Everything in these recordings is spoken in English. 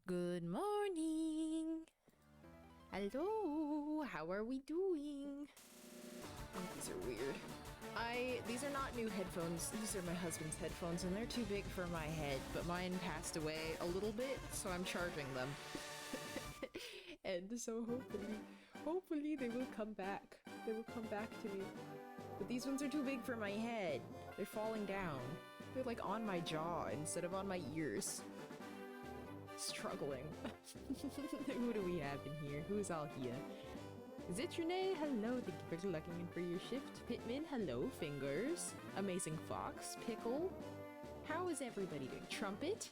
Good morning! Hello! How are we doing? Oh, these are weird. These are not new headphones. These are my husband's headphones, and they're too big for my head, but mine passed away a little bit, so I'm charging them. And so hopefully they will come back. They will come back to me. But these ones are too big for my head. They're falling down. They're like on my jaw instead of on my ears. Struggling. Who do we have in here? Who's all here? Zitrine, hello, thank you for looking in for your shift. Pitman, hello, Fingers. Amazing Fox, Pickle. How is everybody doing? Trumpet?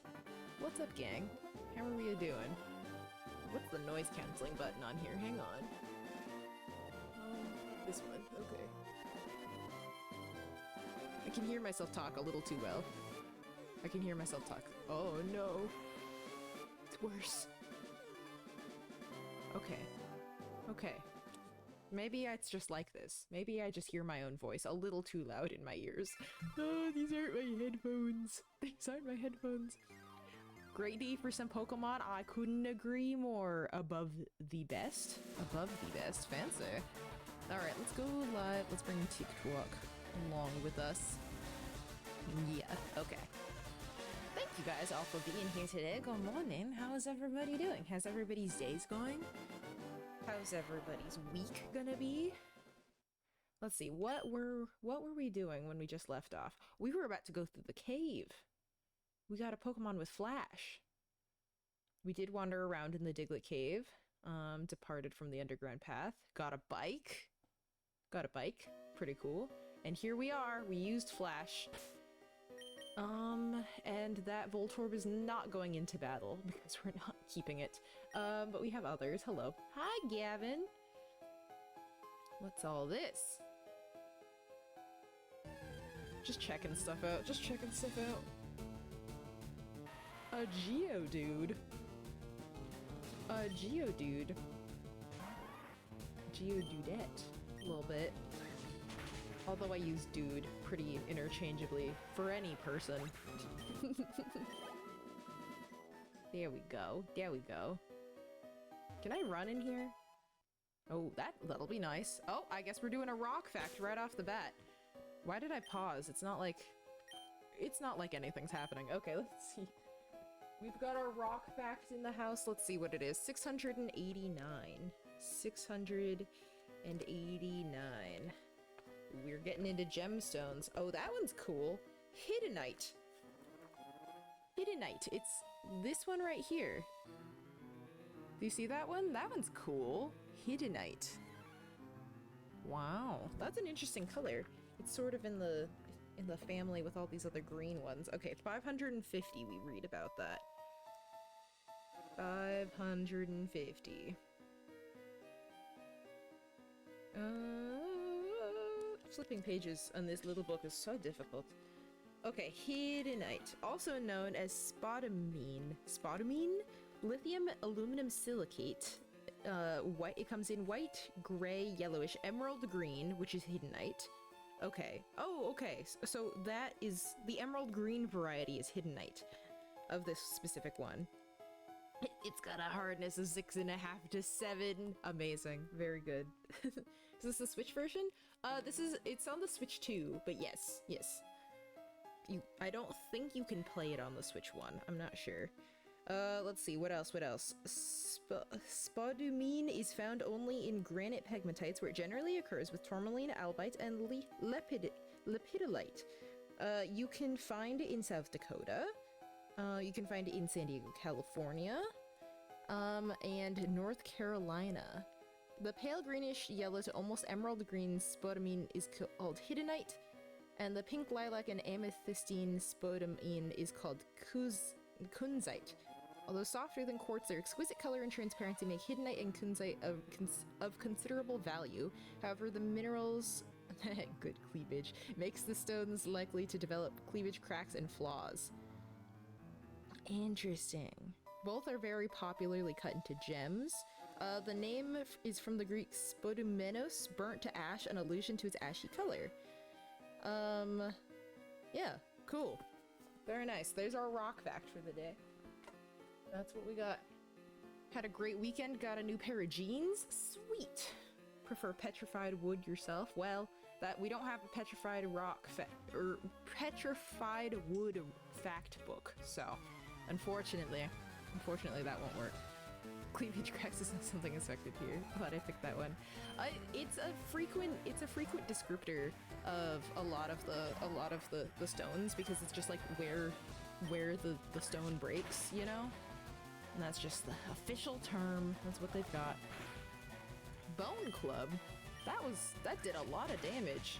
What's up, gang? How are we doing? What's the noise canceling button on here? Hang on. This one, okay. I can hear myself talk a little too well. I can hear myself talk. Oh no. It's worse. Okay. Okay. Maybe it's just like this. Maybe I just hear my own voice a little too loud in my ears. Oh, these aren't my headphones. These aren't my headphones. Great D for some Pokemon. I couldn't agree more. Above the best. Above the best. Fancy. Alright, let's go live. Let's bring TikTok along with us. Yeah, okay. Thank you guys all for being here today. Good morning. How is everybody doing? How's everybody's days going? How's everybody's week gonna be? Let's see, what were we doing when we just left off? We were about to go through the cave. We got a Pokemon with Flash. We did wander around in the Diglett Cave. Departed from the underground path. Got a bike. Pretty cool. And here we are. We used Flash. And that Voltorb is not going into battle because we're not keeping it. But we have others. Hello. Hi, Gavin. What's all this? Just checking stuff out. A Geodude. Geodudette. A little bit. Although I use dude pretty interchangeably for any person. There we go. Can I run in here? Oh, that'll be nice. Oh, I guess we're doing a rock fact right off the bat. Why did I pause? It's not like anything's happening. Okay, let's see. We've got our rock fact in the house. Let's see what it is. 689. 689. We're getting into gemstones. Oh, that one's cool. Hiddenite. It's this one right here. Do you see that one? That one's cool. Hiddenite. Wow, that's an interesting color. It's sort of in the family with all these other green ones. Okay, 550 we read about that. 550. Flipping pages on this little book is so difficult. Okay, Hiddenite, also known as spodumene. Spodumene? Lithium aluminum silicate. White. It comes in white, gray, yellowish, emerald green, which is Hiddenite. Okay. Oh, okay. So that is the emerald green variety is Hiddenite of this specific one. It's got a hardness of 6.5 to 7. Amazing. Very good. Is this the Switch version? It's on the Switch 2, but yes. I don't think you can play it on the Switch 1. I'm not sure. Let's see, what else? Spodumene is found only in granite pegmatites, where it generally occurs with tourmaline, albite, and lepidolite. You can find it in South Dakota. You can find it in San Diego, California, and North Carolina. The pale greenish yellow to almost emerald green spodumene is called hiddenite, and the pink lilac and amethystine spodumene is called kunzite. Although softer than quartz, their exquisite color and transparency make hiddenite and kunzite of considerable value. However, the minerals good cleavage makes the stones likely to develop cleavage cracks and flaws. Interesting. Both are very popularly cut into gems. The name is from the Greek spodumenos, burnt to ash, an allusion to its ashy color. Yeah, cool. Very nice. There's our rock fact for the day. That's what we got. Had a great weekend, got a new pair of jeans. Sweet. Prefer petrified wood yourself? Well, that we don't have a petrified or petrified wood fact book, so unfortunately that won't work. Cleavage cracks is not something expected here. Glad I picked that one. It's a frequent descriptor of a lot of the stones, because it's just like where the stone breaks, you know? And that's just the official term. That's what they've got. Bone Club? That did a lot of damage.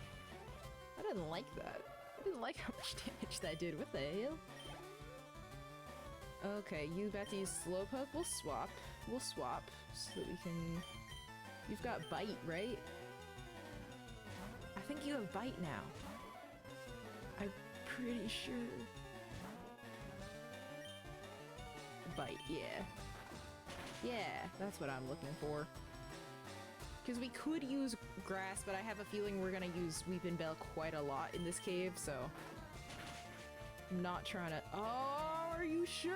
I didn't like that. I didn't like how much damage that did. What the hell? Okay, you got to use Slowpoke. We'll swap so that we can... You've got Bite, right? I think you have Bite now. I'm pretty sure. Bite, yeah. Yeah, that's what I'm looking for. Because we could use Grass, but I have a feeling we're gonna use Weepin' Bell quite a lot in this cave, so... I'm not trying to... Oh, are you sure?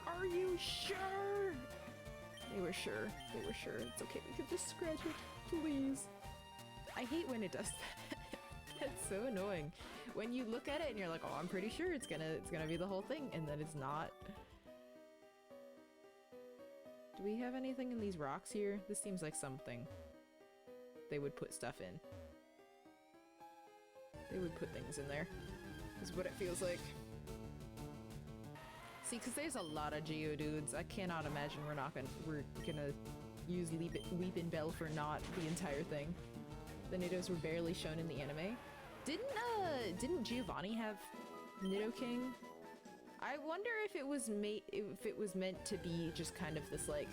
Are you sure? They were sure. They were sure. It's okay, we could just scratch it, please. I hate when it does that. It's so annoying. When you look at it and you're like, oh, I'm pretty sure it's gonna be the whole thing, and then it's not. Do we have anything in these rocks here? This seems like something they would put stuff in. They would put things in there, is what it feels like. See, because there's a lot of Geodudes. I cannot imagine we're gonna use Weepin' Bell for not the entire thing. The Nidos were barely shown in the anime. Didn't Giovanni have Nidoking? I wonder if it was meant to be just kind of this like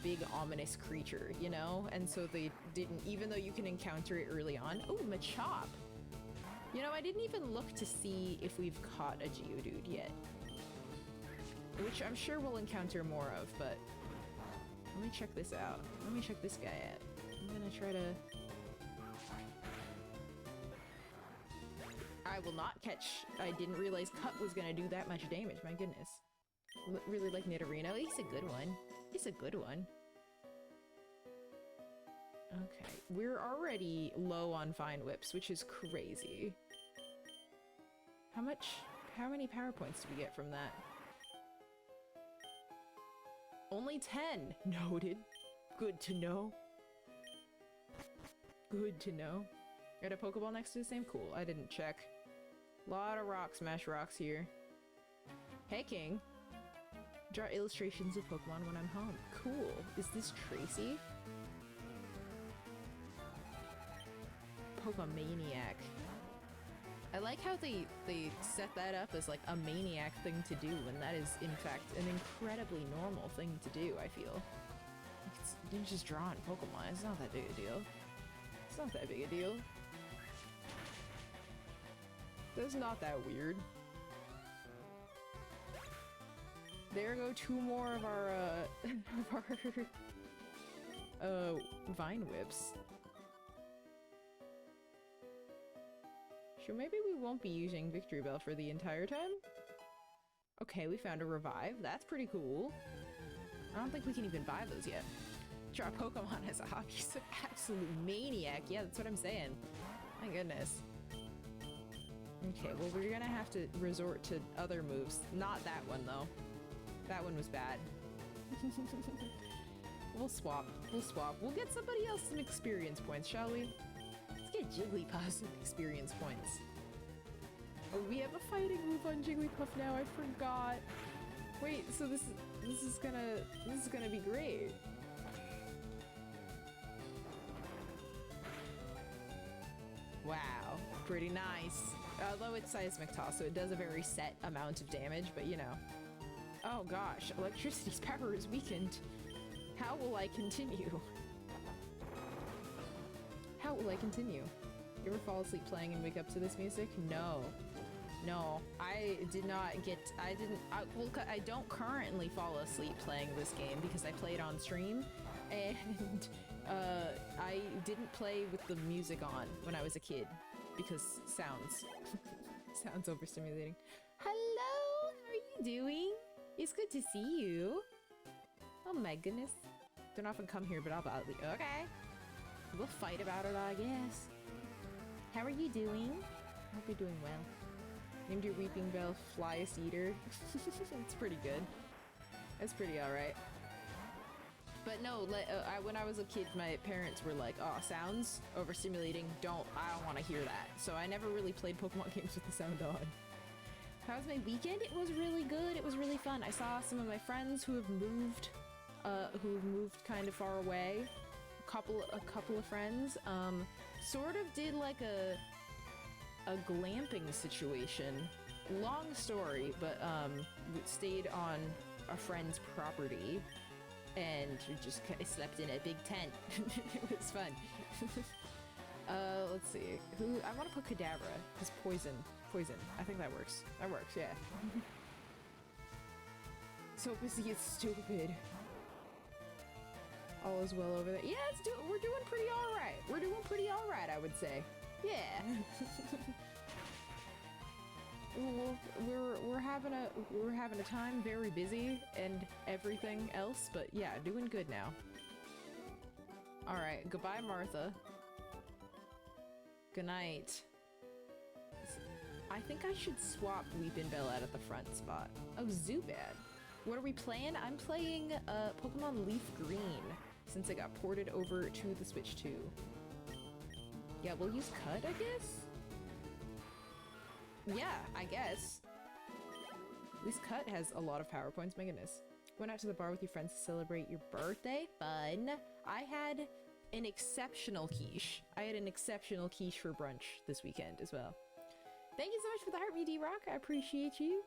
big ominous creature, you know? And so they didn't, even though you can encounter it early on. Oh, Machop! You know, I didn't even look to see if we've caught a Geodude yet. Which I'm sure we'll encounter more of, but let me check this out. Let me check this guy out. I'm gonna try to... I will not catch. I didn't realize Cut was gonna do that much damage, my goodness. Really like Nidorino. He's a good one. He's a good one. Okay, we're already low on Vine Whips, which is crazy. How many power points do we get from that? Only 10! Noted. Good to know. Good to know. Got a Pokeball next to the same? Cool, I didn't check. Lot of rock smash rocks here. Hey, King. Draw illustrations of Pokemon when I'm home. Cool. Is this Tracy? Pokemaniac. I like how they set that up as like a maniac thing to do, when that is in fact an incredibly normal thing to do, I feel. You're just drawing Pokemon, it's not that big a deal. It's not that big a deal. That's not that weird. There go two more of our Vine Whips. Sure, maybe we won't be using Victory Bell for the entire time? Okay, we found a Revive. That's pretty cool. I don't think we can even buy those yet. Draw Pokemon as a hobby. He's an absolute maniac. Yeah, that's what I'm saying. My goodness. Okay, well, we're gonna have to resort to other moves. Not that one, though. That one was bad. We'll swap. We'll swap. We'll get somebody else some experience points, shall we? Let's get Jigglypuff some experience points. Oh, we have a fighting move on Jigglypuff now. I forgot. Wait, so this is gonna be great. Wow, pretty nice. Although it's Seismic Toss, so it does a very set amount of damage, but you know. Oh gosh, electricity's power is weakened. How will I continue? How will I continue? You ever fall asleep playing and wake up to this music? No. No, I did not get, well, I don't currently fall asleep playing this game because I played on stream, and I didn't play with the music on when I was a kid because sounds overstimulating. Hello, how are you doing? It's good to see you. Oh my goodness. Don't often come here, but I'll be okay. We'll fight about it, I guess. How are you doing? I hope you're doing well. Named your Weeping Bell Flyest Eater. It's pretty good. It's pretty alright. But no, when I was a kid, my parents were like, oh, sounds overstimulating. I don't want to hear that. So I never really played Pokemon games with the sound on. How was my weekend? It was really good. It was really fun. I saw some of my friends who have moved kind of far away. A couple of friends. Sort of did like a glamping situation. Long story, but we stayed on a friend's property and we just slept in a big tent. It was fun. Let's see. I want to put Kadabra as poison. I think that works. That works, yeah. So busy, it's stupid. All is well over there. Yeah, we're doing pretty alright. We're doing pretty alright, I would say. Yeah. we're having a time, very busy and everything else, but yeah, doing good now. Alright, goodbye, Martha. Good night. I think I should swap Weepin' Bell out at the front spot. Oh, Zubat. What are we playing? I'm playing Pokemon LeafGreen, since it got ported over to the Switch 2. Yeah, we'll use Cut, I guess? Yeah, I guess. At least Cut has a lot of power points, my goodness. Went out to the bar with your friends to celebrate your birthday? Fun. I had an exceptional quiche. For brunch this weekend as well. Thank you so much for the heart, D-Rock. I appreciate you.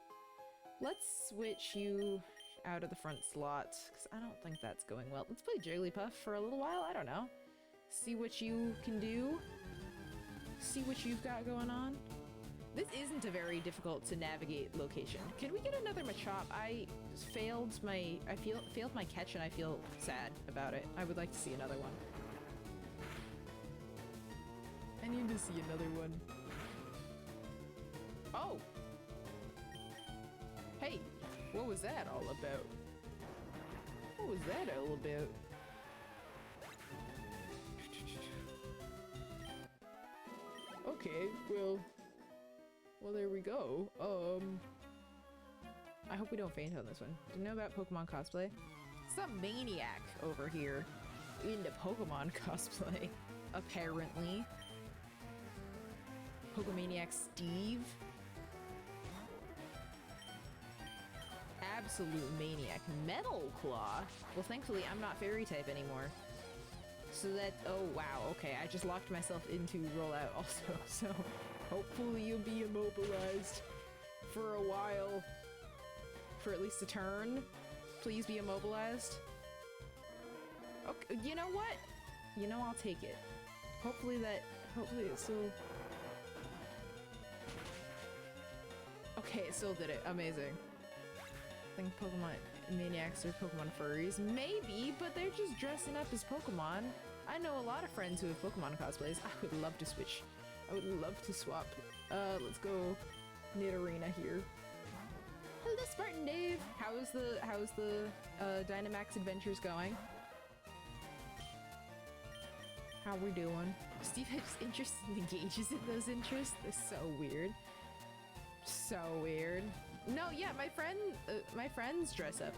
Let's switch you out of the front slot, because I don't think that's going well. Let's play Jigglypuff for a little while. I don't know. See what you can do. See what you've got going on. This isn't a very difficult to navigate location. Can we get another Machop? I failed my catch and I feel sad about it. I would like to see another one. I need to see another one. Oh! Hey, what was that all about? What was that all about? Okay, well, there we go. I hope we don't faint on this one. Do you know about Pokemon cosplay? Some maniac over here into Pokemon cosplay, apparently. Pokemaniac Steve. Absolute maniac. Metal Claw? Well, thankfully, I'm not fairy type anymore. So that, oh wow, okay, I just locked myself into rollout also, so hopefully you'll be immobilized for a while. For at least a turn. Please be immobilized. Okay, you know what? You know, I'll take it. Hopefully it still... Okay, it still did it. Amazing. I think Pokemon Maniacs are Pokemon furries. Maybe, but they're just dressing up as Pokemon. I know a lot of friends who have Pokemon cosplays. I would love to switch. I would love to swap. Let's go Nidorina here. Hello, Spartan Dave! How's the Dynamax adventures going? How we doing? Steve has interest and engages in those interests. They're so weird. So weird. No, yeah, my friends dress up,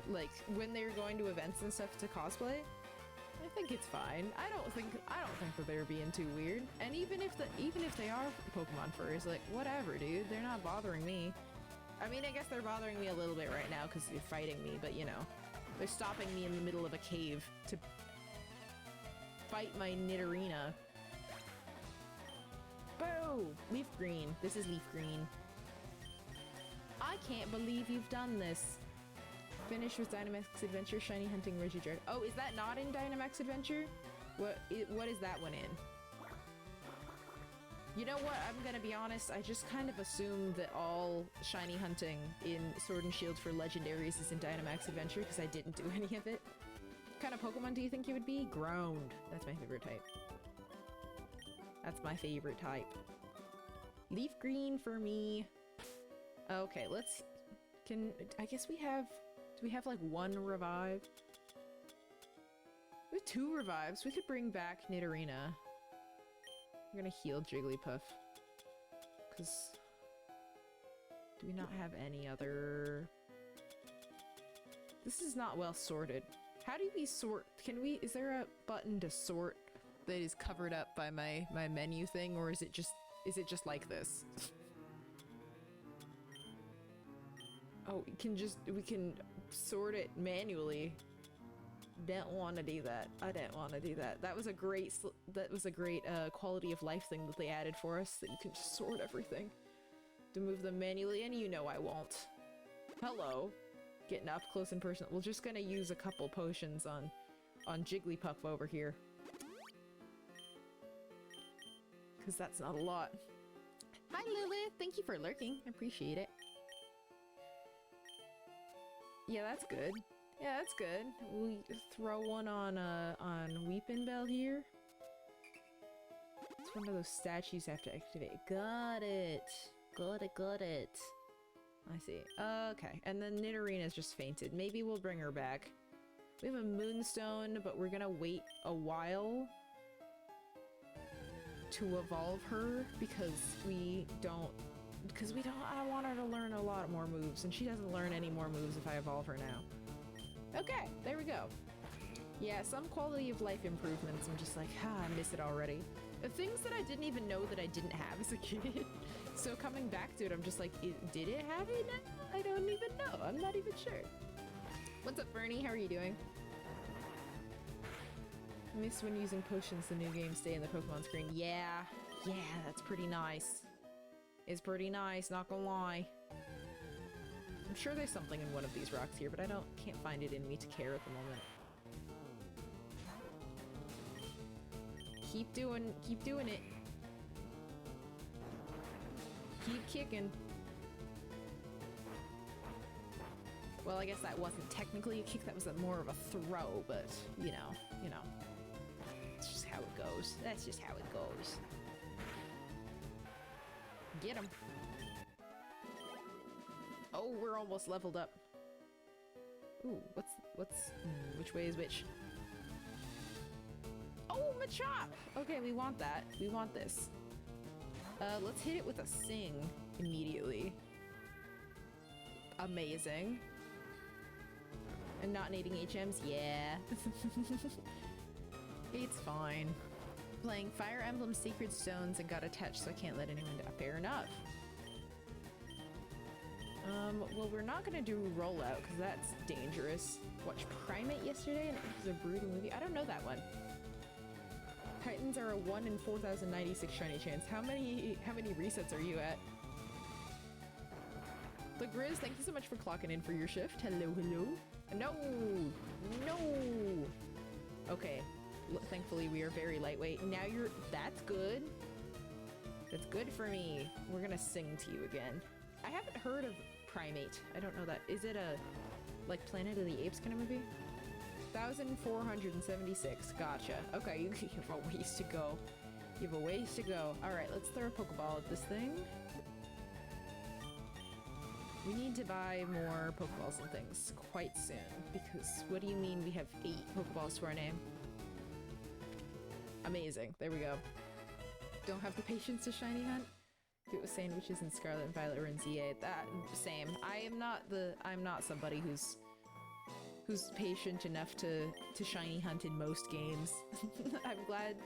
like when they're going to events and stuff to cosplay. I think it's fine. I don't think that they're being too weird. And even if they are Pokemon furries, like whatever, dude. They're not bothering me. I mean, I guess they're bothering me a little bit right now because they're fighting me, but you know, they're stopping me in the middle of a cave to fight my Nidorina. Boo! LeafGreen. This is LeafGreen. I can't believe you've done this. Finish with Dynamax Adventure, Shiny Hunting Regidart. Oh, is that not in Dynamax Adventure? What is that one in? You know what? I'm gonna be honest. I just kind of assumed that all Shiny Hunting in Sword and Shield for Legendaries is in Dynamax Adventure because I didn't do any of it. What kind of Pokemon do you think you would be? Ground. That's my favorite type. That's my favorite type. Leaf Green for me. Okay, let's I guess we have, do we have like one revive? We have 2 revives. We could bring back Nidorina. We're gonna heal Jigglypuff. Cause do we not have any other? This is not well sorted. How do we sort? Can we, is there a button to sort that is covered up by my menu thing, or is it just like this? Oh, we can sort it manually. Don't want to do that. I don't want to do that. That was a great quality of life thing that they added for us, that you can just sort everything to move them manually, and you know I won't. Hello. Getting up close and personal. We're just gonna use a couple potions on Jigglypuff over here. Because that's not a lot. Hi Lilith! Thank you for lurking. I appreciate it. Yeah, that's good. Yeah, that's good. We throw one on Weepinbell here. It's one of those statues I have to activate. Got it. Got it. I see. Okay, and then Nidorina's just fainted. Maybe we'll bring her back. We have a Moonstone, but we're gonna wait a while to evolve her because I want her to learn a lot more moves, and she doesn't learn any more moves if I evolve her now. Okay, there we go. Yeah, some quality of life improvements. I'm just like, I miss it already. Things that I didn't even know that I didn't have as a kid. So coming back to it, I'm just like, did it have it now? I don't even know. I'm not even sure. What's up, Bernie? How are you doing? I miss when using potions the new game stay in the Pokemon screen. Yeah, that's pretty nice. It's pretty nice, not gonna lie. I'm sure there's something in one of these rocks here, but I can't find it in me to care at the moment. Keep doing it. Keep kicking. Well, I guess that wasn't technically a kick, that was more of a throw, but you know. It's just how it goes. That's just how it goes. Get him. Oh, we're almost leveled up. Ooh, which way is which? Oh, Machop! Okay, we want that. We want this. Let's hit it with a Sing immediately. Amazing. And not needing HMs? Yeah. It's fine. Playing Fire Emblem Sacred Stones and got attached, so I can't let anyone down. Fair enough. Well, we're not gonna do Rollout, because that's dangerous. Watched Primate yesterday, and it was a brutal movie. I don't know that one. Titans are a 1 in 4,096 shiny chance. How many resets are you at? The Grizz, thank you so much for clocking in for your shift. Hello. No! Okay. Thankfully, we are very lightweight. Now that's good. That's good for me. We're gonna sing to you again. I haven't heard of Primate. I don't know that. Is it a, like, Planet of the Apes kind of movie? 1,476. Gotcha. Okay, you have a ways to go. You have a ways to go. Alright, let's throw a Pokeball at this thing. We need to buy more Pokeballs and things quite soon, because what do you mean we have 8 Pokeballs to our name? Amazing. There we go. Don't have the patience to shiny hunt? Do it with sandwiches in Scarlet and Violet or in ZA. That same. I'm not somebody who's patient enough to shiny hunt in most games. I'm glad.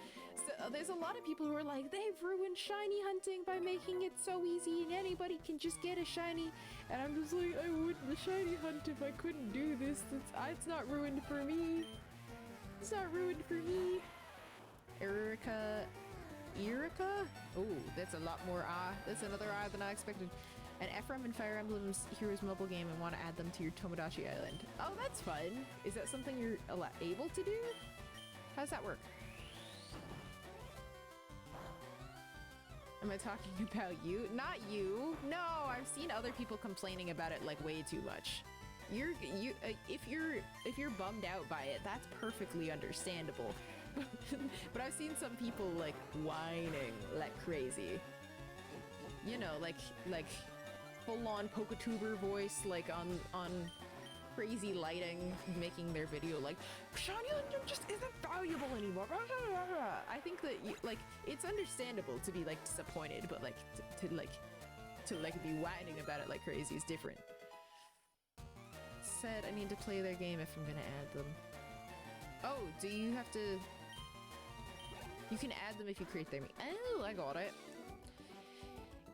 So, there's a lot of people who are like, they've ruined shiny hunting by making it so easy and anybody can just get a shiny. And I'm just like, I wouldn't shiny hunt if I couldn't do this. It's not ruined for me. It's not ruined for me. Erica? Oh, that's a lot more that's another than I expected. An Ephraim and Fire Emblem's Heroes mobile game and want to add them to your Tomodachi Island. Oh, that's fun. Is that something you're able to do? How does that work? Am I talking about you? Not you. No, I've seen other people complaining about it like way too much. If you're bummed out by it, that's perfectly understandable. But I've seen some people like whining like crazy. You know, like full-on Pokatuber voice, like on crazy lighting, making their video like, shiny hunting just isn't valuable anymore. I think that like it's understandable to be like disappointed, but like to be whining about it like crazy is different. Said I need to play their game if I'm gonna add them. Oh, do you have to? You can add them if you create their me. Oh, I got it.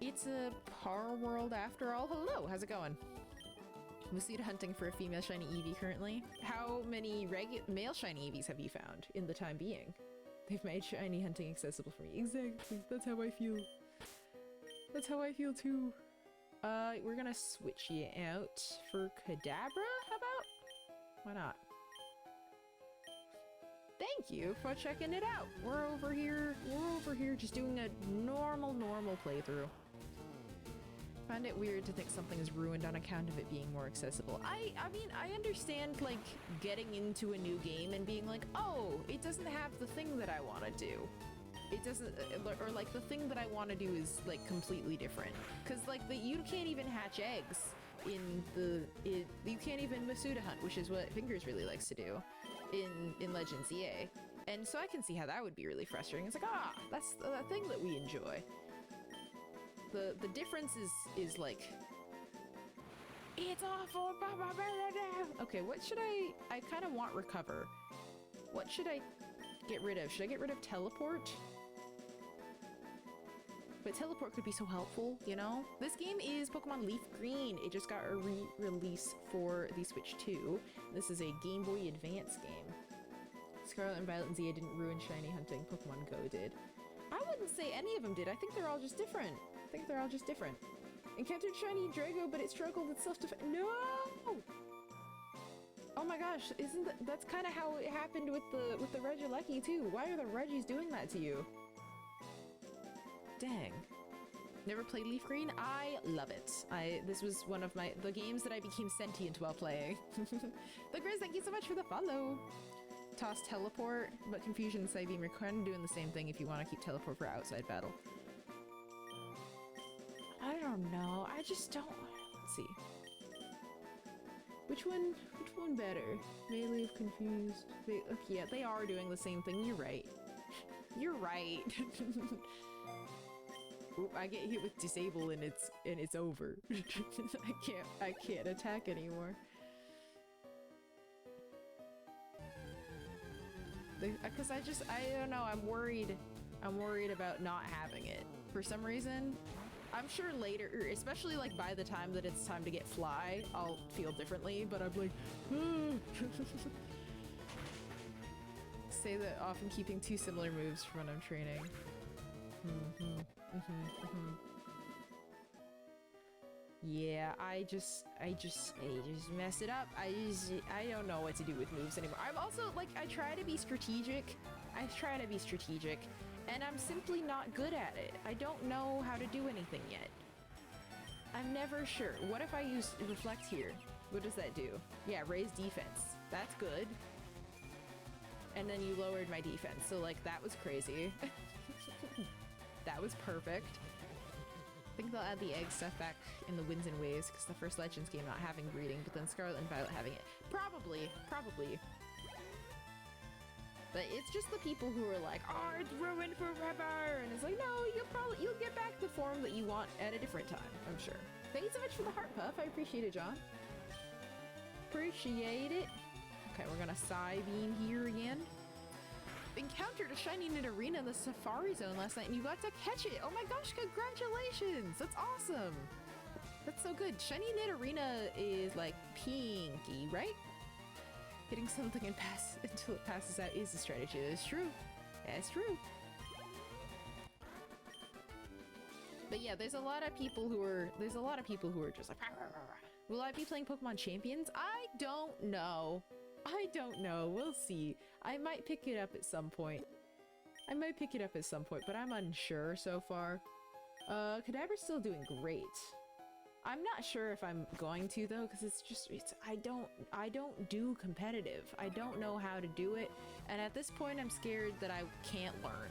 It's a par world after all. Hello, how's it going? Masuda hunting for a female shiny Eevee currently. How many male shiny Eevees have you found in the time being? They've made shiny hunting accessible for me. Exactly. That's how I feel. That's how I feel too. We're gonna switch you out for Kadabra, how about? Why not? Thank you for checking it out. We're over here just doing a normal playthrough. Find it weird to think something is ruined on account of it being more accessible. I mean, I understand, like, getting into a new game and being like, oh, it doesn't have the thing that I want to do. It doesn't, or like the thing that I want to do is like completely different. Cause like you can't even hatch eggs you can't even Masuda hunt, which is what Fingers really likes to do in Legends EA. And so I can see how that would be really frustrating. It's like, that's the thing that we enjoy. The difference is like, it's awful. Okay, what should I kind of want recover. What should I get rid of? Should I get rid of teleport? But teleport could be so helpful, you know? This game is Pokemon LeafGreen. It just got a re-release for the Switch 2. This is a Game Boy Advance game. Scarlet and Violet and Zia didn't ruin shiny hunting. Pokemon Go did. I wouldn't say any of them did. I think they're all just different. Encountered shiny Drago, but it struggled with self-defense. No! Oh my gosh, isn't that's kind of how it happened with the Regieleki too. Why are the Regis doing that to you? Dang. Never played LeafGreen? I love it. This was one of the games that I became sentient while playing. The Grizz, thank you so much for the follow. Toss teleport, but Confusion and Psybeam are kind of doing the same thing if you want to keep teleport for outside battle. I don't know. I just don't. Let's see. Which one better? Melee of Confused. Yeah, they are doing the same thing. You're right. You're right. Oop, I get hit with disable and it's over. I can't attack anymore. Because I don't know, I'm worried about not having it. For some reason, I'm sure later, especially like by the time that it's time to get Fly, I'll feel differently, but I'm like, Say that often keeping two similar moves from when I'm training. Yeah, I just mess it up. I don't know what to do with moves anymore. I'm also like, I try to be strategic, and I'm simply not good at it. I don't know how to do anything yet. I'm never sure. What if I use Reflect here? What does that do? Yeah, raise defense. That's good. And then you lowered my defense, so like that was crazy. That was perfect. I think they'll add the egg stuff back in the Winds and Waves because the first Legends game not having breeding, but then Scarlet and Violet having it. Probably. But it's just the people who are like, oh, it's ruined forever, and it's like, no, you'll get back the form that you want at a different time, I'm sure. Thank you so much for the heart puff. I appreciate it, John. Appreciate it. Okay, we're gonna Psybeam here again. Encountered a shiny Nidorina in the Safari Zone last night and you got to catch it. Oh my gosh, congratulations. That's awesome. That's so good. Shiny Nidorina is like pinky, right? Hitting something and pass until it passes out is a strategy. That's true. That's true. But yeah, there's a lot of people who are just like, will I be playing Pokemon Champions? I don't know. We'll see. I might pick it up at some point. But I'm unsure so far. Kadabra's still doing great. I'm not sure if I'm going to though, because I don't do competitive. I don't know how to do it, and at this point I'm scared that I can't learn.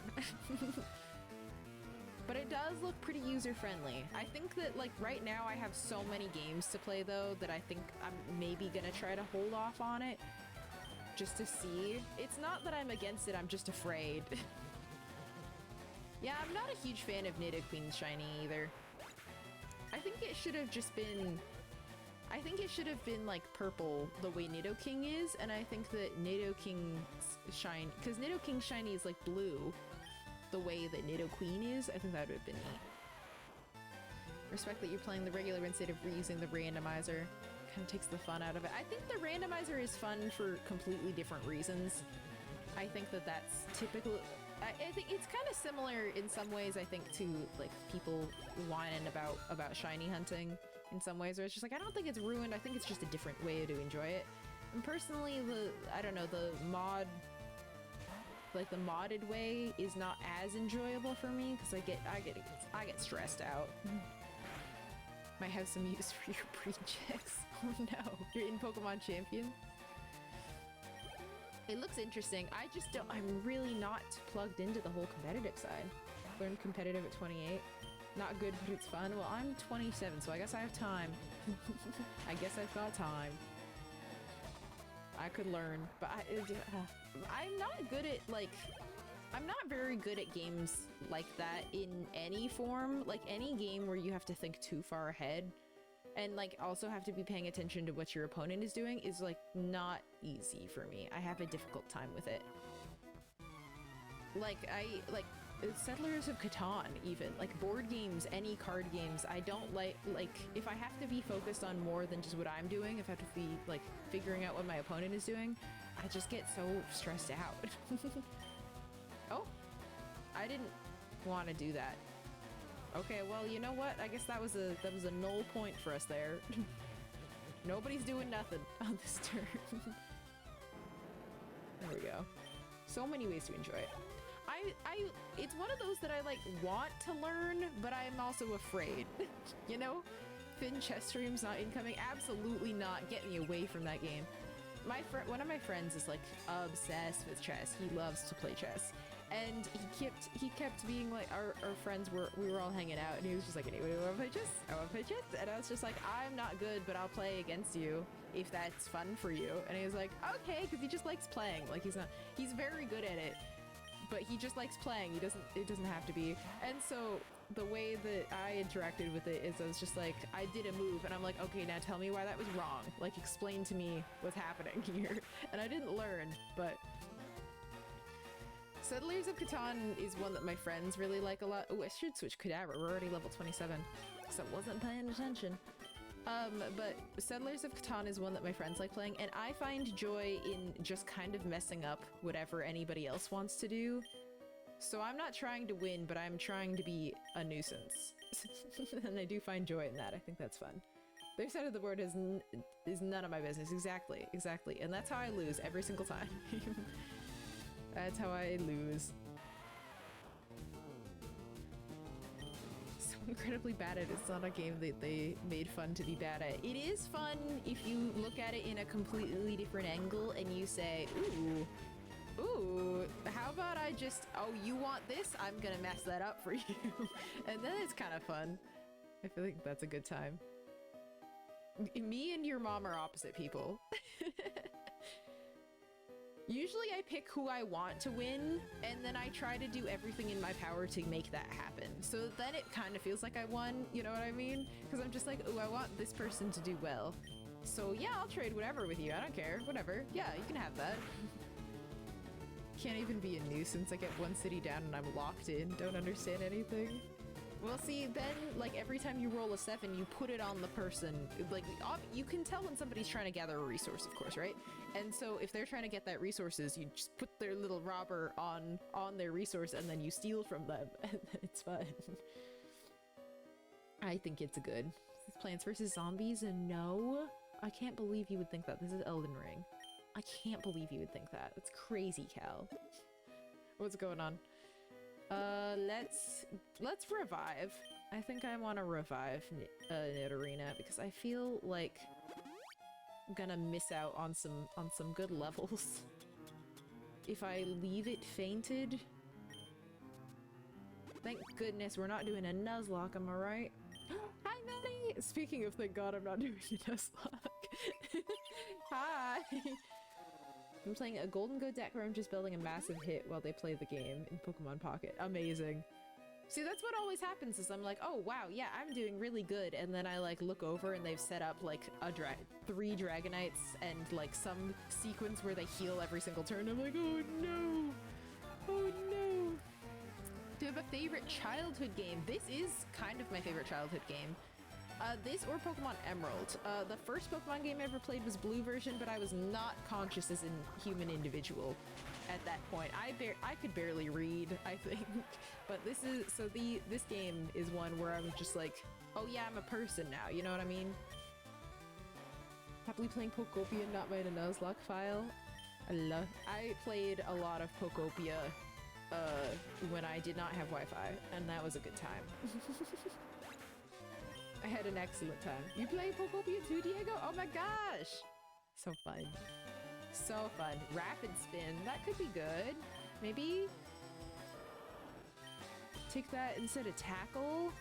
But it does look pretty user-friendly. I think that, like, right now I have so many games to play, though, that I think I'm maybe gonna try to hold off on it. Just to see. It's not that I'm against it, I'm just afraid. Yeah, I'm not a huge fan of Nidoqueen's shiny either. I think it should have just been... I think it should have been, like, purple the way Nidoking is, and I think that Nidoking's shiny... Because Nidoking's shiny is, like, blue the way that Nidoqueen is. I think that would have been neat. Respect that you're playing the regular instead of reusing the randomizer. Kind of takes the fun out of it. I think the randomizer is fun for completely different reasons. I think that that's typical... I think it's kind of similar in some ways, I think, to, like, people whining about shiny hunting in some ways, where it's just like, I don't think it's ruined, I think it's just a different way to enjoy it. And personally, I don't know, the mod... Like, the modded way is not as enjoyable for me, because I get stressed out. Might have some use for your pre-checks. Oh no, you're in Pokemon Champion? It looks interesting. I just don't, I'm really not plugged into the whole competitive side. Learned competitive at 28. Not good, but it's fun. Well, I'm 27, so I guess I have time. I guess I've got time. I could learn, but I'm not good at, like... I'm not very good at games like that in any form. Like, any game where you have to think too far ahead and, like, also have to be paying attention to what your opponent is doing is, like, not easy for me. I have a difficult time with it. Like, Settlers of Catan, even. Like, board games, any card games, I don't like, if I have to be focused on more than just what I'm doing, if I have to be, like, figuring out what my opponent is doing, I just get so stressed out. Oh, I didn't want to do that. Okay, well, you know what? I guess that was a null point for us there. Nobody's doing nothing on this turn. There we go. So many ways to enjoy it. It's one of those that I, like, want to learn, but I'm also afraid. You know? Finn chess stream's not incoming. Absolutely not. Get me away from that game. One of my friends is, like, obsessed with chess. He loves to play chess. And he kept being like, our friends we were all hanging out, and he was just like, anyway, I want to play chess? I want to play chess? And I was just like, I'm not good, but I'll play against you if that's fun for you. And he was like, okay, because he just likes playing. Like, he's very good at it, but he just likes playing. It doesn't have to be. And so the way that I interacted with it is I was just like, I did a move, and I'm like, okay, now tell me why that was wrong. Like, explain to me what's happening here. And I didn't learn, but... Settlers of Catan is one that my friends really like a lot. Oh, I should switch Cadaver. We're already level 27, because I wasn't paying attention. But Settlers of Catan is one that my friends like playing, and I find joy in just kind of messing up whatever anybody else wants to do. So I'm not trying to win, but I'm trying to be a nuisance. And I do find joy in that. I think that's fun. Their side of the board is none of my business. Exactly, exactly. And that's how I lose every single time. That's how I lose. So incredibly bad at it. It's not a game that they made fun to be bad at. It is fun if you look at it in a completely different angle and you say, ooh, how about I just, oh, you want this? I'm gonna mess that up for you. And then it's kind of fun. I feel like that's a good time. Me and your mom are opposite people. Usually I pick who I want to win, and then I try to do everything in my power to make that happen. So then it kind of feels like I won, you know what I mean? Because I'm just like, oh, I want this person to do well. So yeah, I'll trade whatever with you. I don't care. Whatever. Yeah, you can have that. Can't even be a nuisance. I get one city down and I'm locked in. Don't understand anything. Well, see, then, like, every time you roll a 7, you put it on the person. Like, you can tell when somebody's trying to gather a resource, of course, right? And so if they're trying to get that resources, you just put their little robber on their resource, and then you steal from them, and it's fun. I think it's good. This is Plants vs. Zombies, and no? I can't believe you would think that. This is Elden Ring. I can't believe you would think that. That's crazy, Cal. What's going on? Let's revive. I think I want to revive Nidorina because I feel like I'm gonna miss out on some good levels if I leave it fainted. Thank goodness we're not doing a Nuzlocke, am I right? Hi, Maddie! Speaking of thank god I'm not doing a Nuzlocke. Hi! I'm playing a Golden Go deck where I'm just building a massive hit while they play the game in Pokemon Pocket. Amazing. See, that's what always happens is I'm like, oh wow, yeah, I'm doing really good, and then I like look over and they've set up like a 3 Dragonites and like some sequence where they heal every single turn. I'm like, oh no! Oh no! Do you have a favorite childhood game? This is kind of my favorite childhood game. This or Pokemon Emerald. The first Pokemon game I ever played was Blue version, but I was not conscious as a human individual at that point. I could barely read, I think. But this game is one where I'm just like, oh yeah, I'm a person now, you know what I mean? Happily playing Pokopia, not made a Nuzlocke file. I played a lot of Pokopia when I did not have Wi-Fi, and that was a good time. I had an excellent time. You play Pokopia too, Diego? Oh my gosh! So fun. So fun. Rapid Spin, that could be good. Maybe take that instead of Tackle.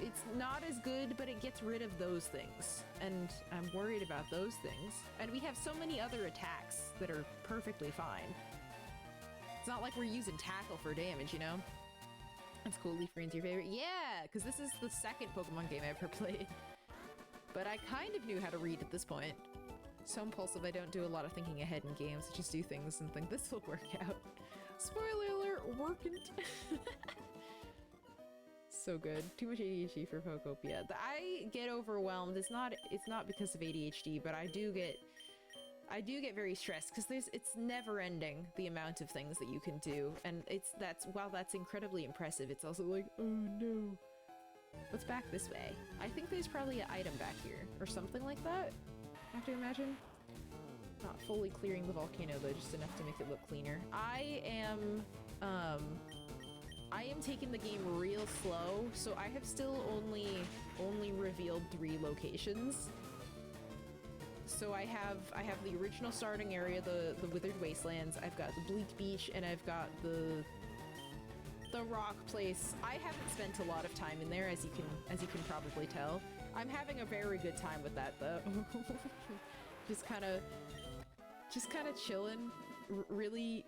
It's not as good, but it gets rid of those things. And I'm worried about those things. And we have so many other attacks that are perfectly fine. It's not like we're using Tackle for damage, you know? That's cool. LeafGreen's your favorite? Yeah! Because this is the second Pokemon game I ever played. But I kind of knew how to read at this point. So impulsive, I don't do a lot of thinking ahead in games. I just do things and think, this will work out. Spoiler alert, workn't. So good. Too much ADHD for Pokopia. I get overwhelmed. It's not because of ADHD, but I do get very stressed because it's never ending the amount of things that you can do, and while that's incredibly impressive, it's also like, oh no. What's back this way? I think there's probably an item back here or something like that. I have to imagine. Not fully clearing the volcano though, just enough to make it look cleaner. I am taking the game real slow, so I have still only revealed 3 locations. So I have the original starting area, the Withered Wastelands, I've got the Bleak Beach, and I've got the rock place. I haven't spent a lot of time in there, as you can probably tell. I'm having a very good time with that though. just kind of chilling, really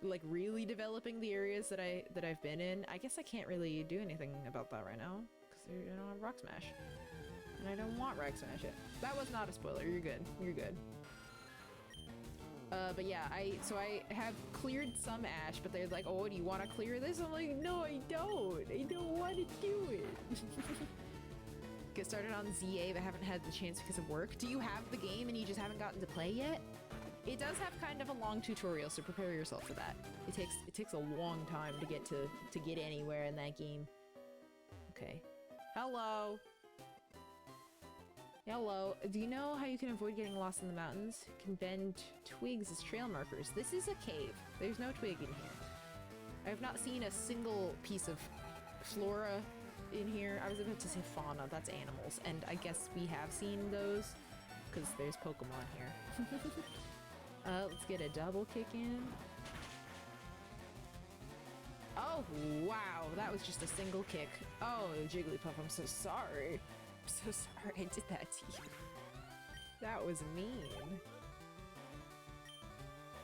developing the areas that I've been in. I guess I can't really do anything about that right now because I don't have Rock Smash. And I don't want Rock Smash it. That was not a spoiler. You're good. You're good. But yeah, I have cleared some ash, but they're like, oh, do you want to clear this? I'm like, no, I don't. I don't want to do it. Get started on ZA, but haven't had the chance because of work. Do you have the game and you just haven't gotten to play yet? It does have kind of a long tutorial, so prepare yourself for that. It takes a long time to get anywhere in that game. Okay. Hello. Hello. Do you know how you can avoid getting lost in the mountains? You can bend twigs as trail markers. This is a cave. There's no twig in here. I have not seen a single piece of flora in here. I was about to say fauna. That's animals. And I guess we have seen those because there's Pokemon here. Let's get a double kick in. Oh, wow. That was just a single kick. Oh, Jigglypuff, I'm so sorry. I'm so sorry I did that to you. That was mean.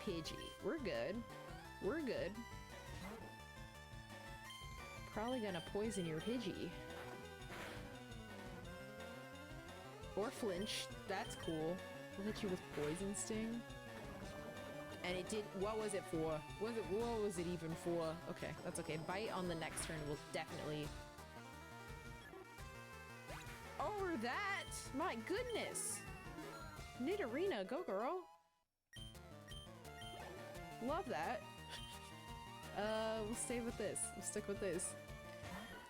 Pidgey. We're good. We're good. Probably gonna poison your Pidgey. Or flinch. That's cool. We'll hit you with Poison Sting. And it did. What was it for? What was it even for? Okay, that's okay. Bite on the next turn will definitely. Over that! My goodness! Nidorina, go girl! Love that. We'll stay with this. We'll stick with this.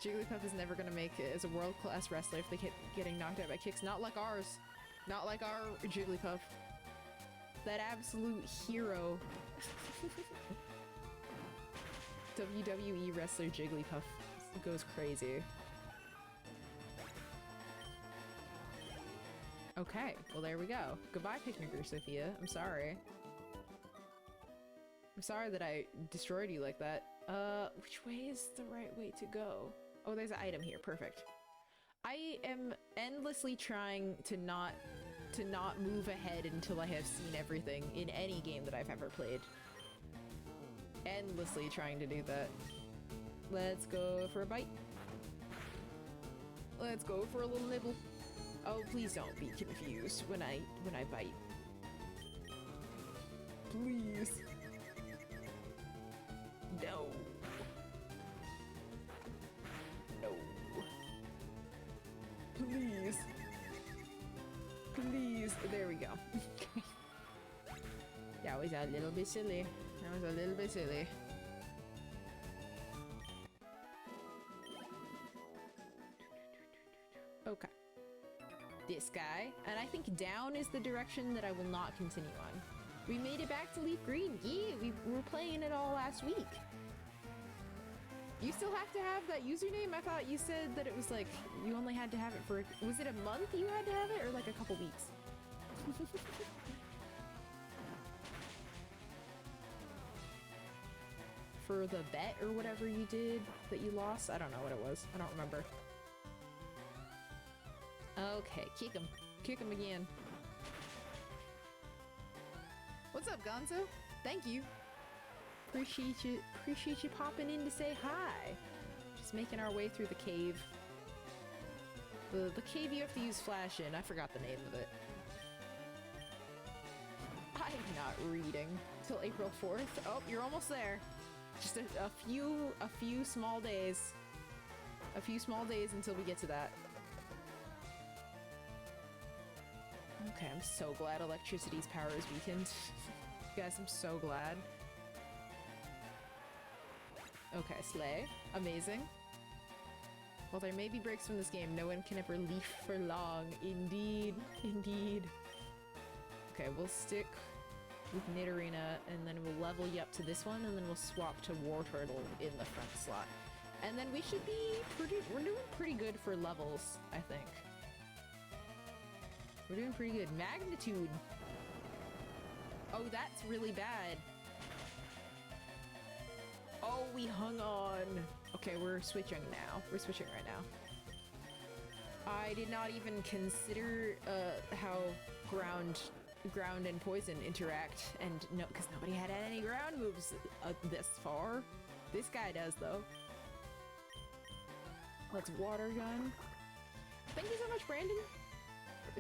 Jigglypuff is never gonna make it as a world-class wrestler if they keep getting knocked out by kicks. Not like ours. Not like our Jigglypuff. That absolute hero. WWE wrestler Jigglypuff goes crazy. Okay, well there we go. Goodbye, Picnicker Sophia. I'm sorry. I'm sorry that I destroyed you like that. Which way is the right way to go? Oh, there's an item here. Perfect. I am endlessly trying to not move ahead until I have seen everything in any game that I've ever played. Endlessly trying to do that. Let's go for a bite. Let's go for a little nibble. Oh, please don't be confused when I bite. Please. No. No. Please. Please. There we go. That was a little bit silly. That was a little bit silly. Okay. This guy. And I think down is the direction that I will not continue on. We made it back to LeafGreen. Yeah, we were playing it all last week. You still have to have that username? I thought you said that it was like, you only had to have it for, was it a month you had to have it, or like a couple weeks? For the bet or whatever you did that you lost? I don't know what it was. I don't remember. Okay, kick him. Kick him again. What's up, Gonzo? Thank you. Appreciate you popping in to say hi. Just making our way through the cave. The cave you have to use flash in. I forgot the name of it. I'm not reading till April 4th. Oh, you're almost there. Just a few small days. A few small days until we get to that. Okay, I'm so glad electricity's power is weakened. Guys, I'm so glad. Okay, slay. Amazing. While there may be breaks from this game, no one can ever leaf for long. Indeed. Indeed. Okay, we'll stick with Nidorina, and then we'll level you up to this one, and then we'll swap to War Turtle in the front slot. And then we should be we're doing pretty good for levels, I think. We're doing pretty good. Magnitude! Oh, that's really bad. Oh, we hung on. Okay, we're switching now. We're switching right now. I did not even consider how ground and poison interact, and no, because nobody had any ground moves this far. This guy does, though. Let's water gun. Thank you so much, Brandon.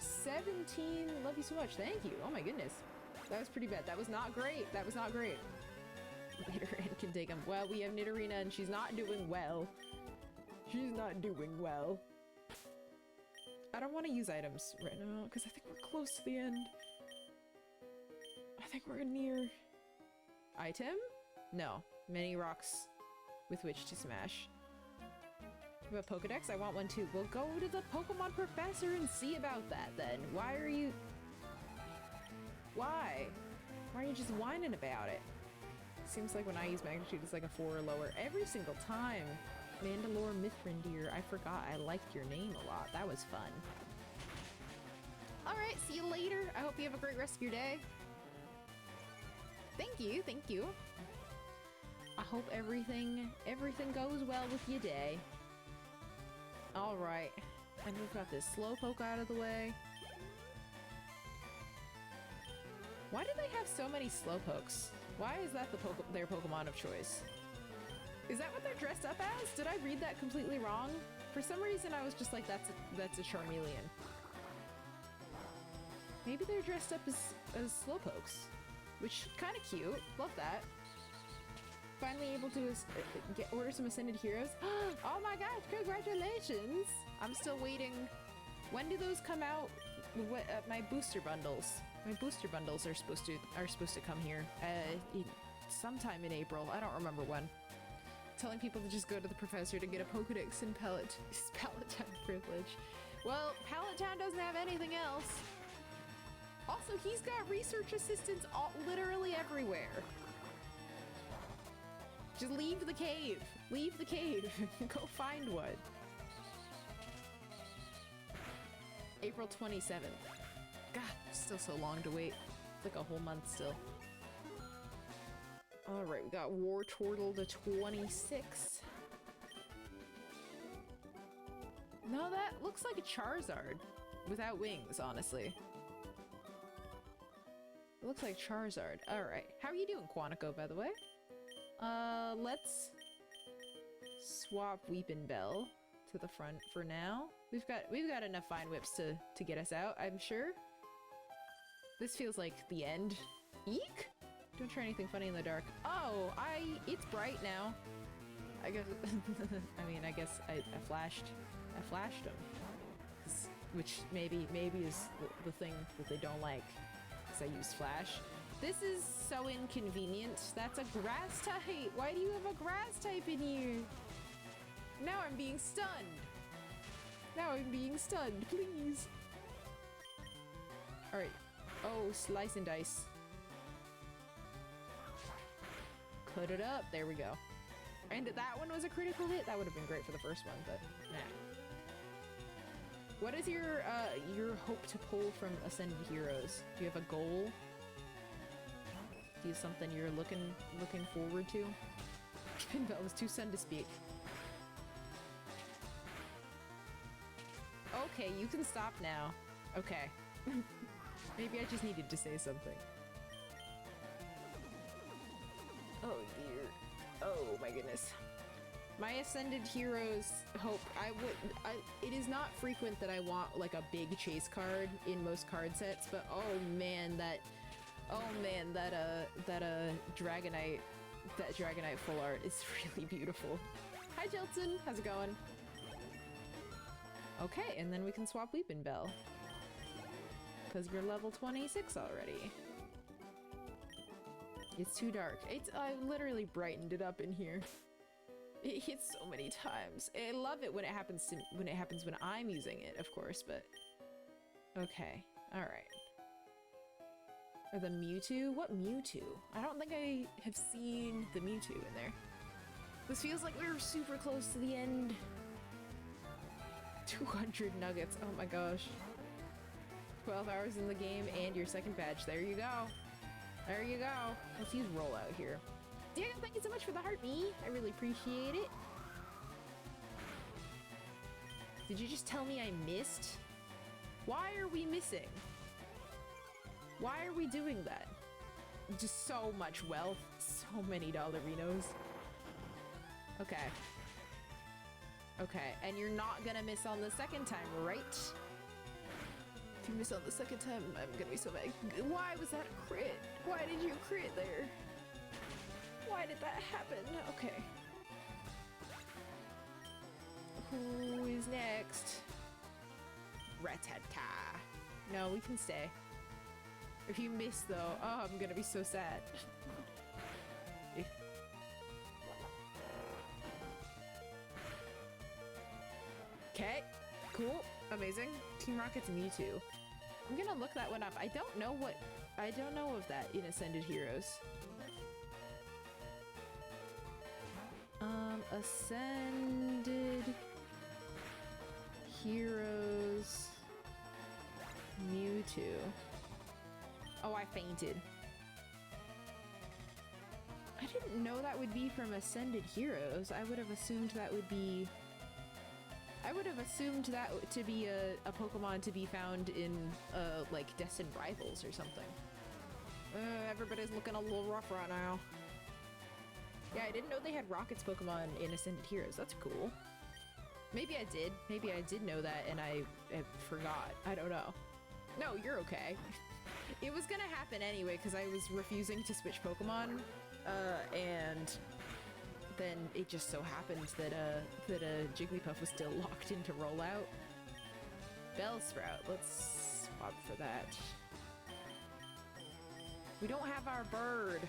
17. Love you so much. Thank you. Oh my goodness. That was pretty bad. That was not great. That was not great. Nidorina can take him. Well, we have Nidorina and she's not doing well. She's not doing well. I don't want to use items right now because I think we're close to the end. I think we're near. Item? No. Many rocks with which to smash. You have a Pokedex? I want one too. We'll go to the Pokemon Professor and see about that then. Why are you... Why? Why are you just whining about it? Seems like when I use Magnitude, it's like a 4 or lower every single time. Mandalore Mithrandir. I forgot I liked your name a lot. That was fun. Alright, see you later. I hope you have a great rest of your day. Thank you, thank you. I hope everything goes well with your day. Alright. And we've got this Slowpoke out of the way. Why do they have so many Slowpokes? Why is that their Pokemon of choice? Is that what they're dressed up as? Did I read that completely wrong? For some reason I was just like, that's a Charmeleon. Maybe they're dressed up as Slowpokes. Which, kind of cute. Love that. Finally able to order some Ascended Heroes. Oh my gosh, congratulations! I'm still waiting. When do those come out? My booster bundles. My booster bundles are supposed to come here. Sometime in April. I don't remember when. Telling people to just go to the professor to get a Pokedex in Pallet Town privilege. Well, Pallet Town doesn't have anything else. Also, he's got research assistants literally everywhere. Just leave the cave. Leave the cave. Go find one. April 27th. God, still so long to wait. It's like a whole month still. Alright, we got Wartortle to 26. No, that looks like a Charizard. Without wings, honestly. It looks like Charizard. Alright. How are you doing, Quantico, by the way? Let's swap Weepin' Bell to the front for now. We've got enough Vine Whips to get us out, I'm sure. This feels like the end. Eek? Don't try anything funny in the dark. Oh, it's bright now. I guess, I guess I flashed them. Which maybe is the thing that they don't like, because I used flash. This is so inconvenient. That's a grass type. Why do you have a grass type in here? Now I'm being stunned. Please. All right. Oh, slice and dice. Cut it up. There we go. And that one was a critical hit. That would have been great for the first one, but nah. What is your hope to pull from Ascended Heroes? Do you have a goal? Do you have something you're looking forward to? That was too sudden to speak. Okay, you can stop now. Okay. Maybe I just needed to say something. Oh dear. Oh my goodness. My Ascended Heroes hope, it is not frequent that I want like a big chase card in most card sets, but oh man, that Dragonite full art is really beautiful. Hi Jelton, how's it going? Okay, and then we can swap Weepin' Bell. Because you're level 26 already. It's too dark. I literally brightened it up in here. It hits so many times. I love it when it happens when I'm using it, of course, but okay. All right. Or the Mewtwo? What Mewtwo? I don't think I have seen the Mewtwo in there. This feels like we're super close to the end. 200 nuggets. Oh my gosh. 12 hours in the game and your second badge. There you go. There you go. Let's use rollout here. Diego, thank you so much for the heart, me. I really appreciate it. Did you just tell me I missed? Why are we missing? Why are we doing that? Just so much wealth. So many dollarinos. Okay. Okay, and you're not gonna miss on the second time, right? If you miss on the second time, I'm gonna be so mad. Why was that a crit? Why did you crit there? Why did that happen? Okay. Who is next? Ratata. No, we can stay. If you miss though, oh, I'm gonna be so sad. Okay, cool, amazing. Team Rocket's Mewtwo. I'm gonna look that one up. I don't know of that in Ascended Heroes. Ascended Heroes Mewtwo. Oh, I fainted. I didn't know that would be from Ascended Heroes. I would have assumed that would be... I would have assumed that to be a Pokemon to be found in, like, Destined Rivals or something. Everybody's looking a little rough right now. Yeah, I didn't know they had Rocket's Pokemon in Ascended Heroes. That's cool. Maybe I did. Maybe I did know that and I forgot. I don't know. No, you're okay. It was gonna happen anyway because I was refusing to switch Pokemon, and then it just so happened that Jigglypuff was still locked into rollout. Bellsprout, let's swap for that. We don't have our bird.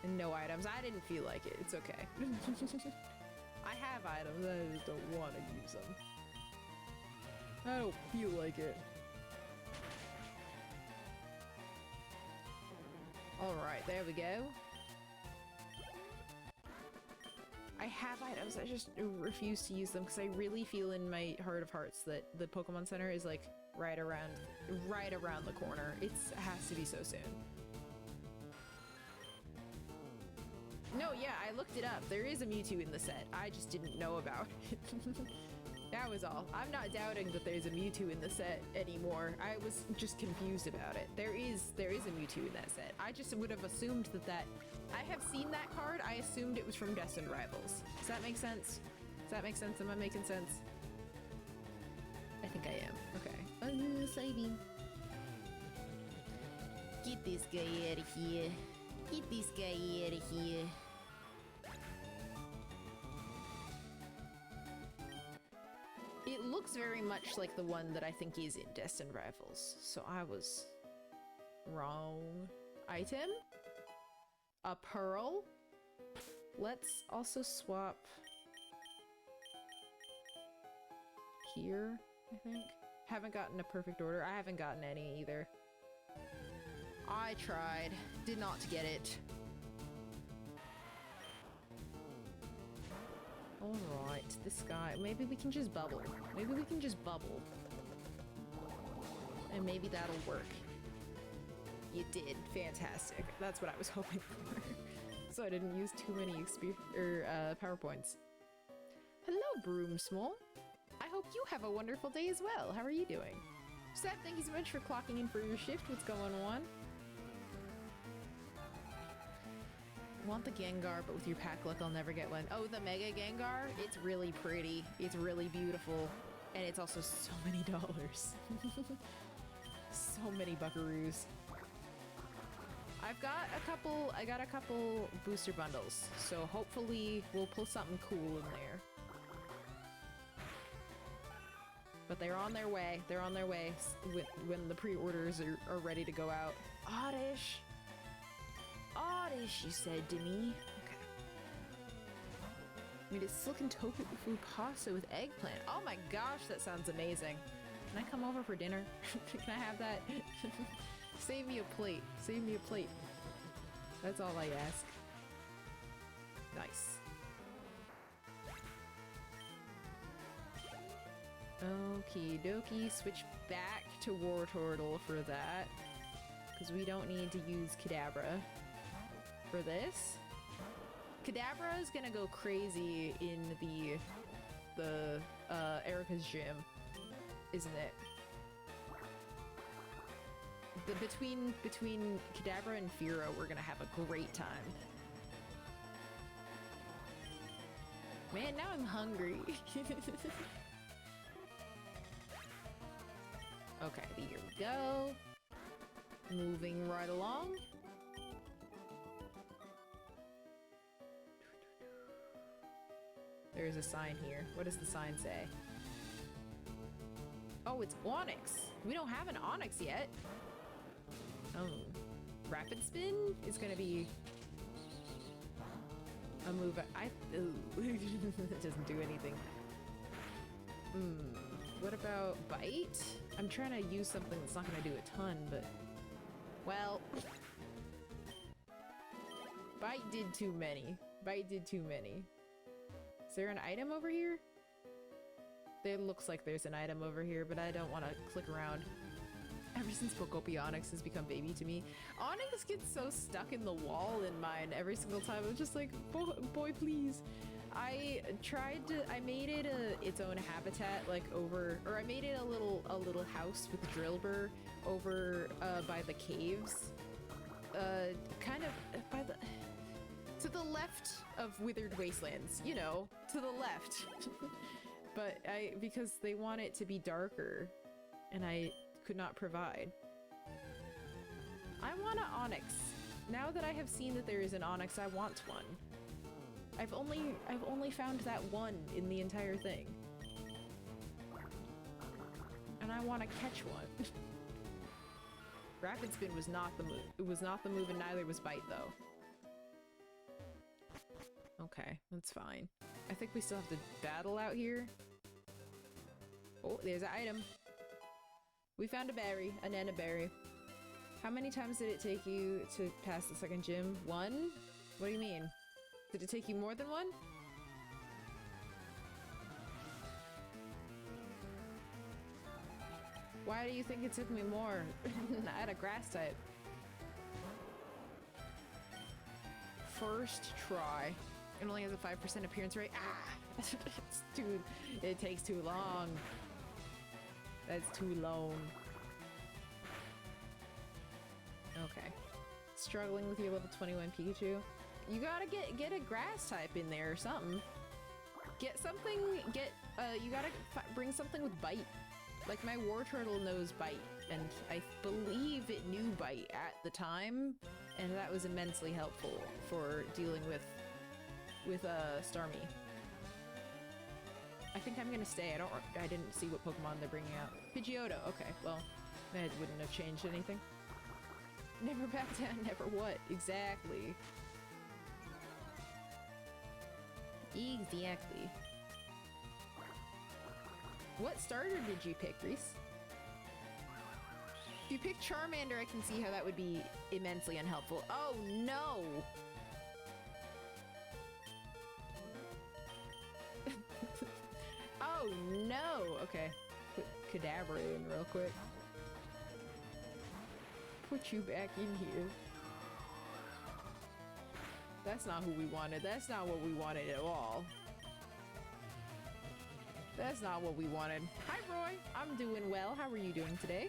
And no items. I didn't feel like it. It's okay. I have items. I just don't want to use them. I don't feel like it. Alright, there we go. I have items, I just refuse to use them because I really feel in my heart of hearts that the Pokemon Center is like right around the corner. It has to be so soon. No, yeah, I looked it up. There is a Mewtwo in the set. I just didn't know about it. That was all. I'm not doubting that there's a Mewtwo in the set anymore. I was just confused about it. There is a Mewtwo in that set. I just would have assumed that I have seen that card. I assumed it was from Destined Rivals. Does that make sense? Does that make sense? Am I making sense? I think I am. Okay. Saving. Get this guy out of here. Get this guy out of here. It looks very much like the one that I think is in Destined Rivals, so I was wrong. Item? A pearl? Let's also swap here, I think. Haven't gotten a perfect order. I haven't gotten any either. I tried. Did not get it. Alright, this guy. Maybe we can just bubble. Maybe we can just bubble. And maybe that'll work. You did. Fantastic. That's what I was hoping for. So I didn't use too many PowerPoints. Hello, Broomsmall. I hope you have a wonderful day as well. How are you doing? Seb, thank you so much for clocking in for your shift. What's going on? I want the Gengar, but with your pack luck, I'll never get one. Oh, the Mega Gengar? It's really pretty. It's really beautiful. And it's also so many dollars. So many buckaroos. I got a couple booster bundles, so hopefully we'll pull something cool in there. But they're on their way. They're on their way when the pre-orders are ready to go out. Oddish! Oddish, you said to me. Okay. I mean, it's silken tofu pasta with eggplant. Oh my gosh, that sounds amazing. Can I come over for dinner? Can I have that? Save me a plate. Save me a plate. That's all I ask. Nice. Okie dokie. Switch back to Wartortle for that. Because we don't need to use Kadabra for this. Kadabra is gonna go crazy in the Erica's gym, isn't it? Between Kadabra and Fira, we're gonna have a great time. Man, now I'm hungry. Okay, here we go. Moving right along. There's a sign here. What does the sign say? Oh, it's Onyx. We don't have an Onyx yet. Oh. Rapid Spin is gonna be a move. It doesn't do anything. What about Bite? I'm trying to use something that's not gonna do a ton, but... Well... Bite did too many. Bite did too many. Is there an item over here? There looks like there's an item over here, but I don't want to click around. Ever since Bokopi Onyx has become baby to me, Onyx gets so stuck in the wall in mine every single time. I'm just like, boy, please. I made it its own habitat, like over, or I made it a little house with a drill burr over by the caves, kind of by to the left of Withered Wastelands, you know, to the left. But because they want it to be darker, and I could not provide. I want an Onyx. Now that I have seen that there is an Onyx, I want one. I've only found that one in the entire thing. And I want to catch one. Rapid Spin was not the move. It was not the move, and neither was Bite, though. Okay, that's fine. I think we still have to battle out here. Oh, there's an item. We found a berry, a nana berry. How many times did it take you to pass the second gym? One? What do you mean? Did it take you more than one? Why do you think it took me more? I had a grass type. first try. It only has a 5% appearance rate. Ah! It takes too long. That's too long. Okay. Struggling with your level 21 Pikachu. You gotta get a grass type in there or something. Get something, you gotta bring something with bite. Like my Wartortle knows bite, and I believe it knew bite at the time, and that was immensely helpful for dealing with Starmie. I think I'm gonna stay. I didn't see what Pokemon they're bringing out. Pidgeotto, okay, well, that wouldn't have changed anything. Never back down, never what? Exactly. Exactly. What starter did you pick, Reese? If you picked Charmander, I can see how that would be immensely unhelpful. Oh no! Oh no! Okay, put Kadabra in real quick. Put you back in here. That's not who we wanted. That's not what we wanted at all. That's not what we wanted. Hi, Roy. I'm doing well. How are you doing today?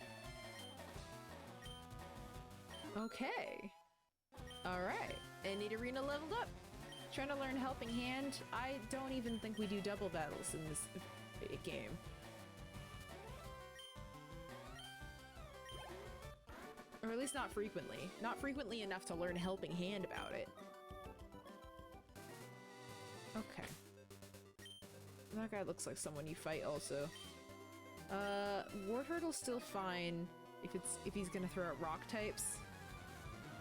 Okay. Alright. And Nidorina leveled up. Trying to learn Helping Hand. I don't even think we do double battles in this game. Or at least not frequently. Not frequently enough to learn Helping Hand about it. Okay. That guy looks like someone you fight also. Wartortle's still fine if he's gonna throw out rock types.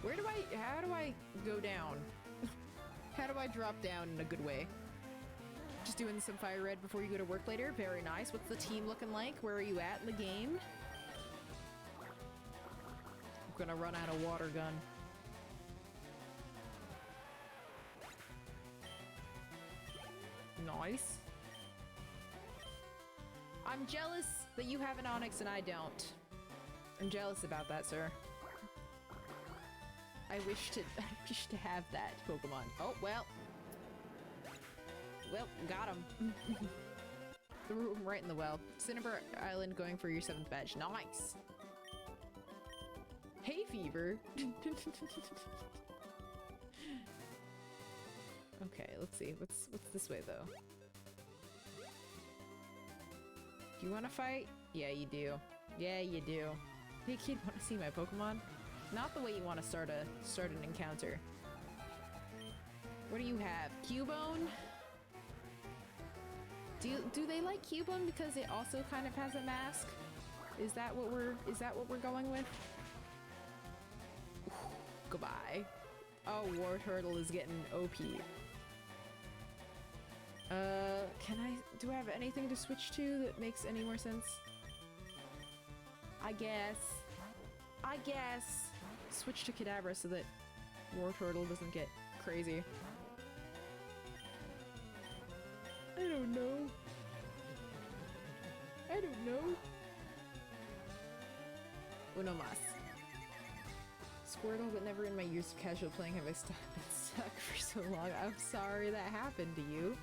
How do I go down? How do I drop down in a good way? Just doing some fire red before you go to work later? Very nice. What's the team looking like? Where are you at in the game? I'm gonna run out of water gun. Nice. I'm jealous that you have an Onix and I don't. I'm jealous about that, sir. I wish to have that Pokemon. Oh, well. Well, got him. Threw him right in the well. Cinnabar Island going for your 7th badge. Nice. Hay fever. Okay, let's see. What's this way though? Do you want to fight? Yeah, you do. Yeah, you do. Hey kid, want to see my Pokemon? Not the way you want to start an encounter. What do you have? Cubone? Do they like Cubone because it also kind of has a mask? Is that what we're going with? Ooh, goodbye. Oh, Wartortle is getting OP. Do I have anything to switch to that makes any more sense? I guess. Switch to Kadabra so that Wartortle doesn't get crazy. I don't know. Uno mas. Squirtle, but never in my years of casual playing have I been stuck for so long. I'm sorry that happened to you.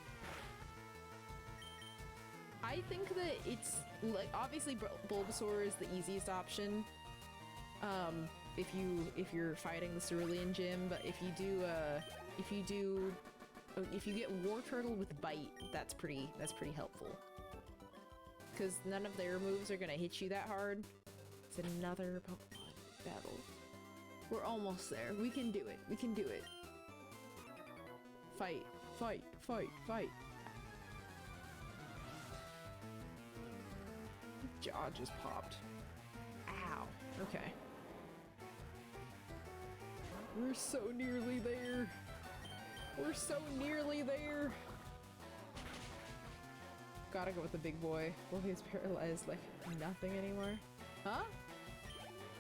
I think that it's, like, obviously Bulbasaur is the easiest option. If you're fighting the Cerulean gym, but if you get Wartortle with Bite, that's pretty helpful. Because none of their moves are gonna hit you that hard. It's another Pokemon battle. We're almost there. We can do it. We can do it. Fight. Fight. Fight. Fight. Jaw just popped. Ow. Okay. We're so nearly there. We're so nearly there. Gotta go with the big boy. Well, he's paralyzed like nothing anymore. Huh?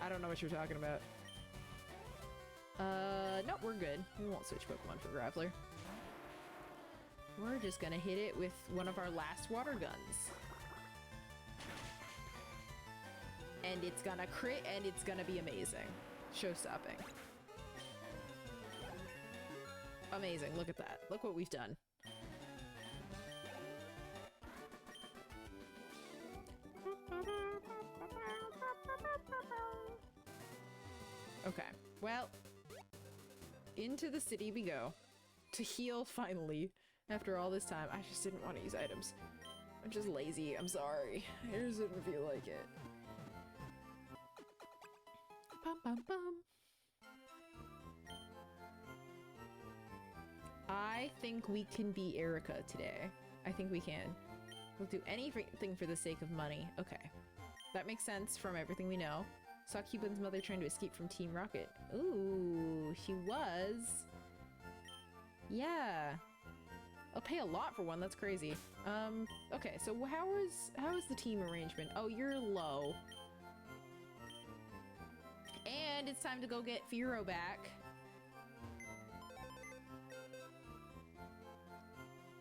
I don't know what you're talking about. Nope, we're good. We won't switch Pokemon for Grappler. We're just gonna hit it with one of our last water guns. And it's gonna crit and it's gonna be amazing. Show-stopping. Amazing, look at that. Look what we've done. Okay, well, into the city we go. To heal, finally. After all this time, I just didn't want to use items. I'm just lazy, I'm sorry. I just didn't feel like it. Bum, bum, bum. I think we can be Erica today. I think we can. We'll do anything for the sake of money. Okay. That makes sense from everything we know. Saw Cuban's mother trying to escape from Team Rocket. Ooh, she was. Yeah. I'll pay a lot for one, that's crazy. Okay, so how is the team arrangement? Oh, you're low. And it's time to go get Firo back.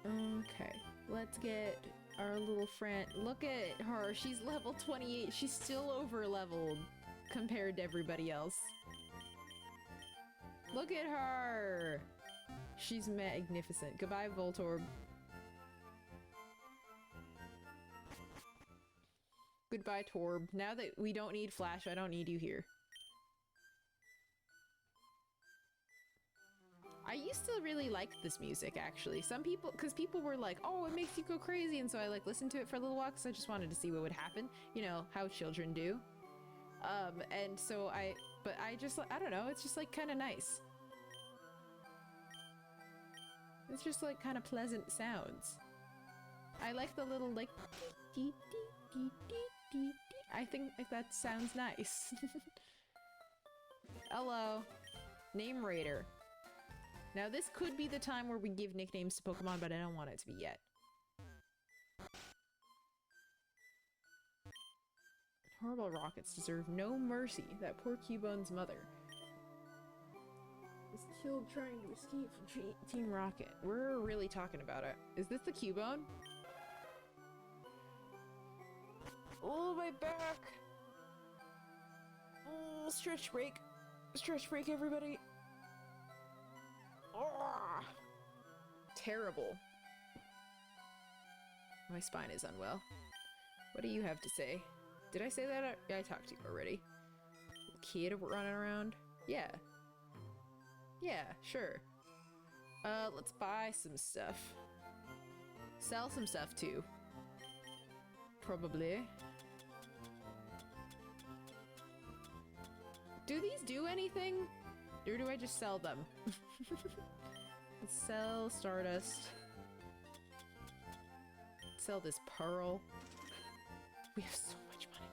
Okay, let's get our little friend. Look at her, she's level 28. She's still over leveled compared to everybody else. Look at her. She's magnificent. Goodbye, Voltorb. Goodbye, Torb. Now that we don't need Flash, I don't need you here. I used to really like this music, actually. Some people, because people were like, oh, it makes you go crazy, and so I like listened to it for a little while because I just wanted to see what would happen. You know, how children do. And so I don't know, it's just like kind of nice. It's just like kind of pleasant sounds. I like the little like dee, dee, dee, dee, dee, dee. I think like, that sounds nice. Hello. Name Raider. Now this could be the time where we give nicknames to Pokemon, but I don't want it to be yet. Horrible rockets deserve no mercy. That poor Cubone's mother was killed trying to escape from Team Rocket. We're really talking about it. Is this the Cubone? Oh, my back! Oh, stretch break. Stretch break, everybody. Oh, terrible. My spine is unwell. What do you have to say? Did I say that? Yeah, I talked to you already. Kid running around? Yeah. Yeah, sure. Let's buy some stuff. Sell some stuff too. Probably. Do these do anything? Or do I just sell them? Let's sell Stardust. Sell this pearl. We have so much money.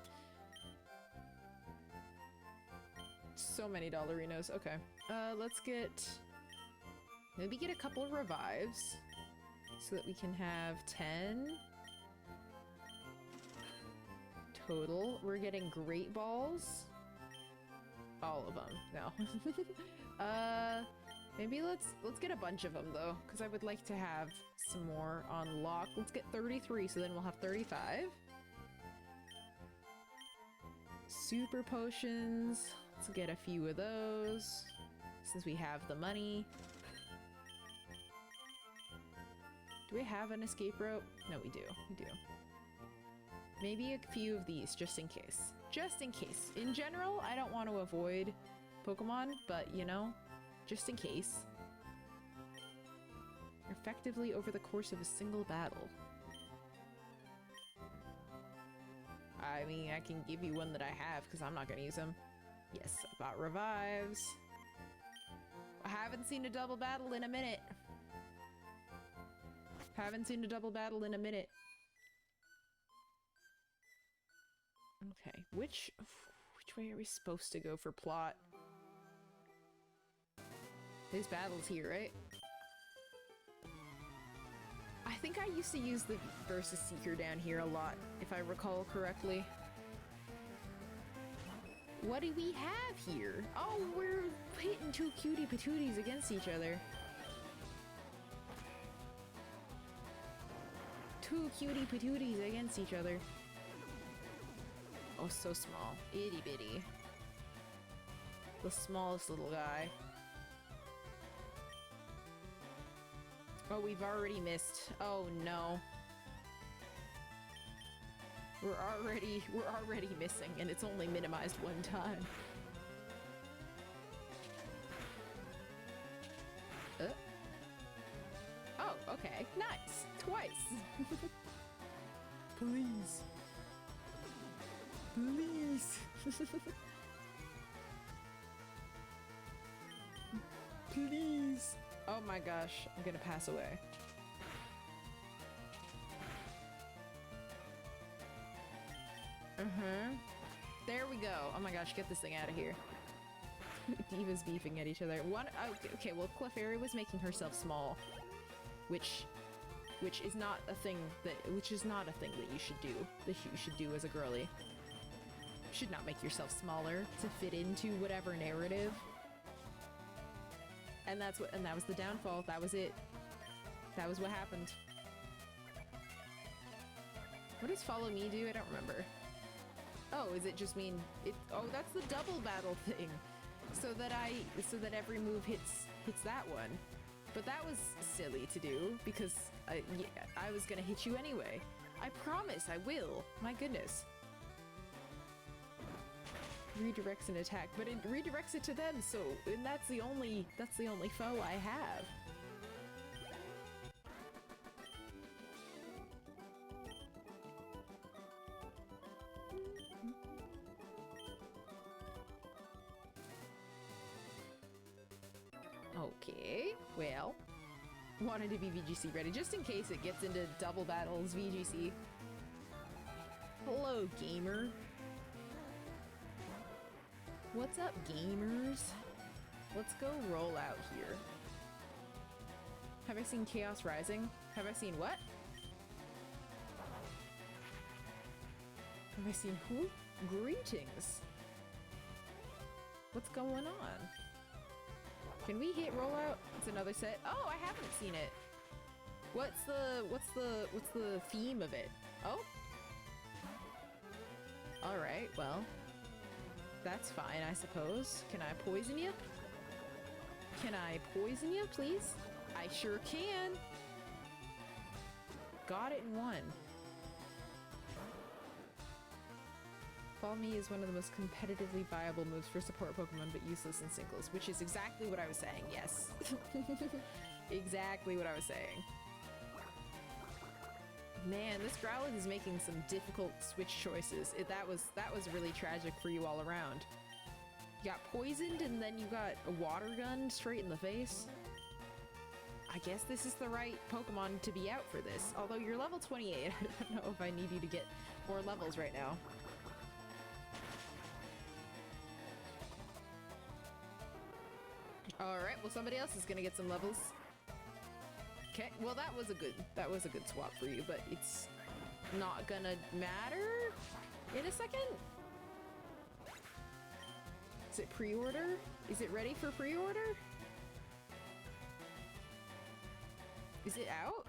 So many dollarinos. Okay. Let's maybe get a couple of revives so that we can have 10 total. We're getting great balls. All of them. No. Maybe let's get a bunch of them though, because I would like to have some more on lock. Let's get 33, so then we'll have 35. Super potions. Let's get a few of those, since we have the money. Do we have an escape rope? No, we do. We do. Maybe a few of these, just in case. Just in case. In general, I don't want to avoid Pokemon, but, you know, just in case. Effectively over the course of a single battle. I mean, I can give you one that I have, because I'm not going to use them. Yes, I bought revives. I haven't seen a double battle in a minute. Haven't seen a double battle in a minute. Okay, which way are we supposed to go for plot? There's battles here, right? I think I used to use the Versus Seeker down here a lot, if I recall correctly. What do we have here? Oh, we're pitting two cutie patooties against each other. Two cutie patooties against each other. Oh, so small. Itty bitty. The smallest little guy. Oh, we've already missed. Oh no. We're already missing, and it's only minimized one time. Oh, okay. Nice. Twice. Please. Please. Please. Oh my gosh, I'm gonna pass away. There we go. Oh my gosh, get this thing out of here. Divas beefing at each other. One. Okay, well, Clefairy was making herself small, which is not a thing that you should do. That you should do as a girly. You should not make yourself smaller to fit into whatever narrative. And that was the downfall. That was it. That was what happened. What does follow me do? I don't remember. Oh, is it just mean it? Oh, that's the double battle thing. So that every move hits that one. But that was silly to do because I was gonna hit you anyway. I promise I will. My goodness. Redirects an attack, but it redirects it to them, and that's the only foe I have. Okay, well, wanted to be VGC ready just in case it gets into double battles VGC. Hello, gamer. What's up, gamers? Let's go roll out here. Have I seen Chaos Rising? Have I seen what? Have I seen who? Greetings. What's going on? Can we hit rollout? It's another set. Oh, I haven't seen it. What's the theme of it? Oh. All right, well. That's fine, I suppose. Can I poison you? Can I poison you, please? I sure can. Got it in one. Follow Me is one of the most competitively viable moves for support Pokemon, but useless in singles, which is exactly what I was saying, yes. Exactly what I was saying. Man, this Growlithe is making some difficult switch choices. That was really tragic for you all around. You got poisoned and then you got a water gun straight in the face. I guess this is the right Pokemon to be out for this. Although you're level 28, I don't know if I need you to get more levels right now. Alright, well somebody else is gonna get some levels. Okay, well that was a good swap for you, but it's not gonna matter in a second. Is it pre-order? Is it ready for pre-order? Is it out?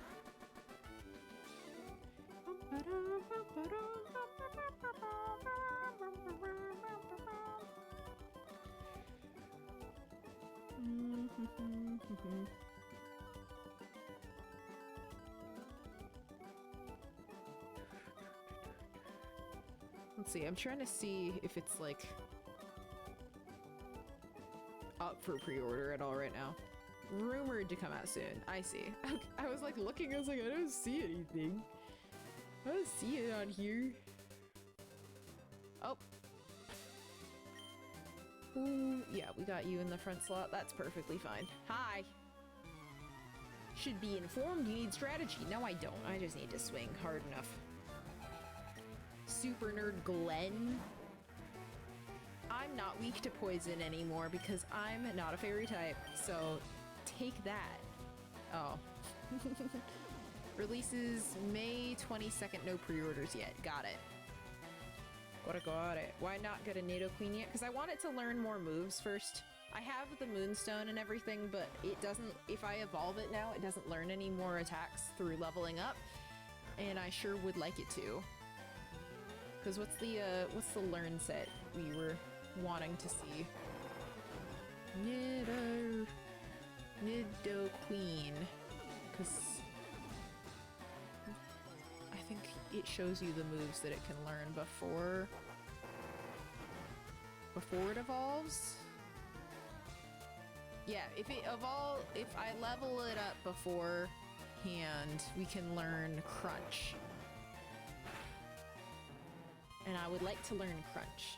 Let's see, I'm trying to see if it's like up for pre-order at all right now. Rumored to come out soon. I see. I was like looking, I was like, I don't see anything. I don't see it on here. Oh. Ooh, yeah, we got you in the front slot. That's perfectly fine. Hi. Should be informed you need strategy. No, I don't. I just need to swing hard enough. Super Nerd Glenn. I'm not weak to poison anymore because I'm not a fairy type. So take that. Oh. Releases May 22nd. No pre-orders yet. Got it. Got it. Why not get a Nidoqueen yet? Because I want it to learn more moves first. I have the Moonstone and everything, but it doesn't, if I evolve it now, it doesn't learn any more attacks through leveling up. And I sure would like it to. Because what's the learn set we were wanting to see? Nidoqueen. Because I think it shows you the moves that it can learn before it evolves. Yeah, if I level it up beforehand, we can learn Crunch. And I would like to learn Crunch.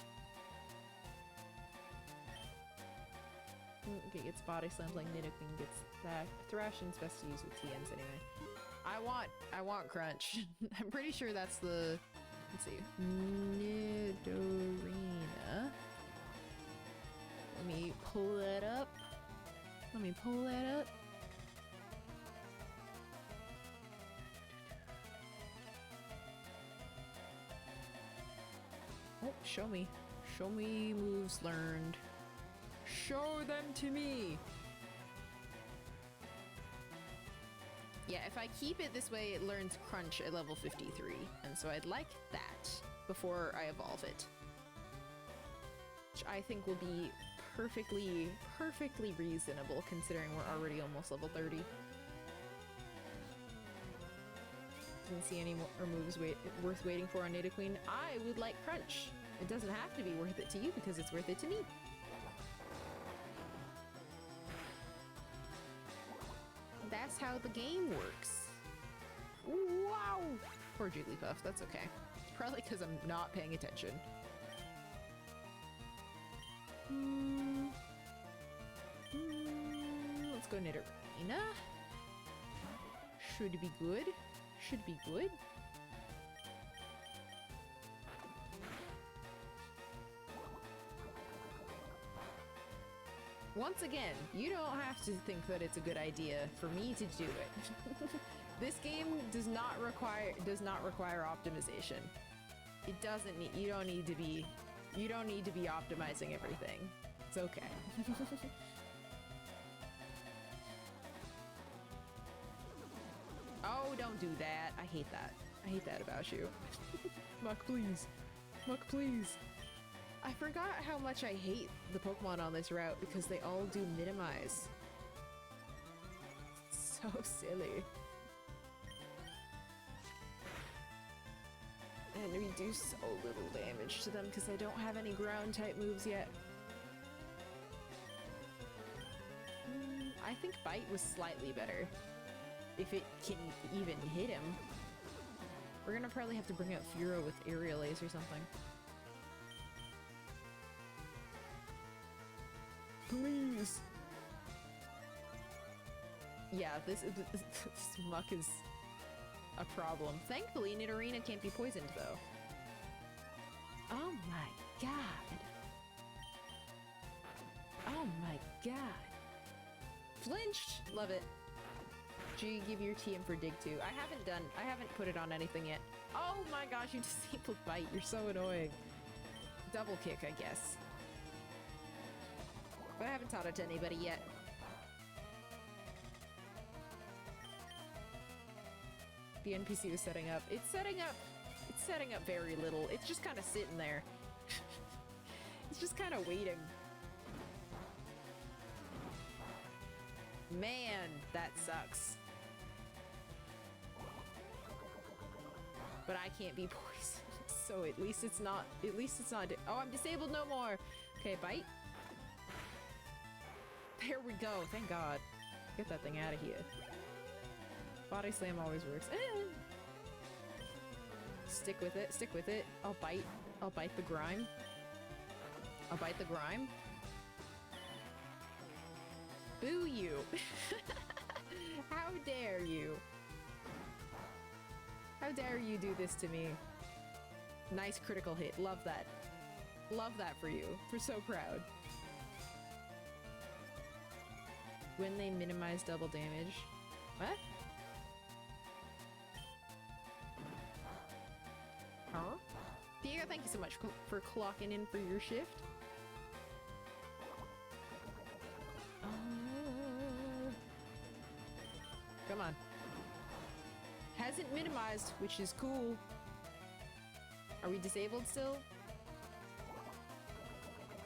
Okay, gets body slams like Nidoqueen gets that. Thrashing's best to use with TMs anyway. I want Crunch. I'm pretty sure that's the... Let's see. Nidorina. Let me pull that up. Oh, show me. Show me moves learned. Show them to me! Yeah, if I keep it this way, it learns Crunch at level 53. And so I'd like that before I evolve it. Which I think will be perfectly reasonable considering we're already almost level 30. Didn't see any more moves worth waiting for on Nidoqueen. I would like Crunch. It doesn't have to be worth it to you because it's worth it to me. That's how the game works. Wow! Poor Jigglypuff, that's okay. Probably because I'm not paying attention. Let's go Nidorina. Should be good. Should be good. Once again, you don't have to think that it's a good idea for me to do it. This game does not require optimization. It doesn't need, you don't need to be optimizing everything. It's okay. Oh, don't do that. I hate that. I hate that about you. Muck, please. Muck, please. I forgot how much I hate the Pokemon on this route because they all do minimize. So silly. And we do so little damage to them because I don't have any ground type moves yet. I think Bite was slightly better. If it can even hit him. We're gonna probably have to bring out Furo with Aerial Ace or something. Please! Yeah, this Muck is a problem. Thankfully, Nidorina can't be poisoned, though. Oh my god! Oh my god! Flinched! Love it. G, give your TM for Dig 2. I haven't put it on anything yet. Oh my gosh, you disabled Bite. You're so annoying. Double kick, I guess. But I haven't taught it to anybody yet. The NPC was setting up. It's setting up very little. It's just kind of sitting there. It's just kind of waiting. Man, that sucks. But I can't be poisoned, so at least it's not. Oh, I'm disabled no more. Okay, Bite. There we go. Thank God. Get that thing out of here. Body slam always works. Stick with it. Stick with it. I'll bite the grime. I'll bite the grime. Boo you! How dare you? How dare you do this to me? Nice critical hit. Love that. Love that for you. We're so proud. When they minimize double damage. What? Huh? Diego, thank you so much for clocking in for your shift. Come on. Hasn't minimized, which is cool. Are we disabled still?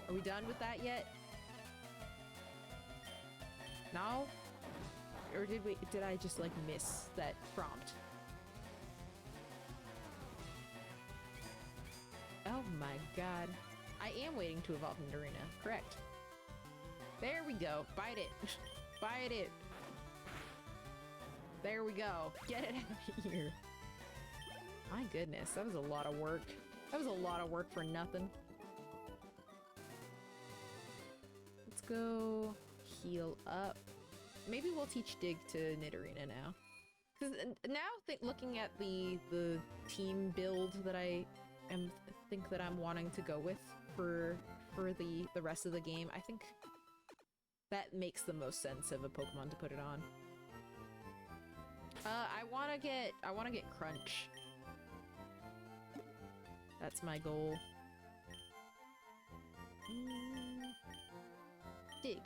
Are we done with that yet? No? or did I just like miss that prompt? Oh my god. I am waiting to evolve Nidorina. Correct. There we go. Bite it. Bite it. There we go. Get it out of here. My goodness, that was a lot of work. That was a lot of work for nothing. Let's go heal up. Maybe we'll teach Dig to Nidorina now. Because now looking at the team build that I think that I'm wanting to go with for the rest of the game, I think that makes the most sense of a Pokemon to put it on. I wanna get Crunch. That's my goal. Dig.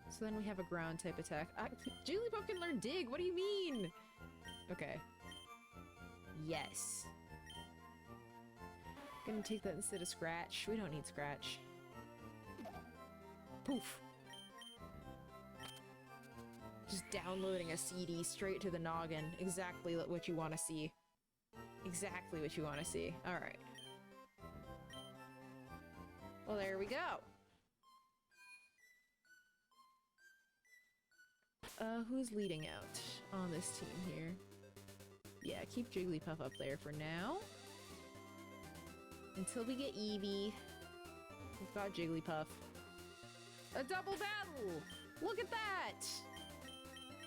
So then we have a ground type attack. Jigglypuff can learn Dig! What do you mean? Okay. Yes. Gonna take that instead of Scratch. We don't need Scratch. Poof. Just downloading a CD straight to the noggin. Exactly what you want to see. Exactly what you want to see. Alright. Well, there we go. Who's leading out on this team here? Yeah, keep Jigglypuff up there for now. Until we get Eevee. We've got Jigglypuff. A double battle! Look at that!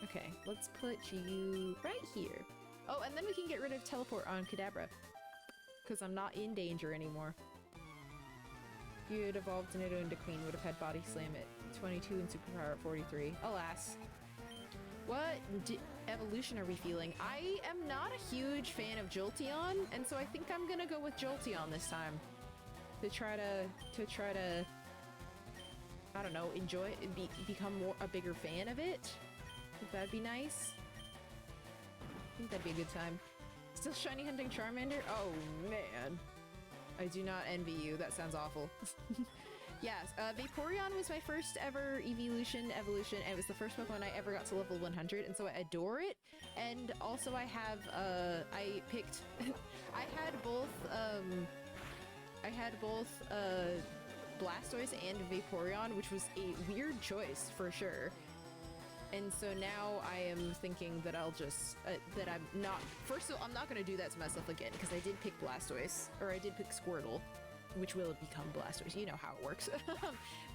Okay, let's put you right here. Oh, and then we can get rid of Teleport on Kadabra. Because I'm not in danger anymore. If you had evolved Nido into Queen, would have had Body Slam at 22 and Superpower at 43. Alas. What evolution are we feeling? I am not a huge fan of Jolteon, and so I think I'm gonna go with Jolteon this time. To try to I don't know, enjoy it and become a bigger fan of it. I think that'd be nice. I think that'd be a good time. Still shiny hunting Charmander? Oh man. I do not envy you. That sounds awful. Yes, Vaporeon was my first ever evolution, and it was the first Pokemon I ever got to level 100, and so I adore it. And also I have, I picked, I had both, Blastoise and Vaporeon, which was a weird choice for sure. And so now I am thinking that I'll just, that I'm not, first of all, I'm not going to do that to myself again, because I did pick Blastoise, or I did pick Squirtle, which will become Blastoise, you know how it works.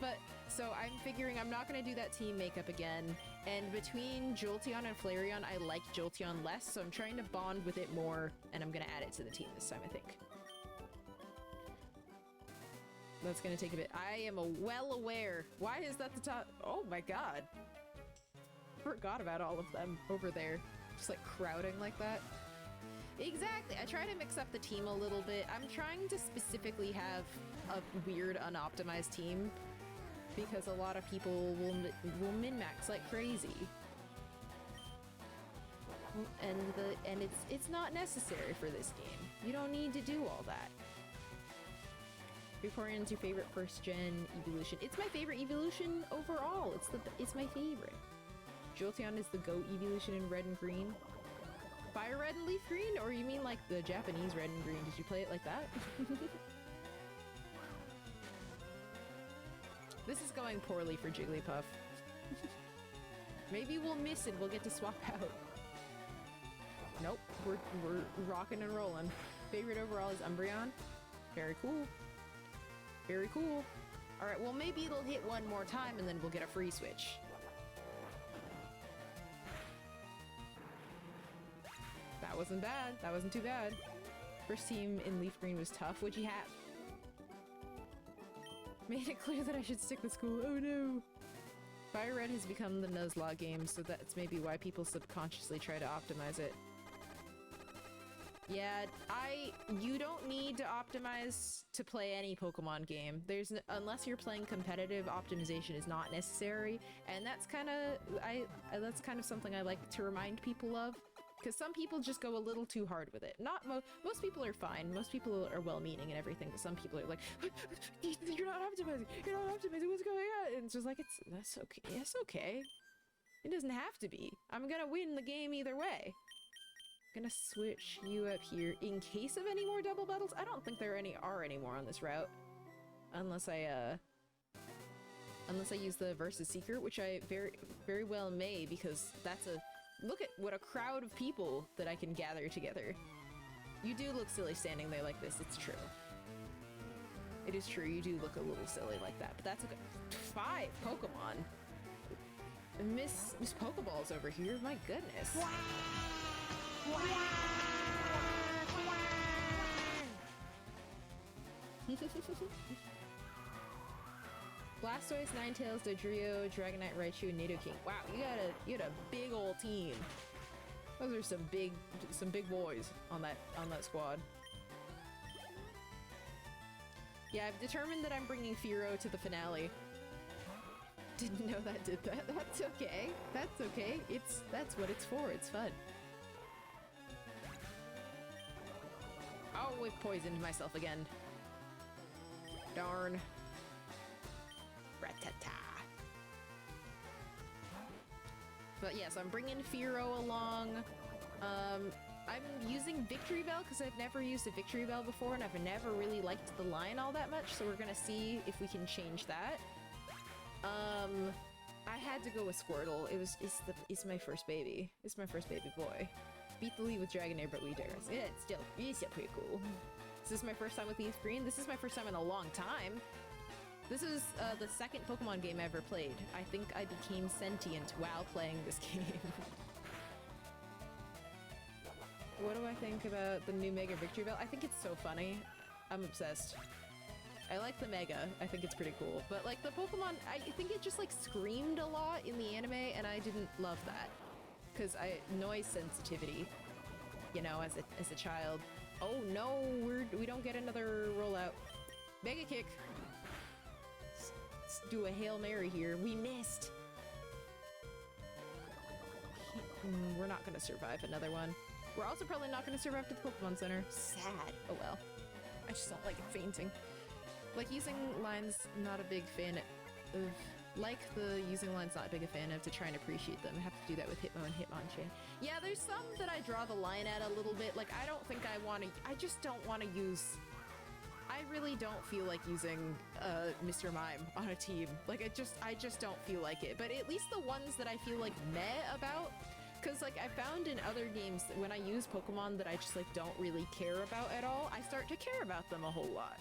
But, so I'm figuring I'm not going to do that team makeup again, and between Jolteon and Flareon, I like Jolteon less, so I'm trying to bond with it more, and I'm going to add it to the team this time, I think. That's going to take a bit. I am well aware. Why is that the top? Oh my god. Forgot about all of them over there. Just like crowding like that. Exactly. I try to mix up the team a little bit. I'm trying to specifically have a weird unoptimized team because a lot of people will min-max like crazy. And it's not necessary for this game. You don't need to do all that. Vaporeon's your favorite first gen evolution. It's my favorite evolution overall. It's my favorite. Jolteon is the GOAT evolution in red and green. Fire red and leaf green? Or you mean like the Japanese red and green? Did you play it like that? This is going poorly for Jigglypuff. Maybe we'll miss and we'll get to swap out. Nope, we're rocking and rolling. Favorite overall is Umbreon. Very cool. Very cool. Alright, well maybe it'll hit one more time and then we'll get a free switch. That wasn't bad. That wasn't too bad. First team in Leaf Green was tough. What'd you have? Made it clear that I should stick with school. Oh no! Fire Red has become the Nuzlocke game, so that's maybe why people subconsciously try to optimize it. Yeah, you don't need to optimize to play any Pokemon game. Unless you're playing competitive, optimization is not necessary, and that's kind of something I like to remind people of, because some people just go a little too hard with it. Most people are fine. Most people are well-meaning and everything, but some people are like, you're not optimizing. You're not optimizing. What's going on? And it's just like, that's okay. It's okay. It doesn't have to be. I'm gonna win the game either way. Gonna switch you up here in case of any more double battles. I don't think there are any more on this route. Unless I use the versus secret, which I very well may, because that's a... Look at what a crowd of people that I can gather together. You do look silly standing there like this, it's true. It is true, you do look a little silly like that, but that's okay. 5 Pokemon! Miss Pokeballs over here, my goodness. Blastoise, Ninetales, Dodrio, Dragonite, Raichu, and Nidoking. Wow, you had a big old team. Those are some big boys on that squad. Yeah, I've determined that I'm bringing Fearow to the finale. Didn't know that did that. That's okay. That's okay. That's what it's for. It's fun. Oh, I poisoned myself again. Darn. Ratata. But yes, I'm bringing Fearow along. I'm using Victory Bell because I've never used a Victory Bell before and I've never really liked the line all that much, so we're gonna see if we can change that. I had to go with Squirtle. It's my first baby. It's my first baby boy. Beat the lead with Dragonair, but we dare. Yeah, it's still pretty cool. This is my first time with LeafGreen. This is my first time in a long time. This is the second Pokemon game I ever played. I think I became sentient while playing this game. What do I think about the new Mega Victory Bell? I think it's so funny. I'm obsessed. I like the Mega. I think it's pretty cool. But like the Pokemon, I think it just like screamed a lot in the anime and I didn't love that. Because noise sensitivity, you know, as a child. Oh no, we don't get another rollout. Mega Kick. Let's do a Hail Mary here. We missed. We're not gonna survive another one. We're also probably not gonna survive to the Pokemon Center. Sad. Oh well. I just don't like it fainting. Like using lines, not a big fan of. Like the using lines, not a big fan of to try and appreciate them. I have to do that with Hitmo and Hitmonchan. Yeah, there's some that I draw the line at a little bit. Like I don't think I just don't want to use. I really don't feel like using Mr. Mime on a team. Like I just don't feel like it. But at least the ones that I feel like meh about. Because like I found in other games that when I use Pokemon that I just like don't really care about at all, I start to care about them a whole lot.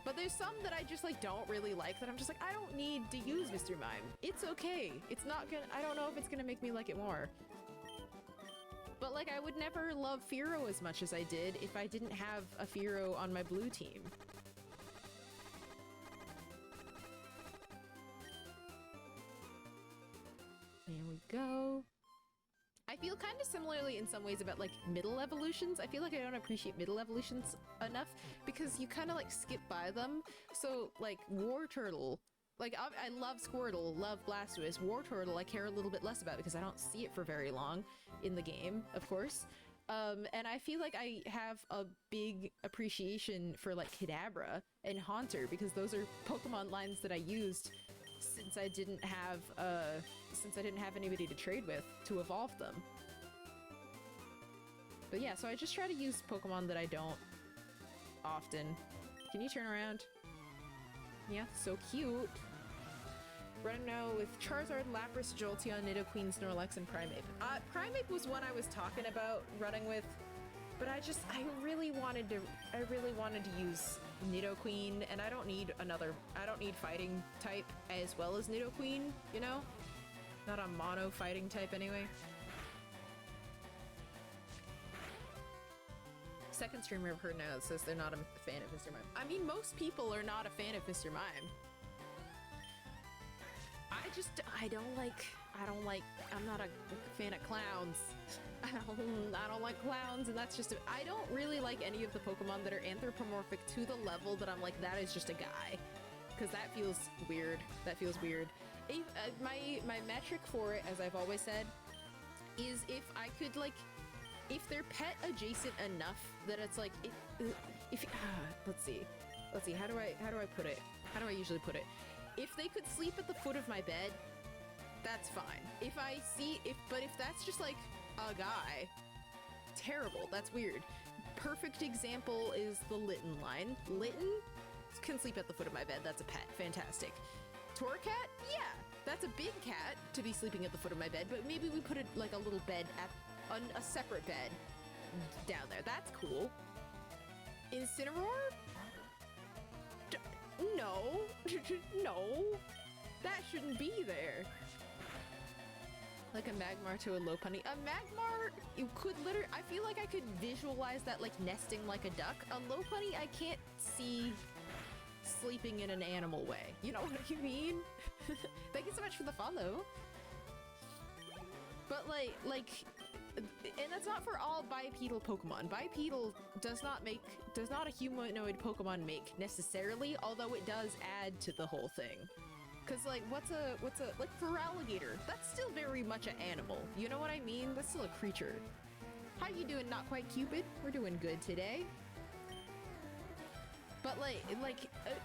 But there's some that I just like don't really like that I'm just like, I don't need to use Mr. Mime. It's okay. It's not gonna, I don't know if it's gonna make me like it more. But like I would never love Fearow as much as I did if I didn't have a Fearow on my blue team. There we go. I feel kind of similarly in some ways about like middle evolutions. I feel like I don't appreciate middle evolutions enough because you kind of like skip by them. So like Wartortle, like I love Squirtle, love Blastoise. Wartortle I care a little bit less about because I don't see it for very long in the game, of course. And I feel like I have a big appreciation for like Kadabra and Haunter because those are Pokemon lines that I used since I didn't have anybody to trade with to evolve them. But yeah, so I just try to use Pokemon that I don't often. Can you turn around? Yeah, so cute. Running now with Charizard, Lapras, Jolteon, Nidoqueen, Snorlax, and Primeape. Primeape was one I was talking about running with, but I really wanted to use Nidoqueen, and I don't need fighting type as well as Nidoqueen, you know? Not a mono fighting type anyway. Second streamer I've heard now that says they're not a fan of Mr. Mime. I mean, most people are not a fan of Mr. Mime. I'm not a fan of clowns. I don't like clowns, and that's just I don't really like any of the Pokemon that are anthropomorphic to the level that I'm like, that is just a guy. Because that feels weird. That feels weird. My metric for it, as I've always said, is if I could like, if they're pet adjacent enough that it's like, let's see, how do I put it? How do I usually put it? If they could sleep at the foot of my bed, that's fine. If I see, but if that's just like a guy, terrible, that's weird. Perfect example is the Litten line. Litten can sleep at the foot of my bed, that's a pet, fantastic. Torcat, yeah, that's a big cat to be sleeping at the foot of my bed, but maybe we put it like a little bed at a separate bed down there, that's cool. Incineroar? No, no, that shouldn't be there. Like a Magmar to a Lopunny. A Magmar, you could literally, I feel like I could visualize that like nesting like a duck. A Lopunny, I can't see sleeping in an animal way. You know what I mean? Thank you so much for the follow. But like, and that's not for all bipedal Pokemon. Bipedal does not a humanoid Pokemon make necessarily, although it does add to the whole thing. Cause like, what's a, like Feraligatr, that's still very much an animal. You know what I mean? That's still a creature. How you doing, Not Quite Cupid? We're doing good today. But like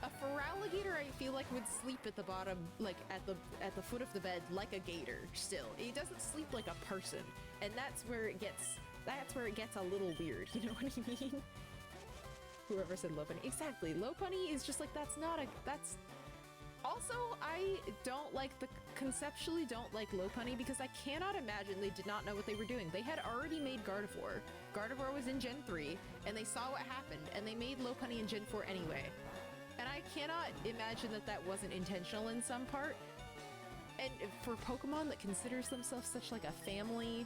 a Feraligatr, I feel like would sleep at the bottom, like at the foot of the bed, like a gator. Still, it doesn't sleep like a person, and that's where it gets a little weird. You know what I mean? Whoever said Lopunny, exactly. Lopunny is just like that's. Also, I conceptually don't like Lopunny because I cannot imagine they did not know what they were doing. They had already made Gardevoir. Gardevoir was in Gen 3, and they saw what happened, and they made Lopunny in Gen 4 anyway. And I cannot imagine that that wasn't intentional in some part. And for Pokemon that considers themselves such like a family,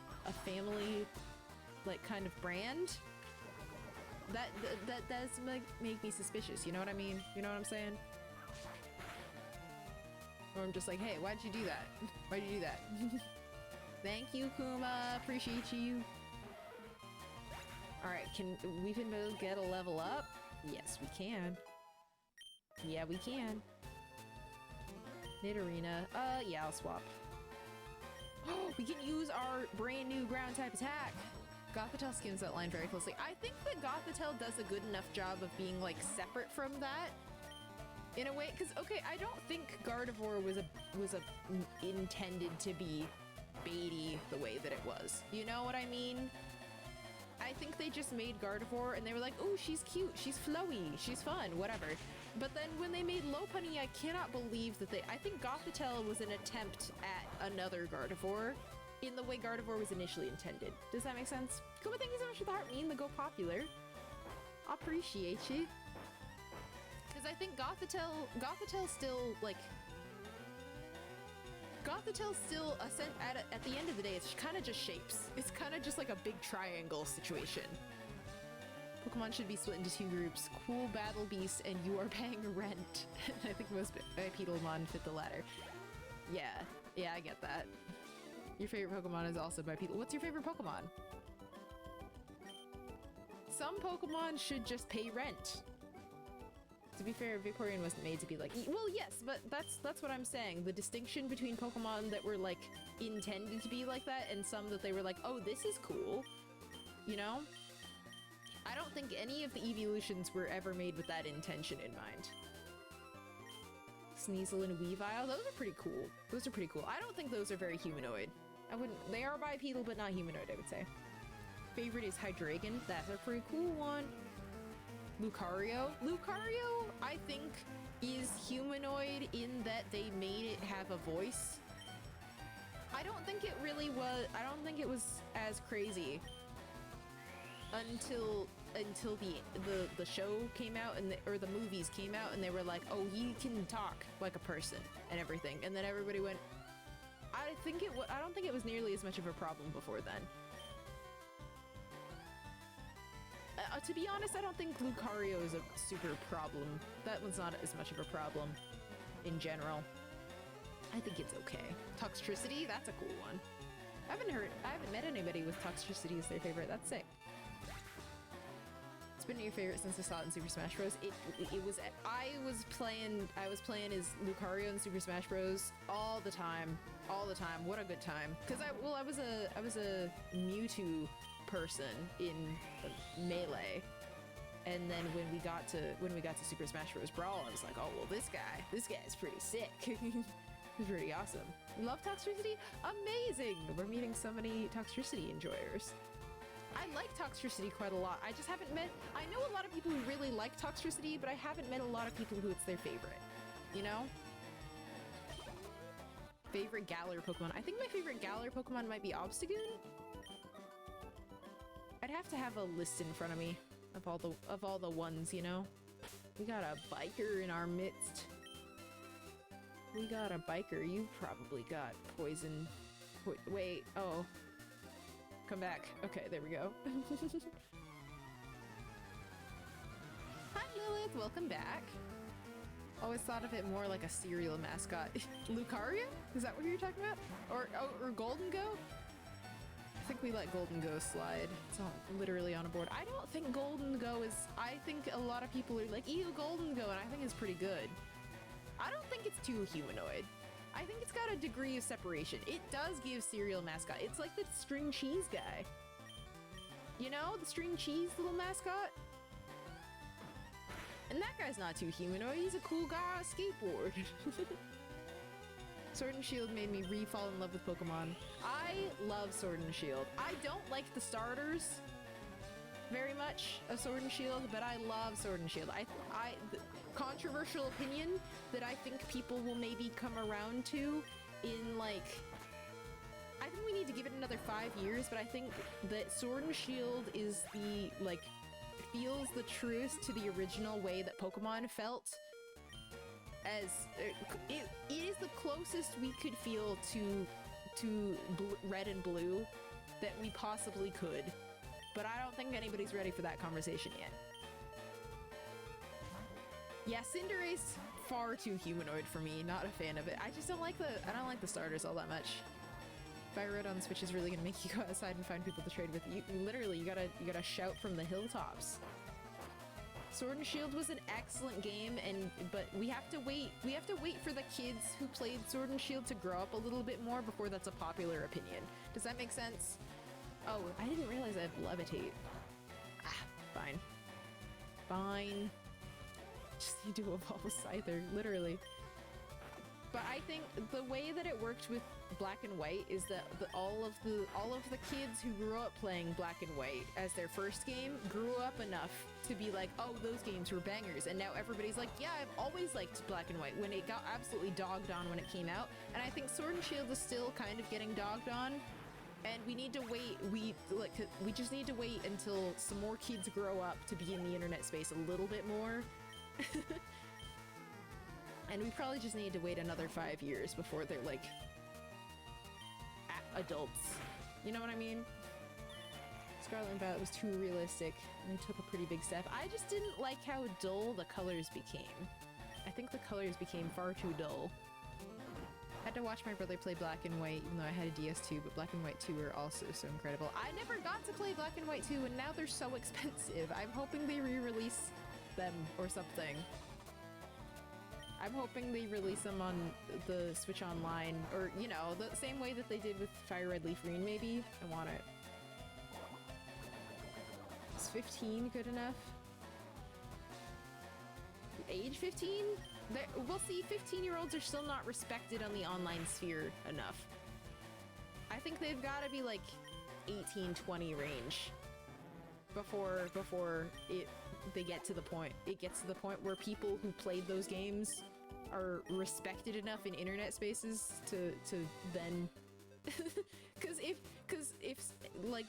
like kind of brand, that does make me suspicious, you know what I mean? You know what I'm saying? Or I'm just like, hey, why'd you do that? Why'd you do that? Thank you, Kuma. Appreciate you. Alright, can Weepinbell get a level up? Yes, we can. Yeah, we can. Nidorina. Yeah, I'll swap. We can use our brand new ground type attack. Gothitelle skims that line very closely. I think that Gothitelle does a good enough job of being like separate from that. In a way, because okay, I don't think Gardevoir was intended to be baity the way that it was. You know what I mean? I think they just made Gardevoir and they were like, oh, she's cute, she's flowy, she's fun, whatever. But then when they made Lopunny, I cannot believe that I think Gothitelle was an attempt at another Gardevoir in the way Gardevoir was initially intended. Does that make sense? Kuma, thank you so much for the heart meme, the Go Popular. I appreciate you. I think Gothitelle still, like... Gothitelle still, at the end of the day, it's kind of just shapes. It's kind of just like a big triangle situation. Pokemon should be split into two groups. Cool Battle Beast and you are paying rent. I think most bipedalmon fit the latter. Yeah, I get that. Your favorite Pokemon is also bipedal. What's your favorite Pokemon? Some Pokemon should just pay rent. To be fair, Vaporeon wasn't made to be like... Well, yes, but that's what I'm saying. The distinction between Pokemon that were, like, intended to be like that and some that they were like, oh, this is cool. You know? I don't think any of the evolutions were ever made with that intention in mind. Sneasel and Weavile, those are pretty cool. Those are pretty cool. I don't think those are very humanoid. I wouldn't... They are bipedal, but not humanoid, I would say. Favorite is Hydreigon. That's a pretty cool one. Lucario, I think, is humanoid in that they made it have a voice. I don't think it really was, I don't think it was as crazy until the show came out or the movies came out and they were like, oh, he can talk like a person and everything. And then everybody went, I don't think it was nearly as much of a problem before then. To be honest, I don't think Lucario is a super problem. That one's not as much of a problem in general. I think it's okay. Toxtricity, that's a cool one. I haven't met anybody with Toxtricity as their favorite. That's sick. It's been your favorite since I saw it in Super Smash Bros. I was playing as Lucario in Super Smash Bros. all the time. What a good time. Cause I was a Mewtwo person in Melee, and then when we got to Super Smash Bros. Brawl, I was like, oh well, this guy's pretty sick. It's pretty awesome. Love Toxtricity? Amazing! We're meeting so many Toxtricity enjoyers. I like Toxtricity quite a lot. I just haven't met... I know a lot of people who really like Toxtricity, but I haven't met a lot of people who it's their favorite. You know? Favorite Galar Pokemon. I think my favorite Galar Pokemon might be Obstagoon. I'd have to have a list in front of me of all the ones, you know? We got a biker in our midst. We got a biker. You probably got poison. Wait, oh. Come back. Okay, there we go. Hi, Lilith. Welcome back. Always thought of it more like a cereal mascot. Lucario? Is that what you're talking about? Or Golden Go? I think we let Golden Go slide. It's all literally on a board. I don't think Golden Go is... I think a lot of people are like, ew, Golden Go, and I think it's pretty good. I don't think it's too humanoid. I think it's got a degree of separation. It does give cereal mascot. It's like the string cheese guy. You know, the string cheese little mascot? And that guy's not too humanoid. He's a cool guy on a skateboard. Sword and Shield made me re-fall in love with Pokemon. I love Sword and Shield. I don't like the starters very much of Sword and Shield, but I love Sword and Shield. Controversial opinion that I think people will maybe come around to in, like... I think we need to give it another 5 years, but I think that Sword and Shield is the, like, feels the truest to the original way that Pokemon felt. As it is the closest we could feel to Red and Blue that we possibly could, but I don't think anybody's ready for that conversation yet. Yeah, Cinderace, far too humanoid for me. Not a fan of it. I just don't like the starters all that much. Fire Red on the Switch is really gonna make you go outside and find people to trade with. Literally, you gotta shout from the hilltops. Sword and Shield was an excellent game, but we have to wait for the kids who played Sword and Shield to grow up a little bit more before that's a popular opinion. Does that make sense? Oh, I didn't realize I have Levitate. Ah, fine. Fine. Just need to evolve Scyther, literally. But I think the way that it worked with Black and White is that all of the kids who grew up playing Black and White as their first game grew up enough to be like, oh, those games were bangers, and now everybody's like, yeah, I've always liked Black and White, when it got absolutely dogged on when it came out. And I think Sword and Shield is still kind of getting dogged on, and we need to wait. We just need to wait until some more kids grow up to be in the internet space a little bit more. And we probably just need to wait another 5 years before they're like adults. You know what I mean? Scarlet and Violet was too realistic, and they took a pretty big step. I just didn't like how dull the colors became. I think the colors became far too dull. I had to watch my brother play Black and White, even though I had a DS2, but Black and White 2 are also so incredible. I never got to play Black and White 2, and now they're so expensive. I'm hoping they re-release them or something. I'm hoping they release them on the Switch Online, or, you know, the same way that they did with Fire Red Leaf Green, maybe. I want it. Is 15 good enough? Age 15? We'll see, 15-year-olds are still not respected on the online sphere enough. I think they've got to be like 18-20 range before they get to the point. It gets to the point where people who played those games are respected enough in internet spaces to then because if like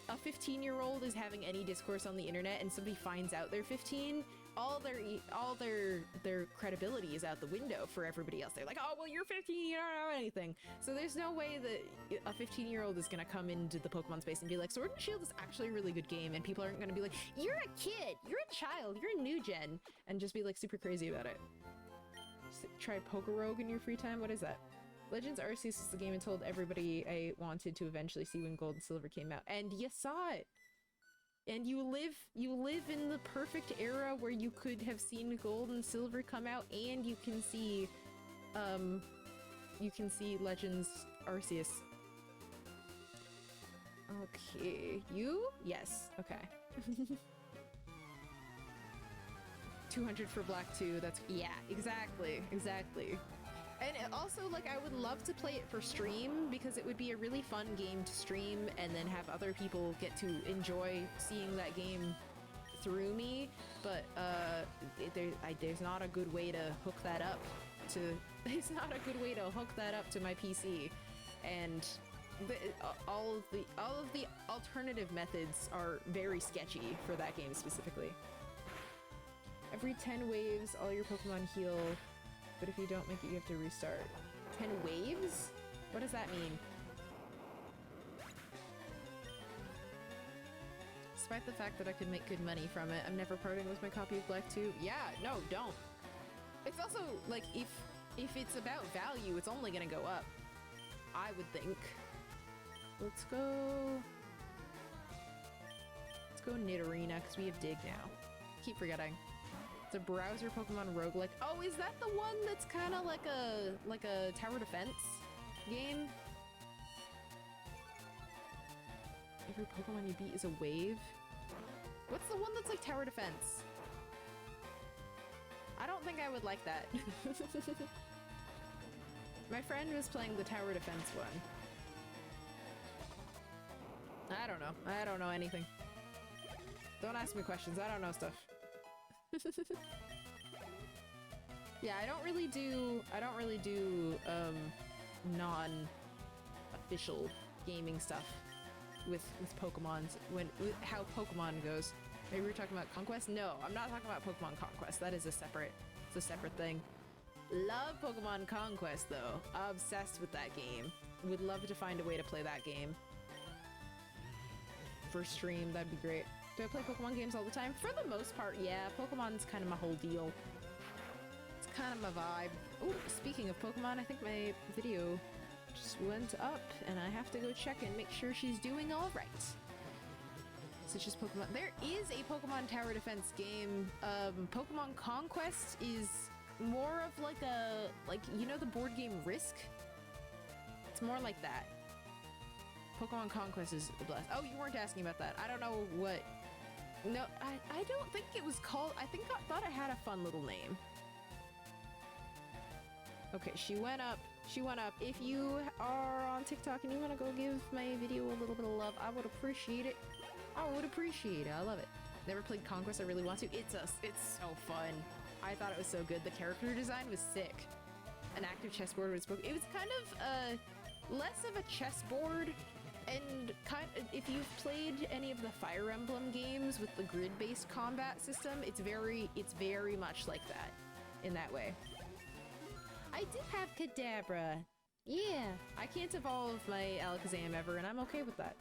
a 15-year-old is having any discourse on the internet and somebody finds out they're 15, all their credibility is out the window for everybody else. They're like, oh, well, you're 15, you don't know anything. So there's no way that a 15-year-old is gonna come into the Pokemon space and be like, Sword and Shield is actually a really good game, and people aren't gonna be like, you're a kid, you're a child, you're a new gen, and just be like super crazy about it. Try Pokorogue in your free time? What is that? Legends Arceus is the game I told everybody I wanted to eventually see when Gold and Silver came out, and you saw it. And you live in the perfect era where you could have seen Gold and Silver come out, and you can see Legends Arceus. Okay, you? Yes, okay. 200 for Black 2, that's, yeah, exactly. And also, like, I would love to play it for stream because it would be a really fun game to stream and then have other people get to enjoy seeing that game through me. But there's not a good way to hook that up to. There's not a good way to hook that up to my PC, and all of the alternative methods are very sketchy for that game specifically. Every 10 waves, all your Pokemon heal. But if you don't make it, you have to restart. 10 waves? What does that mean? Despite the fact that I could make good money from it, I'm never parting with my copy of Black 2. Yeah, no, don't. It's also, like, if it's about value, it's only gonna go up. I would think. Let's go Nidorina, because we have Dig now. Keep forgetting. The browser Pokemon roguelike. Oh, is that the one that's kind of like a tower defense game? Every Pokemon you beat is a wave? What's the one that's like tower defense? I don't think I would like that. My friend was playing the tower defense one. I don't know. I don't know anything. Don't ask me questions. I don't know stuff. Yeah, I don't really do non-official gaming stuff with Pokemons with how Pokemon goes. Maybe we're talking about Conquest? No, I'm not talking about Pokemon Conquest. That is it's a separate thing. Love Pokemon Conquest though. Obsessed with that game. Would love to find a way to play that game. For stream, that'd be great. Do I play Pokemon games all the time? For the most part, yeah. Pokemon's kind of my whole deal. It's kind of my vibe. Oh, speaking of Pokemon, I think my video just went up, and I have to go check and make sure she's doing all right. So it's just Pokemon. There is a Pokemon Tower Defense game. Pokemon Conquest is more of like you know the board game Risk? It's more like that. Pokemon Conquest is a blast. Oh, you weren't asking about that. I don't know what. No, I don't think it was called. I thought it had a fun little name. Okay, she went up. She went up. If you are on TikTok and you want to go give my video a little bit of love, I would appreciate it. I would appreciate it. I love it. Never played Conquest. I really want to. It's so fun. I thought it was so good. The character design was sick. An active chessboard was broken. It was kind of less of a chessboard. And if you've played any of the Fire Emblem games with the grid-based combat system, it's very much like that, in that way. I do have Kadabra. Yeah, I can't evolve my Alakazam ever, and I'm okay with that.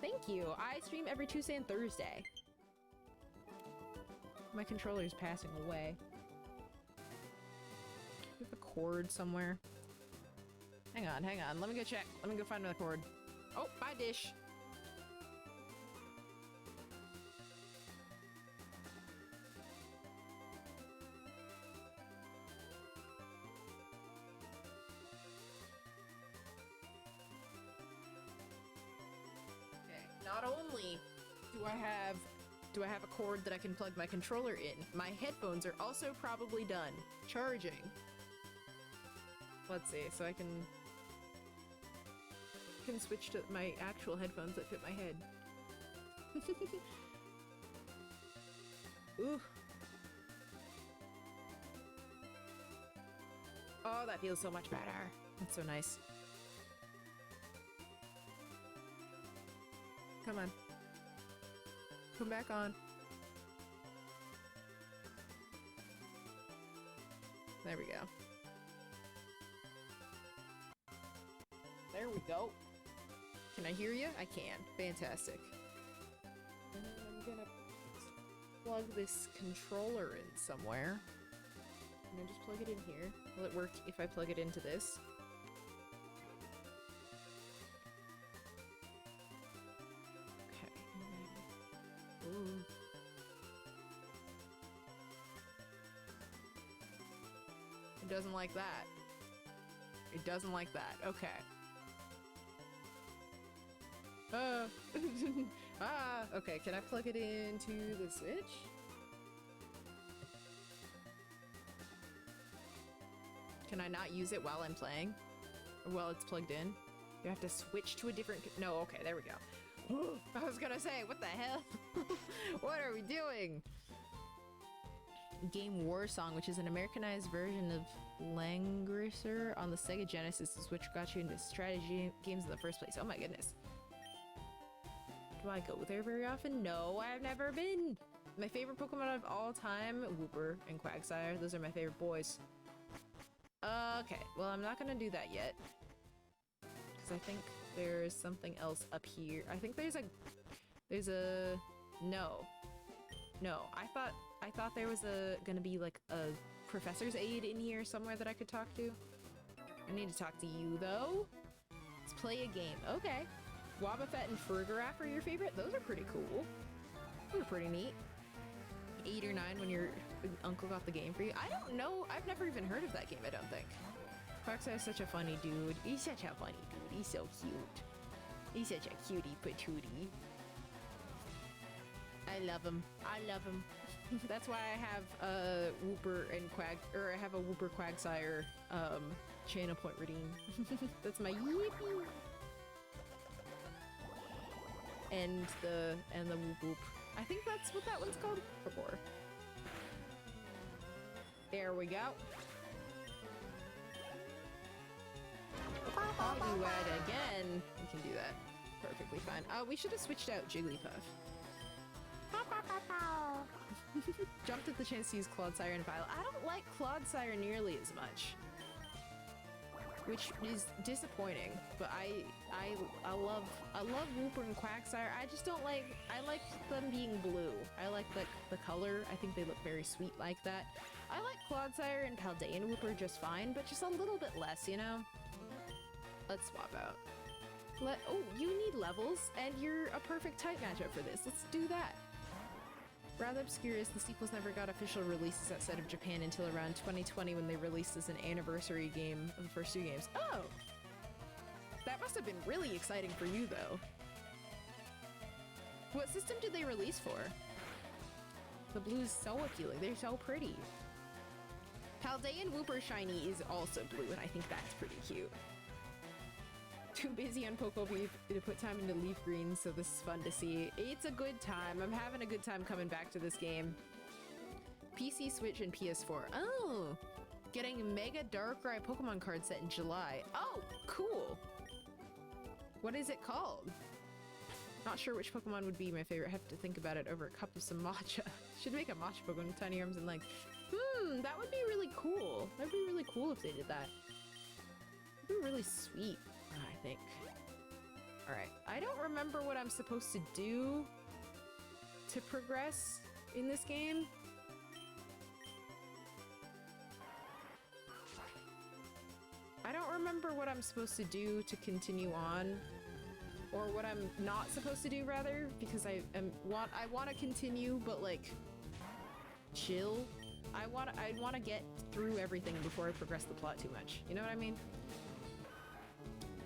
Thank you. I stream every Tuesday and Thursday. My controller's passing away. We have a cord somewhere. Hang on. Let me go check. Let me go find another cord. Oh, bye, dish. Okay, not only do I have a cord that I can plug my controller in, my headphones are also probably done charging. Let's see, so I can switch to my actual headphones that fit my head. Ooh. Oh, that feels so much better. That's so nice. Come on. Come back on. There we go. There we go. Can I hear you? I can. Fantastic. And then I'm gonna plug this controller in somewhere. And then just plug it in here. Will it work if I plug it into this? Okay. Ooh. It doesn't like that. It doesn't like that. Okay. Okay, can I plug it into the Switch? Can I not use it while I'm playing? Or while it's plugged in? You have to switch to a different... No, okay, there we go. I was gonna say, what the hell? What are we doing? Game War Song, which is an Americanized version of Langrisser on the Sega Genesis, which got you into strategy games in the first place. Oh my goodness. Do I go there very often? No, I've never been. My favorite Pokemon of all time, Wooper and Quagsire. Those are my favorite boys. Okay, well, I'm not gonna do that yet. Because I think there's something else up here. I think there's a... No. No, I thought there was gonna be like a professor's aide in here somewhere that I could talk to. I need to talk to you though. Let's play a game. Okay. Wobbuffet and Farigiraf are your favorite? Those are pretty cool. Those are pretty neat. 8 or 9 when your uncle got the game for you. I don't know. I've never even heard of that game, I don't think. Quagsire is such a funny dude. He's such a funny dude. He's so cute. He's such a cutie patootie. I love him. I love him. That's why I have a Wooper and I have a Wooper Quagsire channel point redeem. That's my yippee. And the Whoop Whoop. I think that's what that one's called before. There we go. I'll do that again. We can do that perfectly fine. We should have switched out Jigglypuff. Jumped at the chance to use Clodsire and Violet. I don't like Clodsire nearly as much, which is disappointing. But I love Wooper and Quagsire. I just don't like. I like them being blue. I like the color. I think they look very sweet like that. I like Clodsire and Paldean Wooper just fine, but just a little bit less, you know. Let's swap out. Oh, you need levels, and you're a perfect type matchup for this. Let's do that. Rather obscure is the sequels never got official releases outside of Japan until around 2020 when they released as an anniversary game of the first 2 games. Oh! That must have been really exciting for you, though. What system did they release for? The blue's so appealing. They're so pretty. Paldean Wooper Shiny is also blue, and I think that's pretty cute. Too busy on Pokeball to put time into LeafGreen, so this is fun to see. It's a good time. I'm having a good time coming back to this game. PC, Switch, and PS4. Oh! Getting Mega Darkrai Pokemon card set in July. Oh, cool! What is it called? Not sure which Pokemon would be my favorite. I have to think about it over a cup of some matcha. Should make a matcha Pokemon with tiny arms and legs. That would be really cool. That'd be really cool if they did that. It'd be really sweet, I think. Alright, I don't remember what I'm supposed to do to progress in this game. I don't remember what I'm supposed to do to continue on, or what I'm not supposed to do, rather, because I want to continue, but like chill. I want to get through everything before I progress the plot too much. You know what I mean?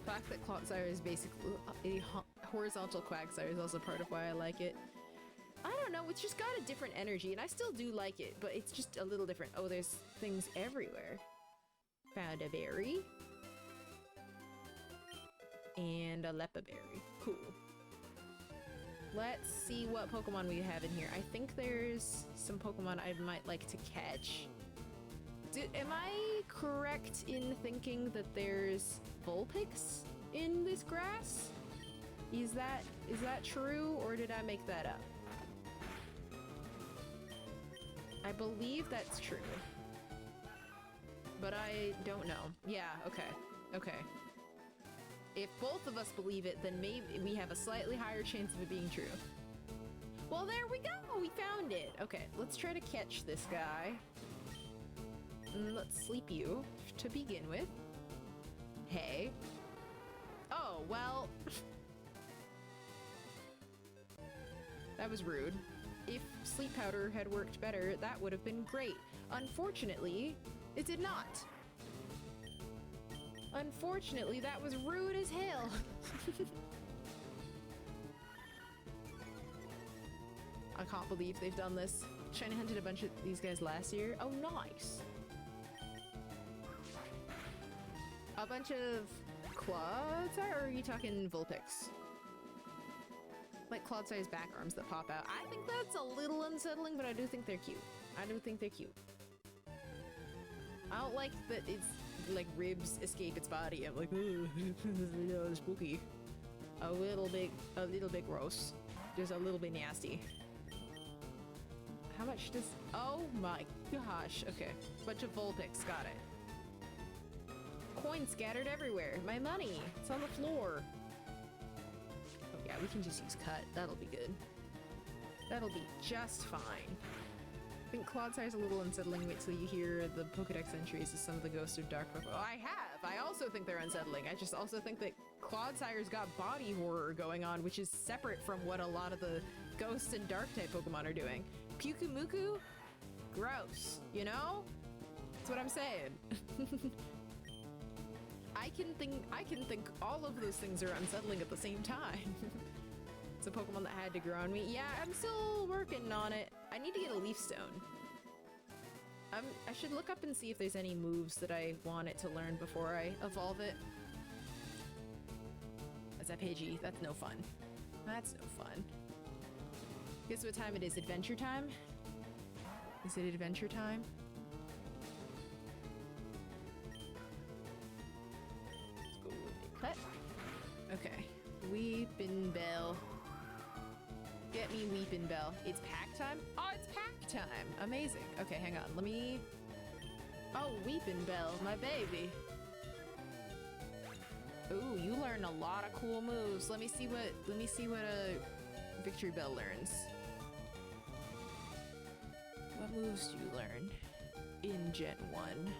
The fact that Clodsire is basically a horizontal Quagsire is also part of why I like it. I don't know, it's just got a different energy, and I still do like it, but it's just a little different. Oh, there's things everywhere. Found a berry. And a Lepa berry. Cool. Let's see what Pokemon we have in here. I think there's some Pokemon I might like to catch. Am I correct in thinking that there's Vulpix in this grass? Is that true, or did I make that up? I believe that's true. But I don't know. Yeah, okay. Okay. If both of us believe it, then maybe we have a slightly higher chance of it being true. Well, there we go! We found it! Okay, let's try to catch this guy. Let's sleep you to begin with. Hey. Oh, well... that was rude. If sleep powder had worked better, that would have been great. Unfortunately, it did not. Unfortunately, that was rude as hell. I can't believe they've done this. Shiny hunted a bunch of these guys last year. Oh, nice. A bunch of Clodsire, or are you talking Vulpix? Like Clodsire back arms that pop out. I think that's a little unsettling, but I do think they're cute. I do think they're cute. I don't like that it's like ribs escape its body. I'm like, ugh, spooky. A little bit gross. Just a little bit nasty. How much does... Oh my gosh. Okay. Bunch of Vulpix. Got it. Coins scattered everywhere. My money. It's on the floor. Oh yeah, we can just use cut. That'll be good. That'll be just fine. I think Clodsire's a little unsettling. Wait till you hear the Pokedex entries of some of the Ghosts of Dark Pokemon. Oh, I have! I also think they're unsettling. I just also think that Clodsire's got body horror going on, which is separate from what a lot of the Ghosts and Dark-type Pokemon are doing. Pyukumuku? Gross. You know? That's what I'm saying. I can think all of those things are unsettling at the same time. It's a Pokemon that had to grow on me. Yeah, I'm still working on it. I need to get a Leaf Stone. I should look up and see if there's any moves that I want it to learn before I evolve it. That's that Pidgey. That's no fun. That's no fun. Guess what time it is? Adventure time? Is it adventure time? Let's go cut. Okay. Weepin' Bell. Get me Weepin' Bell. It's pack time? Oh, it's pack time! Amazing. Okay, hang on. Let me... Oh, Weepin' Bell, my baby. Ooh, you learn a lot of cool moves. Let me see what a Victory Bell learns. What moves do you learn in Gen 1?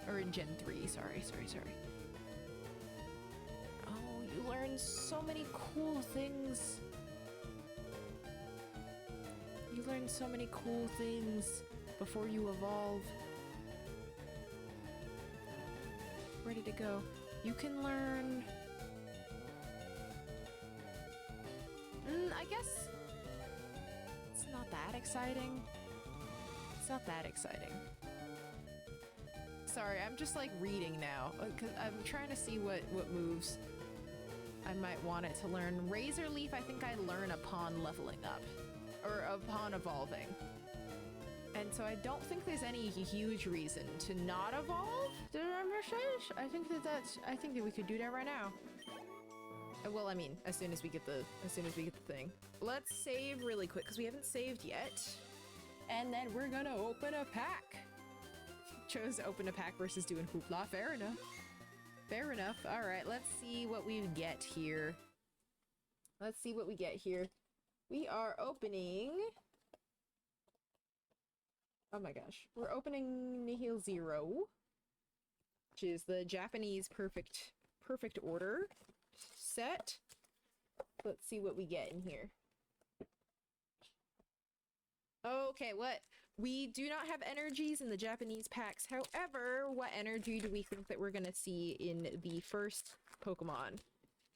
Or in Gen 3, sorry. Oh, you learn so many cool things. You learn so many cool things before you evolve. Ready to go. You can learn... I guess... It's not that exciting. It's not that exciting. Sorry, I'm just like reading now. Cause I'm trying to see what moves I might want it to learn. Razor Leaf I think I learn upon leveling up. Or upon evolving. And so I don't think there's any huge reason to not evolve. I think that we could do that right now. Well, I mean, as soon as we get the thing. Let's save really quick because we haven't saved yet. And then we're gonna open a pack. Chose to open a pack versus doing hoopla. Fair enough. Fair enough. All right, let's see what we get here. Let's see what we get here. We are opening... Oh my gosh. We're opening Nihil Zero, which is the Japanese perfect order set. Let's see what we get in here. Okay, what? We do not have energies in the Japanese packs. However, what energy do we think that we're gonna see in the first Pokemon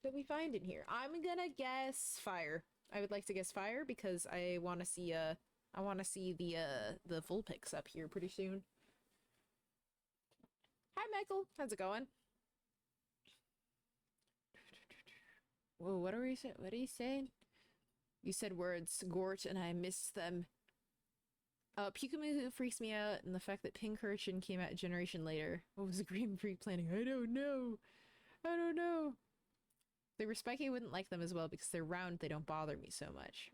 that we find in here? I'm gonna guess fire. I would like to guess fire because I want to see the Vulpix up here pretty soon. Hi Michael, how's it going? Whoa, what are you saying? You said words, Gort, and I missed them. Pyukumuku freaks me out, and the fact that Pincurchin came out a generation later. What was the Green Freak planning? I don't know. If they were spiky, I wouldn't like them as well because they're round, they don't bother me so much.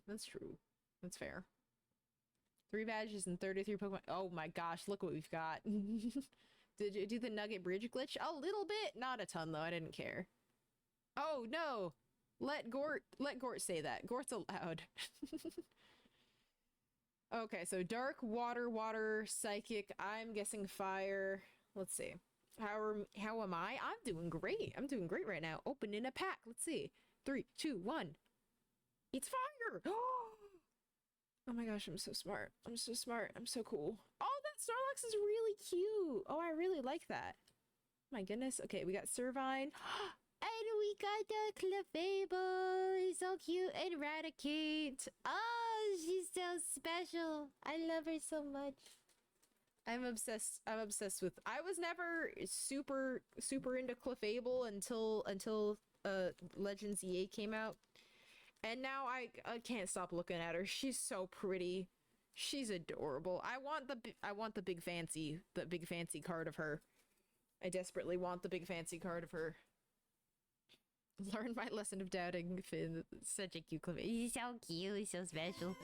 That's true. That's fair. 3 badges and 33 Pokemon. Oh my gosh, look what we've got. Did you do the Nugget Bridge glitch? A little bit! Not a ton though, I didn't care. Oh no! Let Gort say that. Gort's allowed. Okay, so dark, water, psychic. I'm guessing fire. Let's see. How am I? I'm doing great. I'm doing great right now. Opening a pack. Let's see. 3, 2, 1. It's fire! Oh my gosh, I'm so smart. I'm so smart. I'm so cool. Oh, that Snorlax is really cute. Oh, I really like that. My goodness. Okay, we got Servine. And we got the Clefable. He's so cute. And Eradicate. Oh, she's so special. I love her so much. I'm obsessed. I'm obsessed with. I was never super into Clefable until Legends EA came out, and now I can't stop looking at her. She's so pretty. She's adorable. I want the big fancy card of her. I desperately want the big fancy card of her. Learn my lesson of doubting Finn. Such a cute Clefable. He's so cute. He's so special.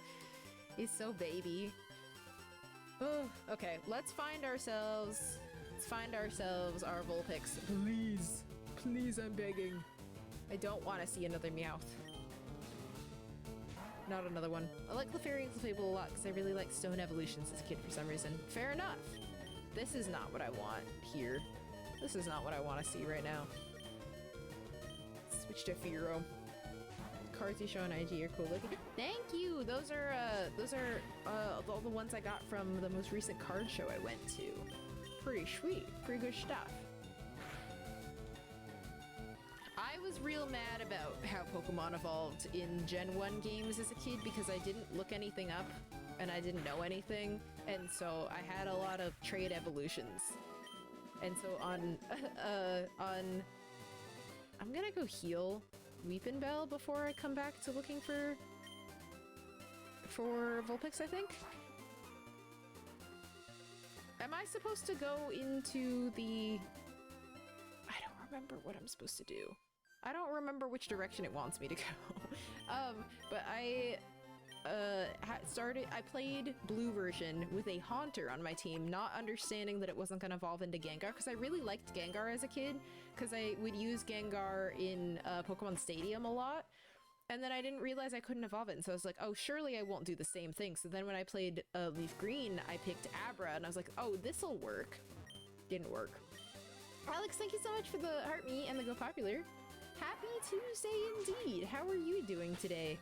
He's so baby. Oh, okay, let's find ourselves our Vulpix. Please. Please, I'm begging. I don't want to see another Meowth. Not another one. I like Clefairy and Clefable a lot because I really liked Stone Evolutions as a kid for some reason. Fair enough. This is not what I want here. This is not what I want to see right now. Switch to Fearow. Cards you show on IG are cool looking. Thank you! Those are all the ones I got from the most recent card show I went to. Pretty sweet. Pretty good stuff. I was real mad about how Pokemon evolved in Gen 1 games as a kid because I didn't look anything up and I didn't know anything, and so I had a lot of trade evolutions. And so on I'm gonna go heal Weepinbell before I come back to looking for Vulpix, I think. Am I supposed to go into the... I don't remember what I'm supposed to do. I don't remember which direction it wants me to go. But I played blue version with a Haunter on my team, not understanding that it wasn't going to evolve into Gengar, because I really liked Gengar as a kid, because I would use Gengar in Pokemon Stadium a lot, and then I didn't realize I couldn't evolve it, and so I was like, oh, surely I won't do the same thing. So then when I played LeafGreen, I picked Abra, and I was like, oh, this'll work. Didn't work. Alex, thank you so much for the heart me and the Go Popular. Happy Tuesday indeed! How are you doing today?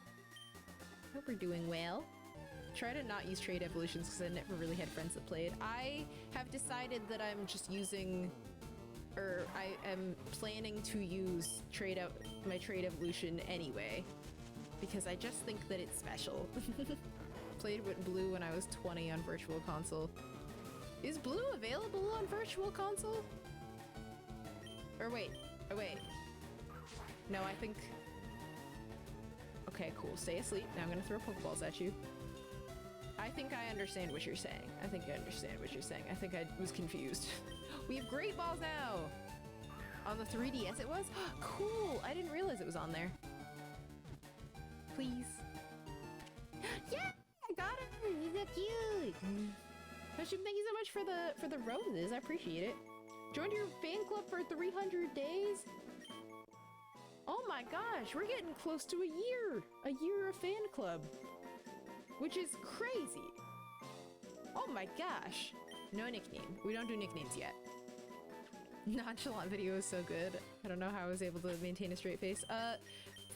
Hope we're doing well. Try to not use trade evolutions because I never really had friends that played. I have decided that I'm just using, or I am planning to use my trade evolution anyway, because I just think that it's special. Played with Blue when I was 20 on Virtual Console. Is Blue available on Virtual Console? Or wait, no, I think... Okay, cool. Stay asleep. Now I'm gonna throw Pokeballs at you. I think I understand what you're saying. I think I was confused. We have Great Balls now! On the 3DS it was? Cool! I didn't realize it was on there. Please. Yeah! I got her! He's so cute! Hashim, thank you so much for the roses. I appreciate it. Joined your fan club for 300 days? Oh my gosh, we're getting close to a year! A year of fan club. Which is crazy. Oh my gosh. No nickname. We don't do nicknames yet. Nonchalant video is so good. I don't know how I was able to maintain a straight face.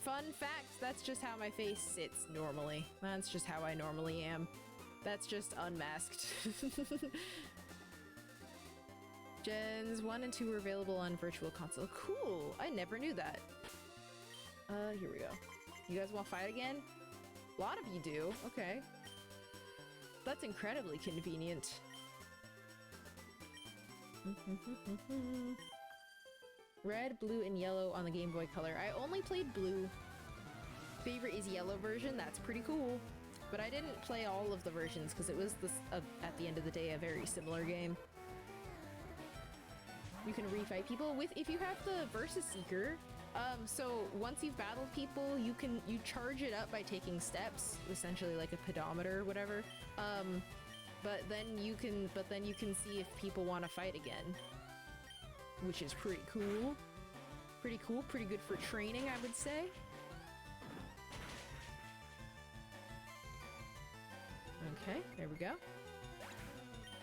Fun fact, that's just how my face sits normally. That's just how I normally am. That's just unmasked. Gens 1 and 2 are available on Virtual Console. Cool! I never knew that. Here we go. You guys want to fight again? A lot of you do. Okay. That's incredibly convenient. Red, blue, and yellow on the Game Boy Color. I only played blue. Favorite is yellow version. That's pretty cool. But I didn't play all of the versions because it was, at the end of the day, a very similar game. You can refight people with, if you have the Versus Seeker. So once you've battled people, you charge it up by taking steps, essentially like a pedometer or whatever. But then you can see if people want to fight again, which is pretty cool. Pretty cool, pretty good for training, I would say. Okay, there we go.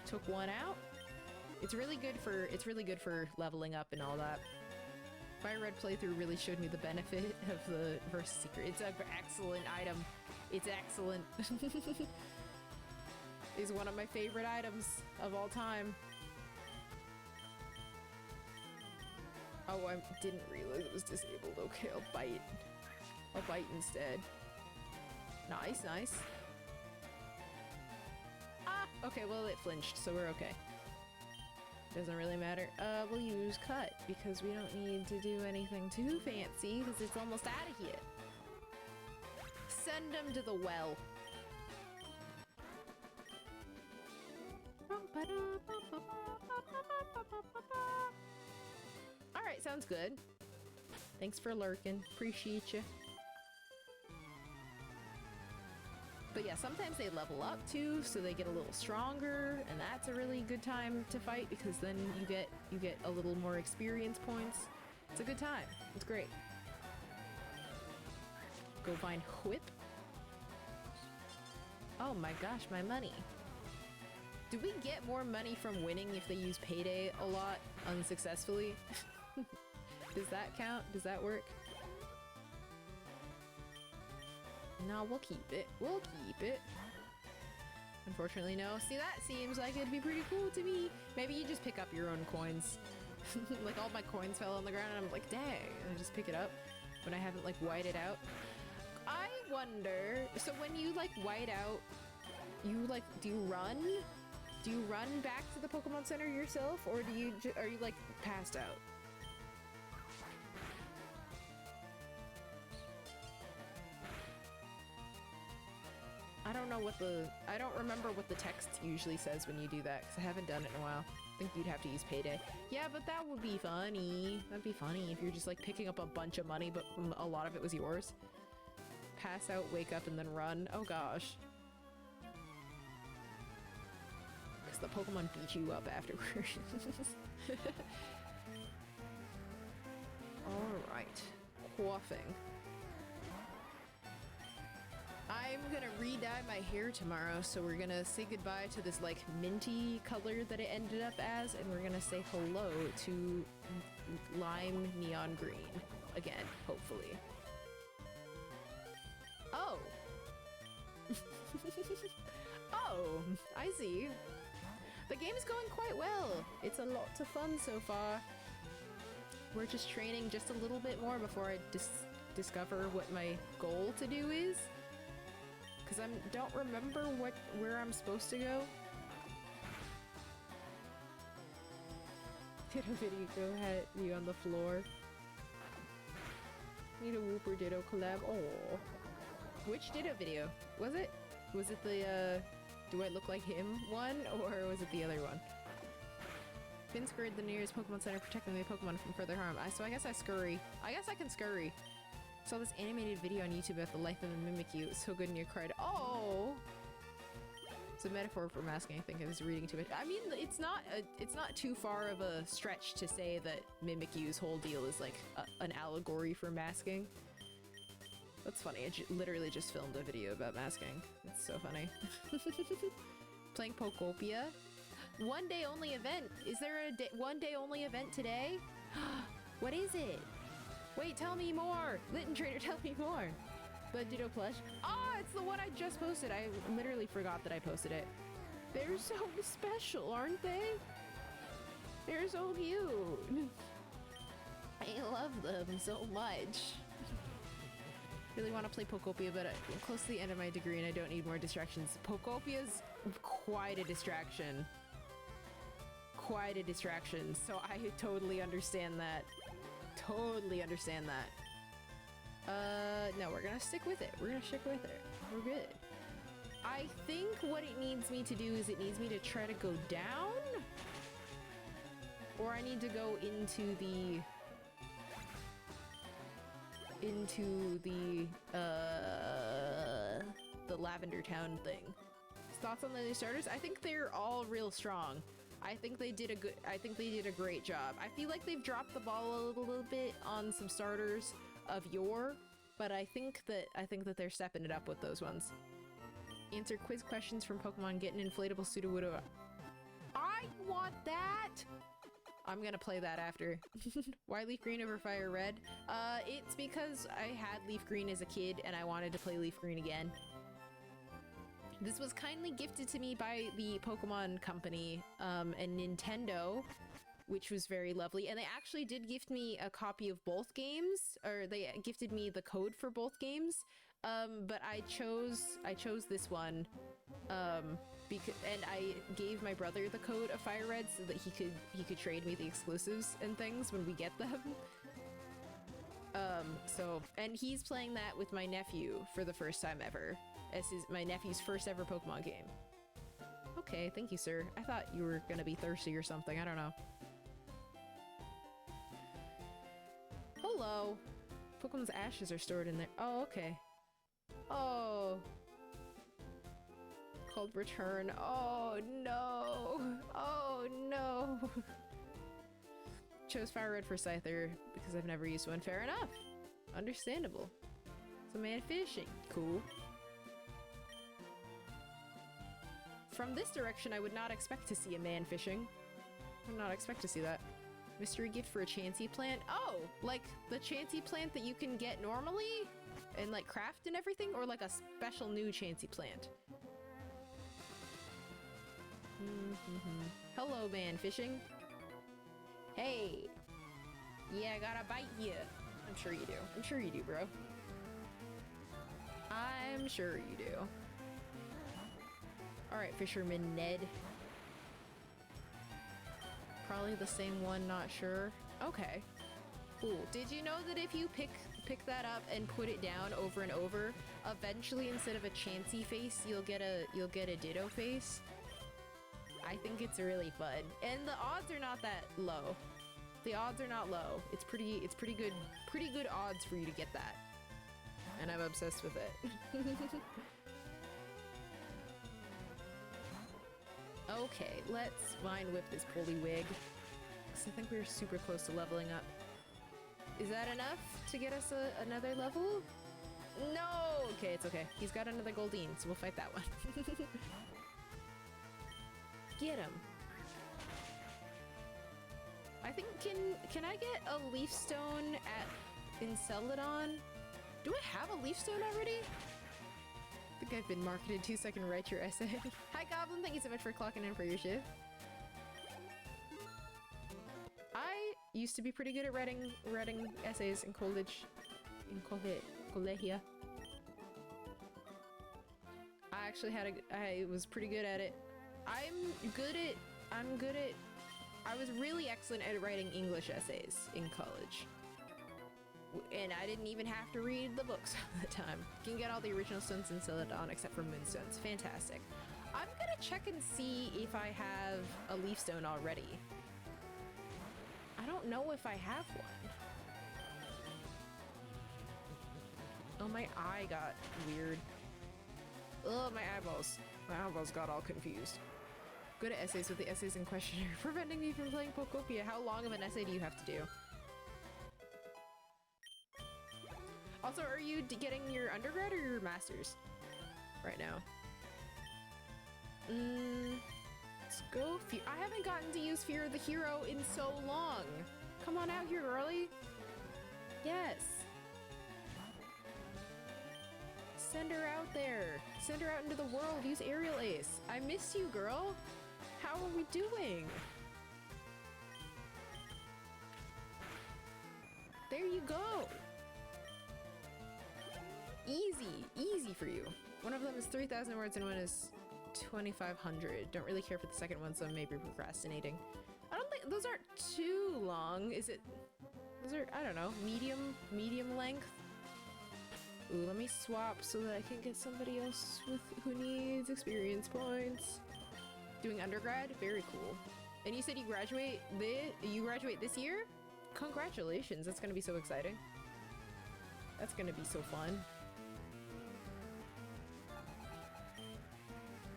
Took one out. It's really good for leveling up and all that. My red playthrough really showed me the benefit of the Versus Secret. It's an excellent item. It's excellent. It's one of my favorite items of all time. Oh, I didn't realize it was disabled. Okay, I'll bite. I'll bite instead. Nice, nice. Ah! Okay, well it flinched, so we're okay. Doesn't really matter. We'll use cut, because we don't need to do anything too fancy, because it's almost out of here. Send him to the well. Alright, sounds good. Thanks for lurking. Appreciate you. But yeah, sometimes they level up too, so they get a little stronger, and that's a really good time to fight because then you get a little more experience points. It's a good time. It's great. Go find Whip. Oh my gosh, my money. Do we get more money from winning if they use Payday a lot unsuccessfully? Does that count? Does that work? No, we'll keep it. We'll keep it. Unfortunately, no. See, that seems like it'd be pretty cool to me. Maybe you just pick up your own coins. Like, all my coins fell on the ground, and I'm like, dang. And I just pick it up when I haven't, like, whited out. I wonder... So when you, like, white out, you, like, do you run? Do you run back to the Pokemon Center yourself, or do you are you, like, passed out? I don't remember what the text usually says when you do that, because I haven't done it in a while. I think you'd have to use Payday. Yeah, but that would be funny. That'd be funny if you're just, like, picking up a bunch of money, but a lot of it was yours. Pass out, wake up, and then run. Oh gosh. Because the Pokemon beat you up afterwards. Alright. Quaffing. I'm gonna re-dye my hair tomorrow, so we're gonna say goodbye to this, like, minty color that it ended up as, and we're gonna say hello to lime neon green again, hopefully. Oh! Oh, I see. The game's going quite well. It's a lot of fun so far. We're just training just a little bit more before I discover what my goal to do is. Because I don't remember where I'm supposed to go. Ditto video had you on the floor. Need a Wooper Ditto collab. Oh, which Ditto video was it? Was it the do I look like him one, or was it the other one? Been scurried the nearest Pokemon Center, protecting the Pokemon from further harm. So I guess I scurry. I guess I can scurry. Saw this animated video on YouTube about the life of a Mimikyu. It was so good and you cried. Oh! It's a metaphor for masking, I think. I was reading to it. I mean, it's not too far of a stretch to say that Mimikyu's whole deal is like an allegory for masking. That's funny. I literally just filmed a video about masking. It's so funny. Playing Pokopia. One day only event. Is there a one day only event today? What is it? Wait, tell me more! Litten Trader, tell me more! The Ditto plush. Ah, it's the one I just posted. I literally forgot that I posted it. They're so special, aren't they? They're so cute. I love them so much. Really want to play Pokopia, but I'm close to the end of my degree and I don't need more distractions. Pokopia's quite a distraction. Quite a distraction, so I totally understand that. Totally understand that. No, we're gonna stick with it. We're gonna stick with it. We're good. I think what it needs me to do is it needs me to try to go down? Or I need to go into the Lavender Town thing. Thoughts on the new starters? I think they're all real strong. I think they did a great job. I feel like they've dropped the ball a little bit on some starters of yore, but I think that they're stepping it up with those ones. Answer quiz questions from Pokemon, get an inflatable Sudowoodo. I want that! I'm gonna play that after. Why Leaf Green over Fire Red? It's because I had Leaf Green as a kid and I wanted to play Leaf Green again. This was kindly gifted to me by the Pokemon Company and Nintendo, which was very lovely. And they actually did gift me a copy of both games, or they gifted me the code for both games. But I chose this one and I gave my brother the code of Fire Red so that he could trade me the exclusives and things when we get them. And he's playing that with my nephew for the first time ever. As my nephew's first ever Pokemon game. Okay, thank you, sir. I thought you were gonna be thirsty or something, I don't know. Hello! Pokemon's ashes are stored in there. Oh, okay. Oh. Called return. Oh, no! Oh, no! Chose Fire Red for Scyther because I've never used one. Fair enough. Understandable. It's a man fishing. Cool. From this direction, I would not expect to see a man fishing. I would not expect to see that. Mystery gift for a Chansey plant? Oh! Like the Chansey plant that you can get normally? And like craft and everything? Or like a special new Chansey plant? Hello, man fishing. Hey! Yeah, I gotta bite you. I'm sure you do. I'm sure you do, bro. I'm sure you do. Alright, Fisherman Ned. Probably the same one, not sure. Okay. Cool. Did you know that if you pick that up and put it down over and over, eventually instead of a Chansey face, you'll get a Ditto face? I think it's really fun. And the odds are not that low. The odds are not low. It's pretty good odds for you to get that. And I'm obsessed with it. Okay, let's Vine Whip this Poliwig. Because I think we're super close to leveling up. Is that enough to get us another level? No! Okay, it's okay. He's got another Goldeen, so we'll fight that one. Get him. I think, can I get a Leaf Stone in Celadon? Do I have a Leaf Stone already? I think I've been marketed 2 second write your essay. Hi Goblin, thank you so much for clocking in for your shift. I used to be pretty good at writing essays in college. Collegia. I actually I was pretty good at it. I was really excellent at writing English essays in college. And I didn't even have to read the books all the time. You can get all the original stones in Celadon except for Moonstones. Fantastic. I'm gonna check and see if I have a Leaf Stone already. I don't know if I have one. Oh, my eye got weird. Ugh, my eyeballs. My eyeballs got all confused. Good at essays with the essays in question are preventing me from playing Pokopia. How long of an essay do you have to do? Also, are you getting your undergrad or your master's right now? Let's go. I haven't gotten to use Fear of the Hero in so long. Come on out here, girly. Yes. Send her out there. Send her out into the world. Use Aerial Ace. I miss you, girl. How are we doing? There you go. Easy. Easy for you. One of them is 3,000 words and one is 2,500. Don't really care for the second one, so I may be procrastinating. I don't think those aren't too long. Is it? Those are, I don't know, medium length. Ooh, let me swap so that I can get somebody else who needs experience points. Doing undergrad? Very cool. And you said you graduate this year? Congratulations, that's gonna be so exciting. That's gonna be so fun.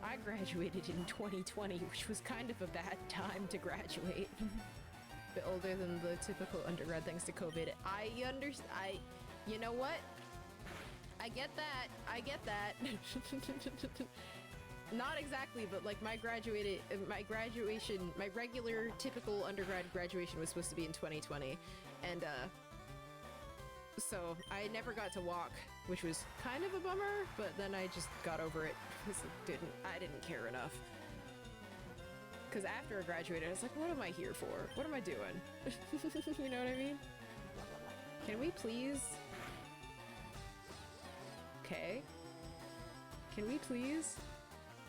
I graduated in 2020, which was kind of a bad time to graduate. A bit older than the typical undergrad thanks to COVID. You know what? I get that. Not exactly, but like my regular typical undergrad graduation was supposed to be in 2020. And so I never got to walk, which was kind of a bummer, but then I just got over it because I didn't care enough. Because after I graduated, I was like, what am I here for? What am I doing? You know what I mean? Can we please? Okay. Can we please?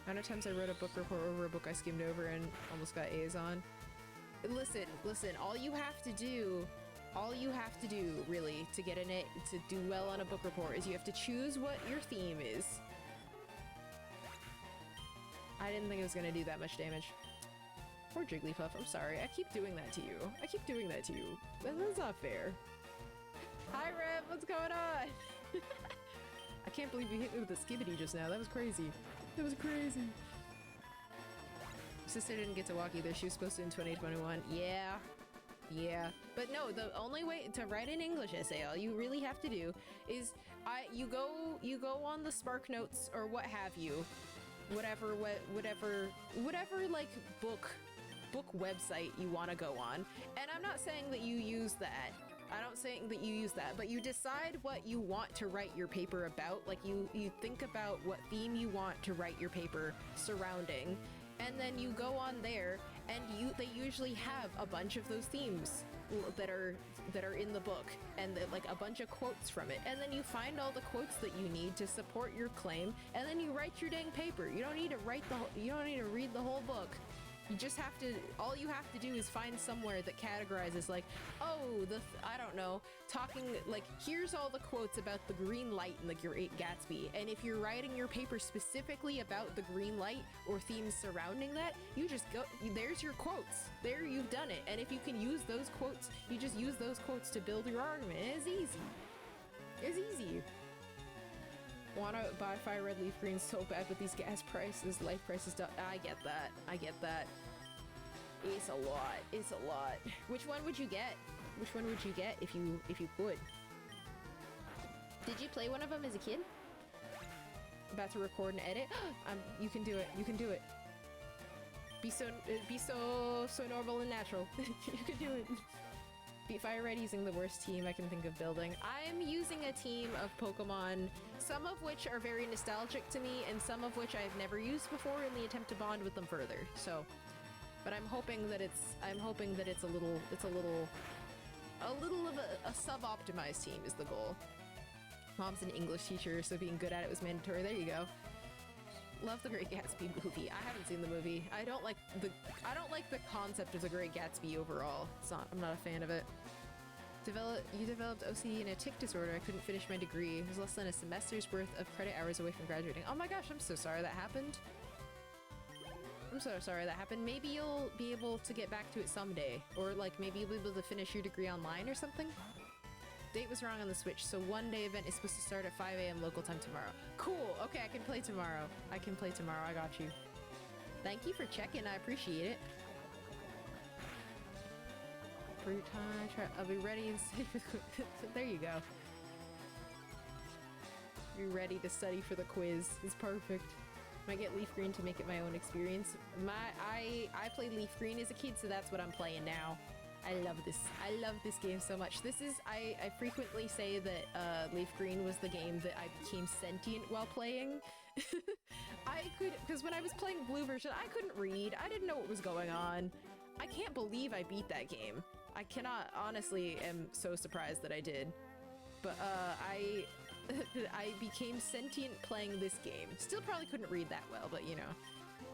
How many times I wrote a book report over a book I skimmed over and almost got A's on? Listen, all you have to do, really, to get an A, to do well on a book report is you have to choose what your theme is. I didn't think it was gonna do that much damage. Poor Jigglypuff, I'm sorry. I keep doing that to you. That's not fair. Hi, Rev, what's going on? I can't believe you hit me with a skibbity just now. That was crazy. Sister didn't get to walk either. She was supposed to in 2021. Yeah. But no, the only way to write an English essay, all you really have to do is you go on the Spark Notes or what have you. Whatever like book website you want to go on. And I'm not saying that you use that. But you decide what you want to write your paper about. Like you think about what theme you want to write your paper surrounding, and then you go on there, and they usually have a bunch of those themes that are in the book, and like a bunch of quotes from it, and then you find all the quotes that you need to support your claim, and then you write your dang paper. You don't need to read the whole book. You just have to, all you have to do is find somewhere that categorizes like, oh, I don't know, talking, like, here's all the quotes about the green light in The Great Gatsby. And if you're writing your paper specifically about the green light or themes surrounding that, you just go, there's your quotes. There, you've done it. And if you can use those quotes, you just use those quotes to build your argument. It's easy. Wanna buy Fire Red Leaf Green so bad, but these gas prices, life prices, I get that. It's a lot. Which one would you get? If you could? Did you play one of them as a kid? About to record and edit? You can do it. Be so normal and natural. You can do it. Beat Fire Red using the worst team I can think of building. I'm using a team of Pokemon, some of which are very nostalgic to me, and some of which I've never used before in the attempt to bond with them further. So, but I'm hoping that it's a little of a sub-optimized team is the goal. Mom's an English teacher, so being good at it was mandatory. There you go. Love The Great Gatsby movie. I haven't seen the movie. I don't like the concept of The Great Gatsby overall. I'm not a fan of it. You developed OCD and a tic disorder. I couldn't finish my degree. It was less than a semester's worth of credit hours away from graduating. Oh my gosh, I'm so sorry that happened. Maybe you'll be able to get back to it someday. Or like maybe you'll be able to finish your degree online or something. Date was wrong on the Switch, so one day event is supposed to start at 5 a.m. local time tomorrow. Cool, okay, I can play tomorrow. I got you. Thank you for checking, I appreciate it. Free time, I'll be ready and study for the there you go. You're ready to study for the quiz. It's perfect. Might get Leaf Green to make it my own experience. I played Leaf Green as a kid, so that's what I'm playing now. I love this game so much. I frequently say that Leaf Green was the game that I became sentient while playing. Because when I was playing blue version, I couldn't read. I didn't know what was going on. I can't believe I beat that game. I cannot, honestly, am so surprised that I did. But I became sentient playing this game. Still probably couldn't read that well, but you know.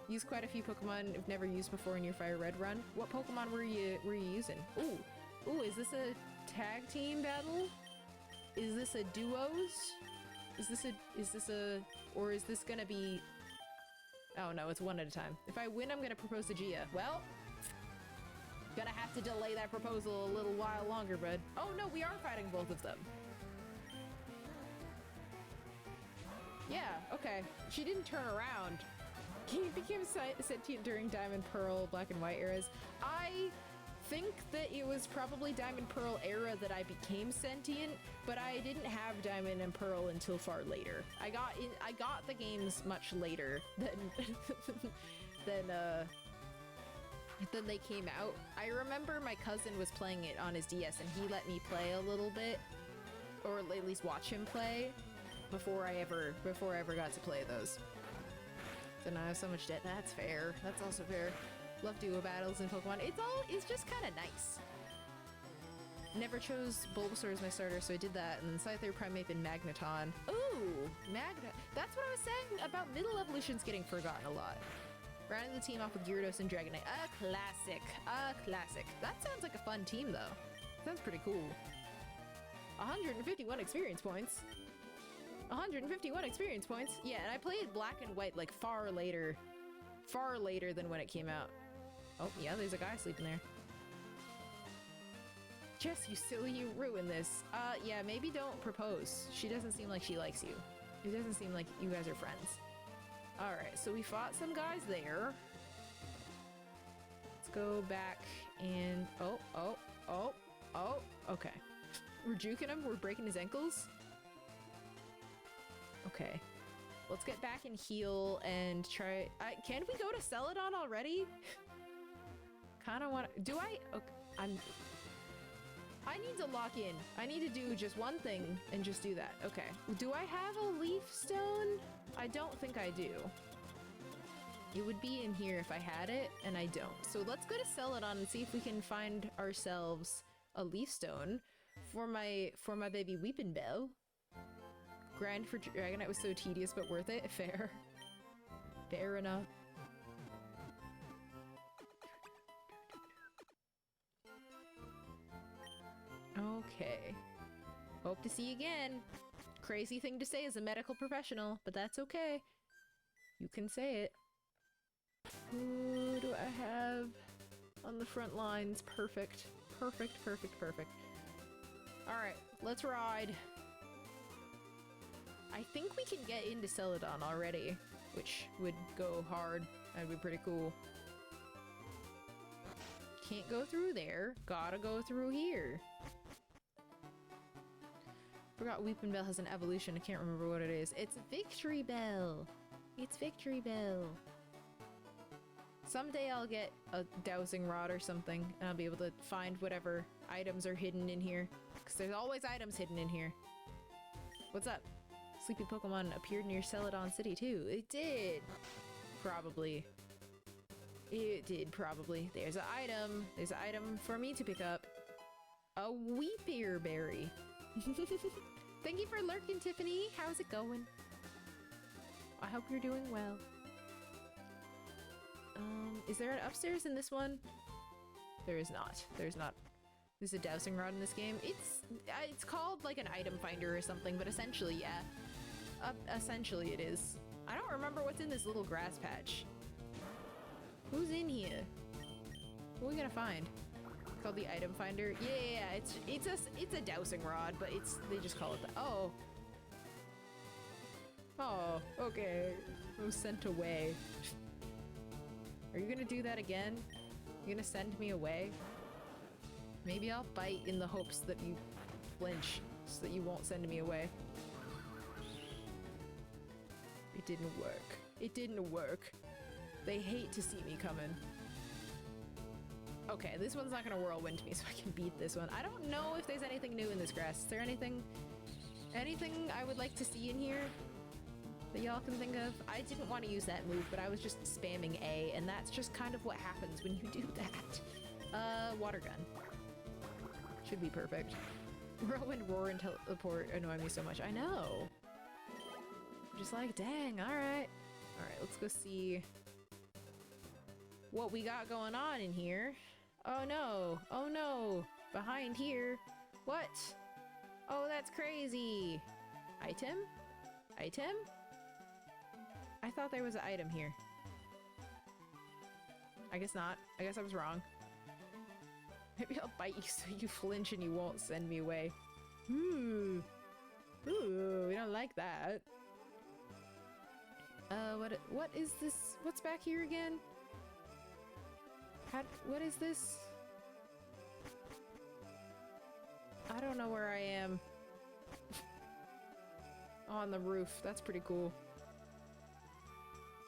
Used quite a few Pokemon I've never used before in your Fire Red run. What Pokemon were you using? Ooh, is this a tag team battle? Is this a duos? Or is this gonna be... Oh no, it's one at a time. If I win, I'm gonna propose to Gia. Well, gonna have to delay that proposal a little while longer, bud. Oh no, we are fighting both of them. Yeah, okay. She didn't turn around. He became sentient during Diamond, Pearl, Black and White eras. I think that it was probably Diamond Pearl era that I became sentient, but I didn't have Diamond and Pearl until far later. I got the games much later than they came out. I remember my cousin was playing it on his DS and he let me play a little bit, or at least watch him play before I ever got to play those. So now I have so much debt. That's fair. That's also fair. Love duo battles in Pokemon. It's just kind of nice. Never chose Bulbasaur as my starter, so I did that, and then Scyther, Primeape, and Magneton. Ooh! That's what I was saying about middle evolutions getting forgotten a lot. Rounding the team off with Gyarados and Dragonite. A classic. A classic. That sounds like a fun team, though. Sounds pretty cool. 151 experience points. 151 experience points. Yeah, and I played Black and White like far later than when it came out. Oh, yeah, there's a guy sleeping there. Jess, you silly, you ruined this. Yeah, maybe don't propose. She doesn't seem like she likes you. It doesn't seem like you guys are friends. Alright, so we fought some guys there. Let's go back and... Oh, okay. We're juking him? We're breaking his ankles? Okay. Let's get back and heal and try... can we go to Celadon already? Kinda wanna... Do I... Okay, I need to lock in. I need to do just one thing and just do that. Okay. Do I have a leaf stone? I don't think I do. It would be in here if I had it, and I don't. So let's go to Celadon and see if we can find ourselves a leaf stone for my baby Weepin' Bell. Grind for Dragonite was so tedious but worth it. Fair. Fair enough. Okay. Hope to see you again. Crazy thing to say as a medical professional, but that's okay. You can say it. Who do I have on the front lines? Perfect. Perfect, perfect, perfect. Alright, let's ride. I think we can get into Celadon already, which would go hard. That'd be pretty cool. Can't go through there. Gotta go through here. Forgot Weepin' Bell has an evolution. I can't remember what it is. It's Victory Bell. It's Victory Bell. Someday I'll get a dowsing rod or something, and I'll be able to find whatever items are hidden in here. Because there's always items hidden in here. What's up? Sleepy Pokemon appeared near Celadon City too. It did. Probably. It did, probably. There's an item. There's an item for me to pick up. A Weepier Berry. Thank you for lurking, Tiffany. How's it going? I hope you're doing well. Is there an upstairs in this one? There is not. There's not. There's a dowsing rod in this game. It's called like an item finder or something, but essentially, yeah. Essentially it is. I don't remember what's in this little grass patch. Who's in here? What are we gonna find? It's called the item finder. Yeah, it's a dowsing rod, but they just call it that. Oh. Oh, okay. I was sent away. Are you gonna do that again? You gonna send me away? Maybe I'll bite in the hopes that you flinch so that you won't send me away. It didn't work. It didn't work. They hate to see me coming. Okay, this one's not gonna whirlwind me so I can beat this one. I don't know if there's anything new in this grass. Is there anything I would like to see in here that y'all can think of? I didn't want to use that move, but I was just spamming A, and that's just kind of what happens when you do that. Water gun. Should be perfect. Whirlwind, roar, and teleport annoy me so much. I know. I'm just like, dang, alright. Alright, let's go see what we got going on in here. Oh no. Oh no. Behind here. What? Oh, that's crazy. Item? Item? I thought there was an item here. I guess not. I guess I was wrong. Maybe I'll bite you so you flinch and you won't send me away. Ooh. Ooh, we don't like that. What is this? What's back here again? What is this? I don't know where I am. On the roof. That's pretty cool.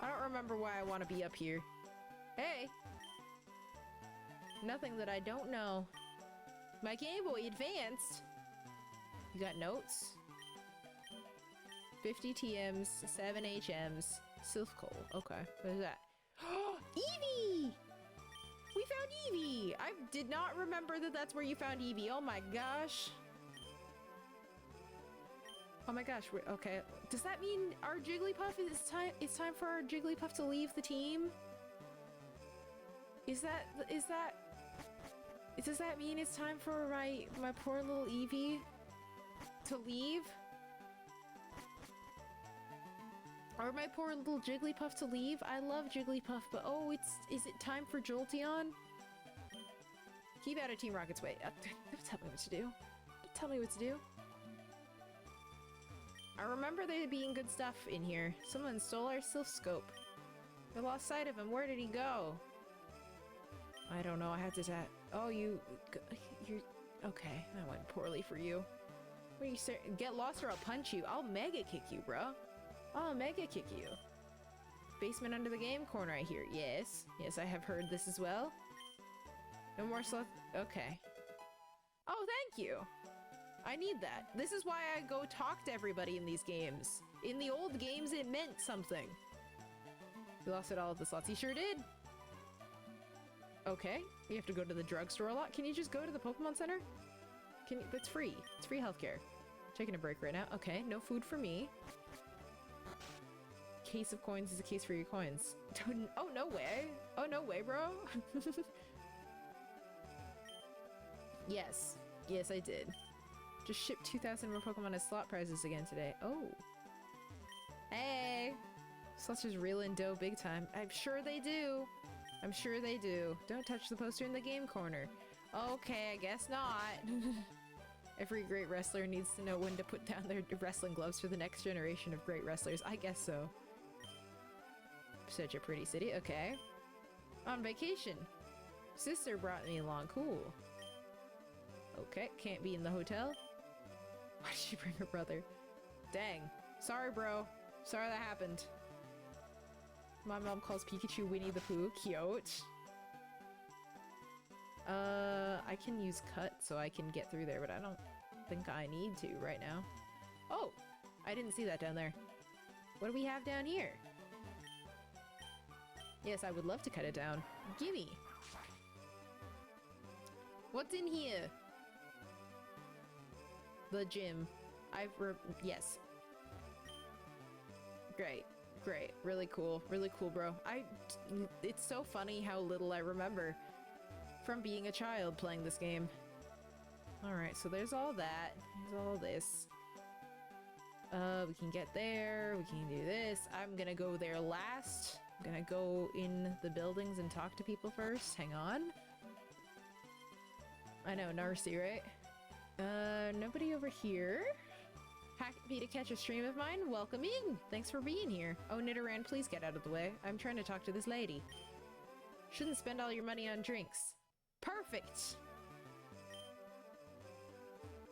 I don't remember why I want to be up here. Hey! Nothing that I don't know. My Game Boy Advanced! You got notes? 50 TMs, 7 HMs, Silph Coal. Okay, what is that? Eevee! We found Eevee! I did not remember that that's where you found Eevee. Oh my gosh. Oh my gosh, okay. Does that mean our Jigglypuff it's time for our Jigglypuff to leave the team? Does that mean it's time for my poor little Eevee to leave? Or my poor little Jigglypuff to leave? I love Jigglypuff, but oh, is it time for Jolteon? Keep out of Team Rocket's way. Don't tell me what to do. Don't tell me what to do. I remember there being good stuff in here. Someone stole our Silph Scope. I lost sight of him. Where did he go? I don't know. I had to oh, you're... Okay, that went poorly for you. What are you saying? Get lost or I'll punch you. I'll mega kick you, bro. I'll mega kick you. Basement under the game corner, I hear. Yes. Yes, I have heard this as well. No more sloth. Okay. Oh, thank you. I need that. This is why I go talk to everybody in these games. In the old games, it meant something. You lost it all at the slots. You sure did. Okay. You have to go to the drugstore a lot. Can you just go to the Pokemon Center? Can you? That's free. It's free healthcare. Taking a break right now. Okay. No food for me. Case of coins is a case for your coins. Oh, no way. Oh, no way, bro. Yes. Yes, I did. Just shipped 2,000 more Pokemon as slot prizes again today. Oh. Hey! Slots just reel in dough big time. I'm sure they do. I'm sure they do. Don't touch the poster in the game corner. Okay, I guess not. Every great wrestler needs to know when to put down their wrestling gloves for the next generation of great wrestlers. I guess so. Such a pretty city. Okay. On vacation. Sister brought me along. Cool. Okay, can't be in the hotel. Why did she bring her brother? Dang. Sorry, bro. Sorry that happened. My mom calls Pikachu Winnie the Pooh. Cute. I can use cut so I can get through there, but I don't think I need to right now. Oh! I didn't see that down there. What do we have down here? Yes, I would love to cut it down. Gimme! What's in here? The gym. Yes. Great. Great. Really cool. Really cool, bro. It's so funny how little I remember from being a child playing this game. Alright, so there's all that. There's all this. We can get there. We can do this. I'm gonna go there last. I'm gonna go in the buildings and talk to people first. Hang on. I know, Narcy, right? Nobody over here. Happy to catch a stream of mine. Welcome in. Thanks for being here. Oh, Nidoran, please get out of the way. I'm trying to talk to this lady. Shouldn't spend all your money on drinks. Perfect.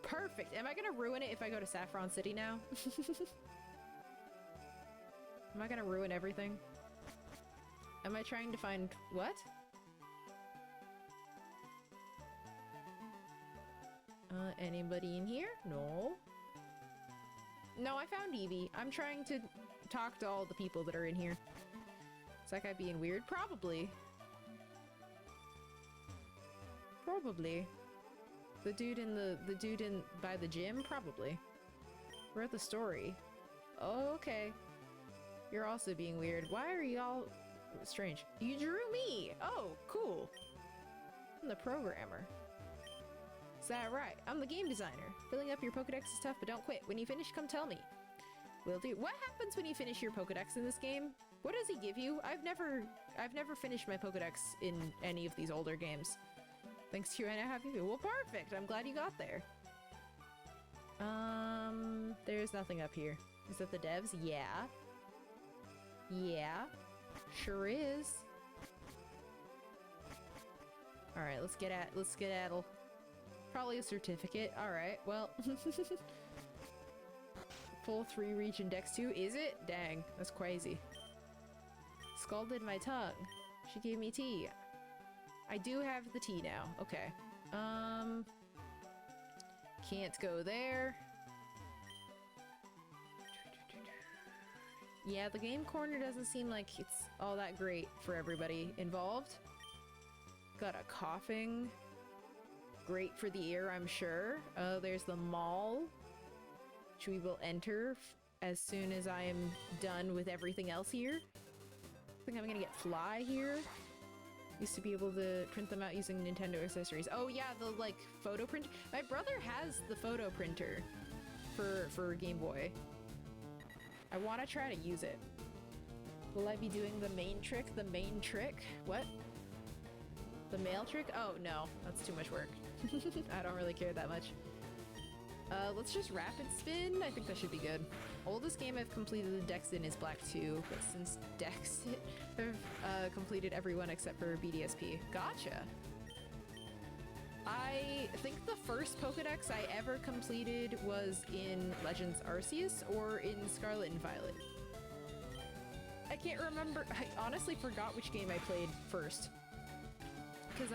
Perfect. Am I gonna ruin it if I go to Saffron City now? Am I gonna ruin everything? Am I trying to find... what? Anybody in here? No. No, I found Eevee. I'm trying to talk to all the people that are in here. Is that guy being weird? Probably. Probably. The dude by the gym? Probably. We're at the story. Oh, okay. You're also being weird. Why are y'all strange? You drew me! Oh, cool. I'm the programmer. Is that right? I'm the game designer. Filling up your Pokedex is tough, but don't quit. When you finish, come tell me. Will do. What happens when you finish your Pokedex in this game? What does he give you? I've never finished my Pokedex in any of these older games. Thanks to you, I now have you. Well, perfect. I'm glad you got there. There's nothing up here. Is that the devs? Yeah. Yeah. Sure is. Alright, let's get at Probably a certificate. Alright, well. Full 3 region Dex 2. Is it? Dang, that's crazy. Scalded my tongue. She gave me tea. I do have the tea now. Okay. Can't go there. Yeah, the game corner doesn't seem like it's all that great for everybody involved. Got a coughing. Great for the ear, I'm sure. There's the mall, which we will enter as soon as I am done with everything else here. I think I'm gonna get fly here. Used to be able to print them out using Nintendo accessories. Oh yeah, the like photo print. My brother has the photo printer for Game Boy. I want to try to use it. Will I be doing the main trick? The main trick? What? The mail trick? Oh no, that's too much work. I don't really care that much. Let's just rapid spin. I think that should be good. Oldest game I've completed the Dex in is Black 2, but since Dex, I've completed everyone except for BDSP. Gotcha! I think the first Pokedex I ever completed was in Legends Arceus or in Scarlet and Violet. I can't remember. I honestly forgot which game I played first. Because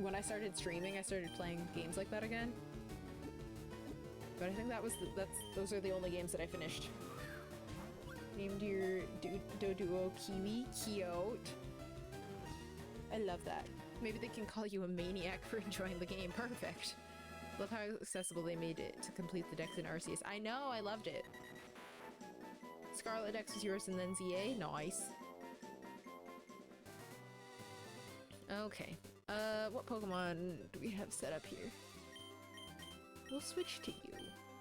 when I started streaming, I started playing games like that again. But I think those are the only games that I finished. Named your Doduo Kiwi. Cute. I love that. Maybe they can call you a maniac for enjoying the game. Perfect. Love how accessible they made it to complete the Dex in Arceus. I know, I loved it. Scarlet Dex was yours and then ZA. Nice. Okay. What Pokemon do we have set up here? We'll switch to you,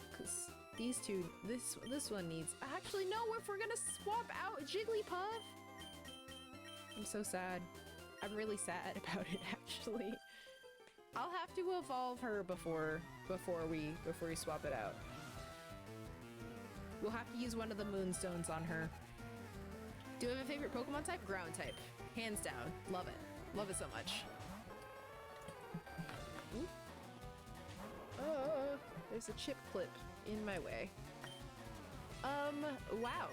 because these two, this one needs... Actually, no, if we're gonna swap out Jigglypuff! I'm so sad. I'm really sad about it, actually. I'll have to evolve her before we swap it out. We'll have to use one of the Moonstones on her. Do you have a favorite Pokemon type? Ground type. Hands down. Love it. Love it so much. Ooh. There's a chip clip in my way. Wow.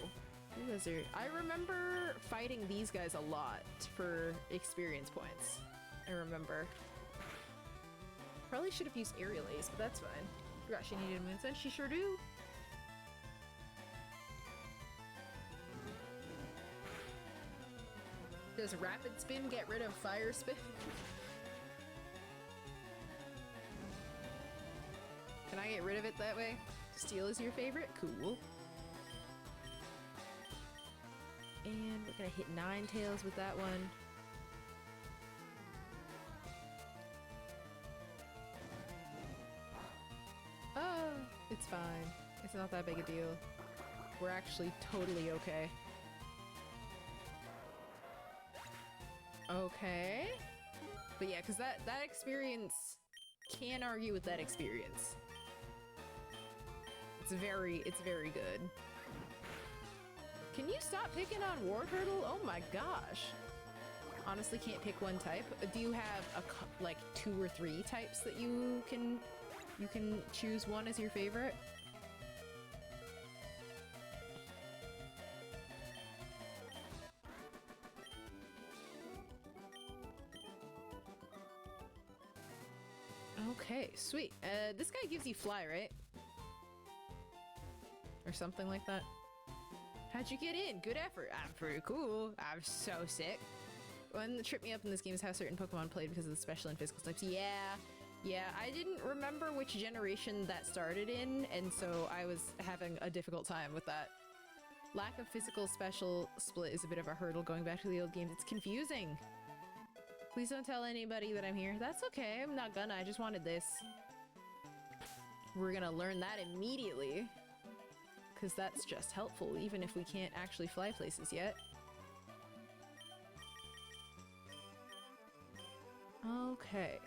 Lizard. I remember fighting these guys a lot for experience points. I remember. Probably should have used Aerial Ace, but that's fine. Forgot she needed a Moonstone. She sure do. Does Rapid Spin get rid of Fire Spin? Can I get rid of it that way? Steel is your favorite? Cool. And we're gonna hit Ninetales with that one. Oh, it's fine. It's not that big a deal. We're actually totally okay. Okay. But yeah, because that experience can't argue with that experience. It's very good. Can you stop picking on Wartortle? Oh my gosh. Honestly, can't pick one type. Do you have like 2 or 3 types that you can choose one as your favorite? Okay, sweet. This guy gives you fly, right? Or something like that. How'd you get in? Good effort. I'm pretty cool. I'm so sick. One that tripped me up in this game is how certain Pokemon played because of the special and physical types. Yeah, I didn't remember which generation that started in, and so I was having a difficult time with that. Lack of physical special split is a bit of a hurdle going back to the old games. It's confusing. Please don't tell anybody that I'm here. That's okay, I'm not gonna. I just wanted this. We're gonna learn that immediately. Because that's just helpful, even if we can't actually fly places yet. Okay,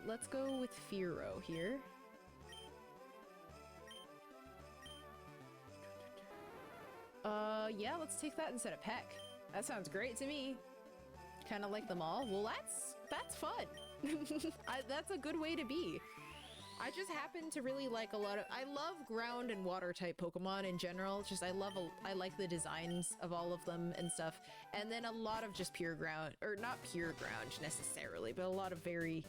let's go with Fearow here. Yeah, let's take that instead of Peck. That sounds great to me. Kind of like them all. Well, that's fun. That's a good way to be. I just happen to really like a lot of... I love ground and water type Pokemon in general. Just I like the designs of all of them and stuff. And then a lot of just pure ground, or not pure ground necessarily, but a lot of very,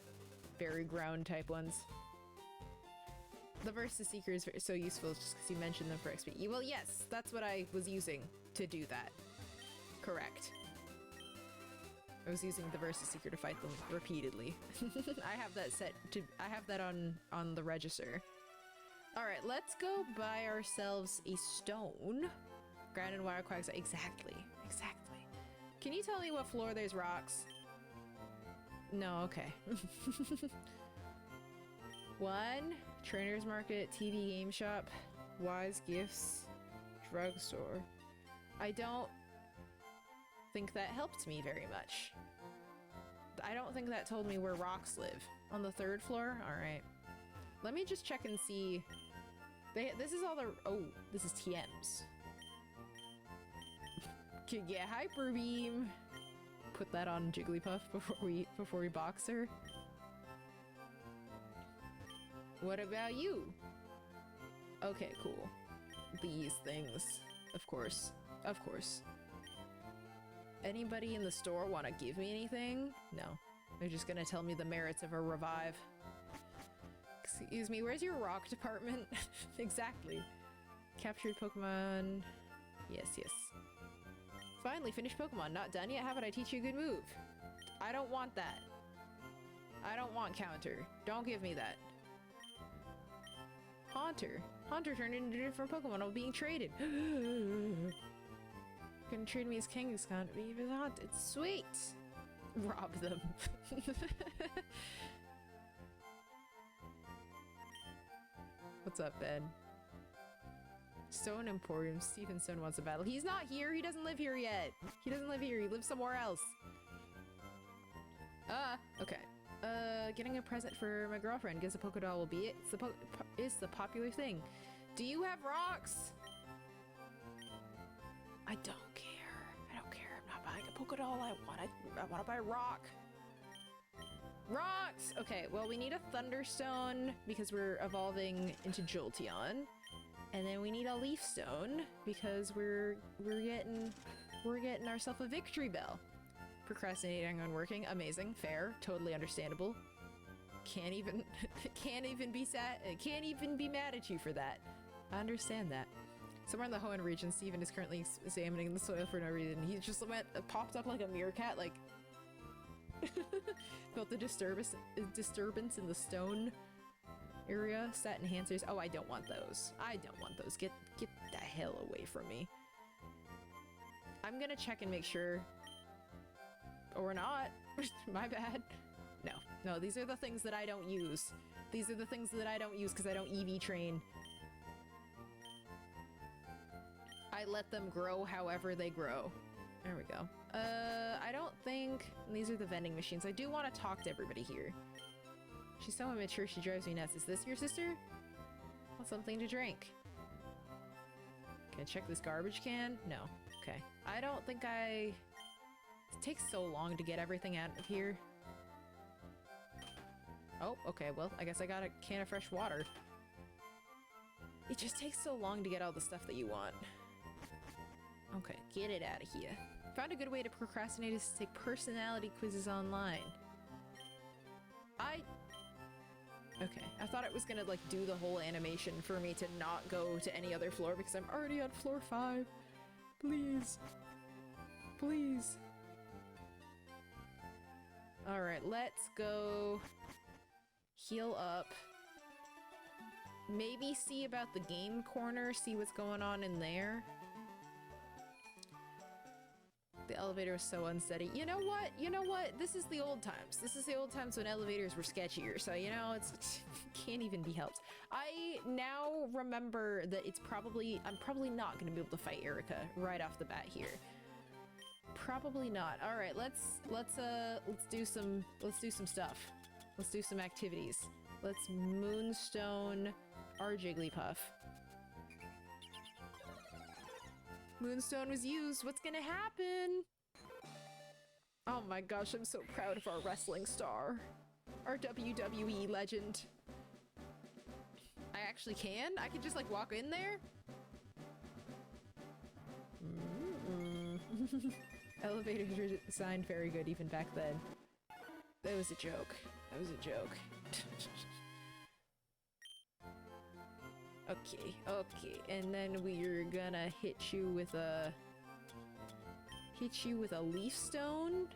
very ground type ones. The Versus Seeker is so useful just because you mentioned them for XP. Well, yes, that's what I was using to do that. Correct. I was using the Versus Seeker to fight them repeatedly. I have that set to- I have that on the register. Alright, let's go buy ourselves a stone. Ground and wire quacks. Exactly. Exactly. Can you tell me what floor there's rocks? No, okay. One, Trainer's Market, TV Game Shop, Wise Gifts, Drugstore. I don't think that helped me very much. I don't think that told me where rocks live. On the third floor? Alright. Let me just check and see. This is all the- oh, this is TMs. Could get Hyper Beam. Put that on Jigglypuff before we box her. What about you? Okay, cool. These things. Of course. Of course. Anybody in the store want to give me anything? No. They're just gonna tell me the merits of a revive. Excuse me, where's your rock department? Exactly. Captured Pokemon. Yes, yes. Finally, finished Pokemon. Not done yet? How about I teach you a good move? I don't want that. I don't want counter. Don't give me that. Haunter. Haunter turned into a different Pokemon while being traded. Gonna trade me as Kangaskhan to be haunted. Sweet! Rob them. What's up, Ben? Stone Emporium. Stephen Stone wants a battle. He's not here. He doesn't live here yet. He doesn't live here. He lives somewhere else. Okay. Getting a present for my girlfriend. Guess a Pokédoll will be it. It's the popular thing. Do you have rocks? I don't care. I don't care. I'm not buying a Pokédoll. I wanna buy a rock. Rocks! Okay, well, we need a Thunderstone because we're evolving into Jolteon. And then we need a Leaf Stone because we're getting ourselves a Victory Bell. Procrastinating on working, amazing, fair, totally understandable. Can't even be mad at you for that. I understand that. Somewhere in the Hoenn region, Steven is currently examining the soil for no reason. He just popped up like a meerkat, like felt the disturbance in the stone area. Stat enhancers. Oh, I don't want those. I don't want those. Get the hell away from me. I'm gonna check and make sure. Or not. My bad. No, these are the things that I don't use. These are the things that I don't use because I don't EV train. I let them grow however they grow. There we go. I don't think... These are the vending machines. I do want to talk to everybody here. She's so immature, she drives me nuts. Is this your sister? Want something to drink? Can I check this garbage can? No. Okay. I don't think I... It takes so long to get everything out of here. Oh, okay, well, I guess I got a can of fresh water. It just takes so long to get all the stuff that you want. Okay, get it out of here. Found a good way to procrastinate is to take personality quizzes online. Okay, I thought it was gonna, like, do the whole animation for me to not go to any other floor because I'm already on floor 5. Please. Please. Alright, let's go heal up. Maybe see about the game corner, see what's going on in there. The elevator was so unsteady. You know what? You know what? This is the old times. This is the old times when elevators were sketchier, so you know, it's can't even be helped. I now remember that I'm probably not gonna be able to fight Erica right off the bat here. Probably not. All right, let's do some stuff. Let's do some activities. Let's Moonstone our Jigglypuff. Moonstone was used. What's gonna happen? Oh my gosh, I'm so proud of our wrestling star. Our WWE legend. I actually can? I can just like walk in there? Elevators were designed very good even back then. That was a joke. That was a joke. Okay, and then we're gonna hit you with a Leaf Stone.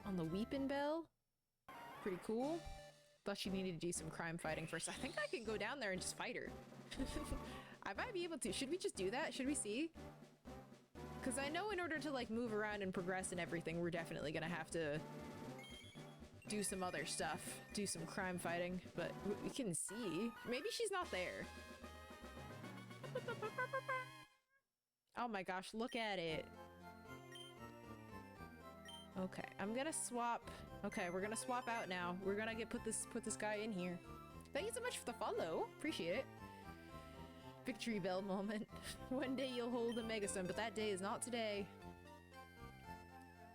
on the Weepin' Bell. Pretty cool. Thought she needed to do some crime fighting first. I think I can go down there and just fight her. I might be able to. Should we just do that? Should we see? Because I know in order to like move around and progress and everything, we're definitely gonna have to do some other stuff. Do some crime fighting, but we can see. Maybe she's not there. Oh my gosh, look at it. Okay, I'm gonna swap. Okay, we're gonna swap out now. We're gonna put this guy in here. Thank you so much for the follow. Appreciate it. Victory bell moment. One day you'll hold a megastone, but that day is not today.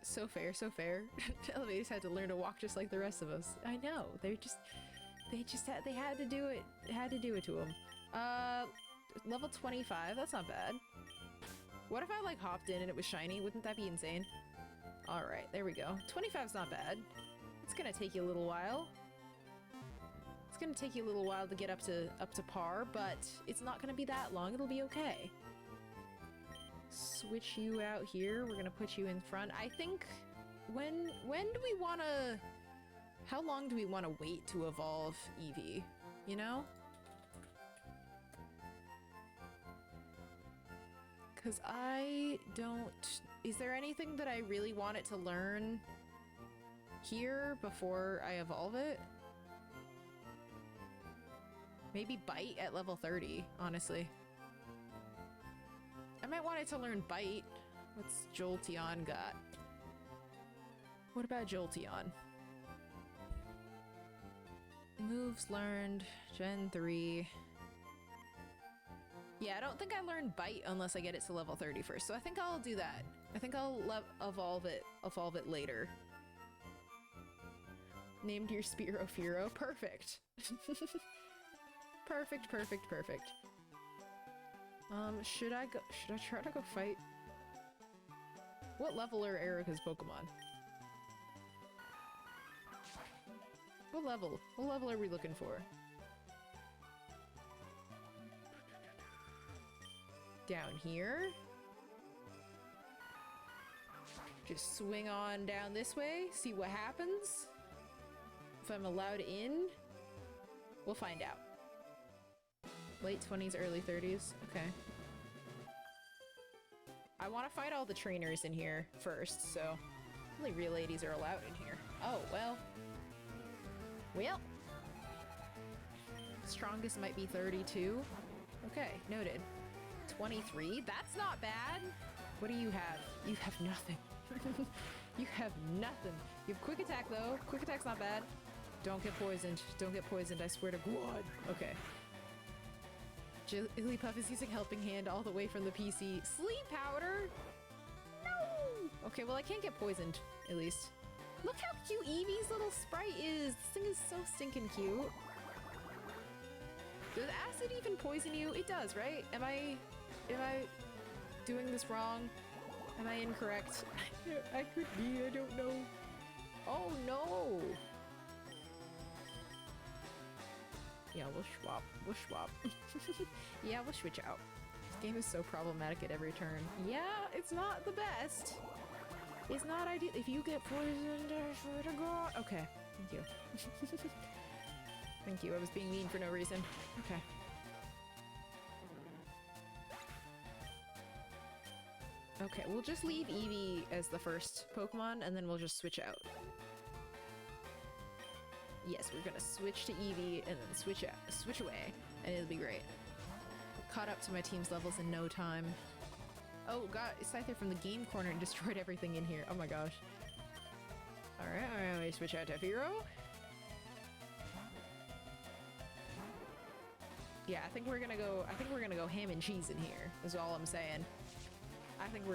So fair, so fair. Elevators had to learn to walk just like the rest of us. I know. They had to do it. Had to do it to them. Level 25. That's not bad. What if I like hopped in and it was shiny? Wouldn't that be insane? All right, there we go. 25's not bad. It's gonna take you a little while. It's gonna take you a little while to get up to par, but it's not gonna be that long. It'll be okay. Switch you out here. We're gonna put you in front. I think when do we wanna? How long do we want to wait to evolve Eevee? You know? Because I don't... Is there anything that I really want it to learn here before I evolve it? Maybe Bite at level 30, honestly. I might want it to learn Bite. What's Jolteon got? What about Jolteon? Moves learned, Gen 3. Yeah, I don't think I learned Bite unless I get it to level 30 first, so I think I'll do that. I think I'll evolve it later. Named your Spearow Fearow. Perfect. Perfect. Should I try to go fight? What level are Erica's Pokemon? What level are we looking for? Down here? Just swing on down this way, see what happens. If I'm allowed in, we'll find out. Late 20s, early 30s. Okay. I want to fight all the trainers in here first, so only real ladies are allowed in here. Oh, well. Well. Strongest might be 32. Okay, noted. 23? That's not bad. What do you have? You have nothing. You have nothing. You have quick attack though. Quick attack's not bad. Don't get poisoned. Don't get poisoned, I swear to God. Okay. Jigglypuff is using Helping Hand all the way from the PC. Sleep powder? No! Okay, well I can't get poisoned, at least. Look how cute Eevee's little sprite is. This thing is so stinking cute. Does acid even poison you? It does, right? Am I doing this wrong? Am I incorrect? I could be, I don't know. Oh no! Yeah, we'll swap. Yeah, we'll switch out. This game is so problematic at every turn. Yeah, it's not the best. It's not ideal. If you get poisoned, I swear to God. Okay, thank you. Thank you, I was being mean for no reason. Okay. Okay, we'll just leave Eevee as the first Pokemon, and then we'll just switch out. Yes, we're gonna switch to Eevee, and then switch away, and it'll be great. Caught up to my team's levels in no time. Oh god, Scyther from the game corner and destroyed everything in here. Oh my gosh. Alright, we switch out to Fearow. Yeah, I think we're gonna go ham and cheese in here, is all I'm saying. I think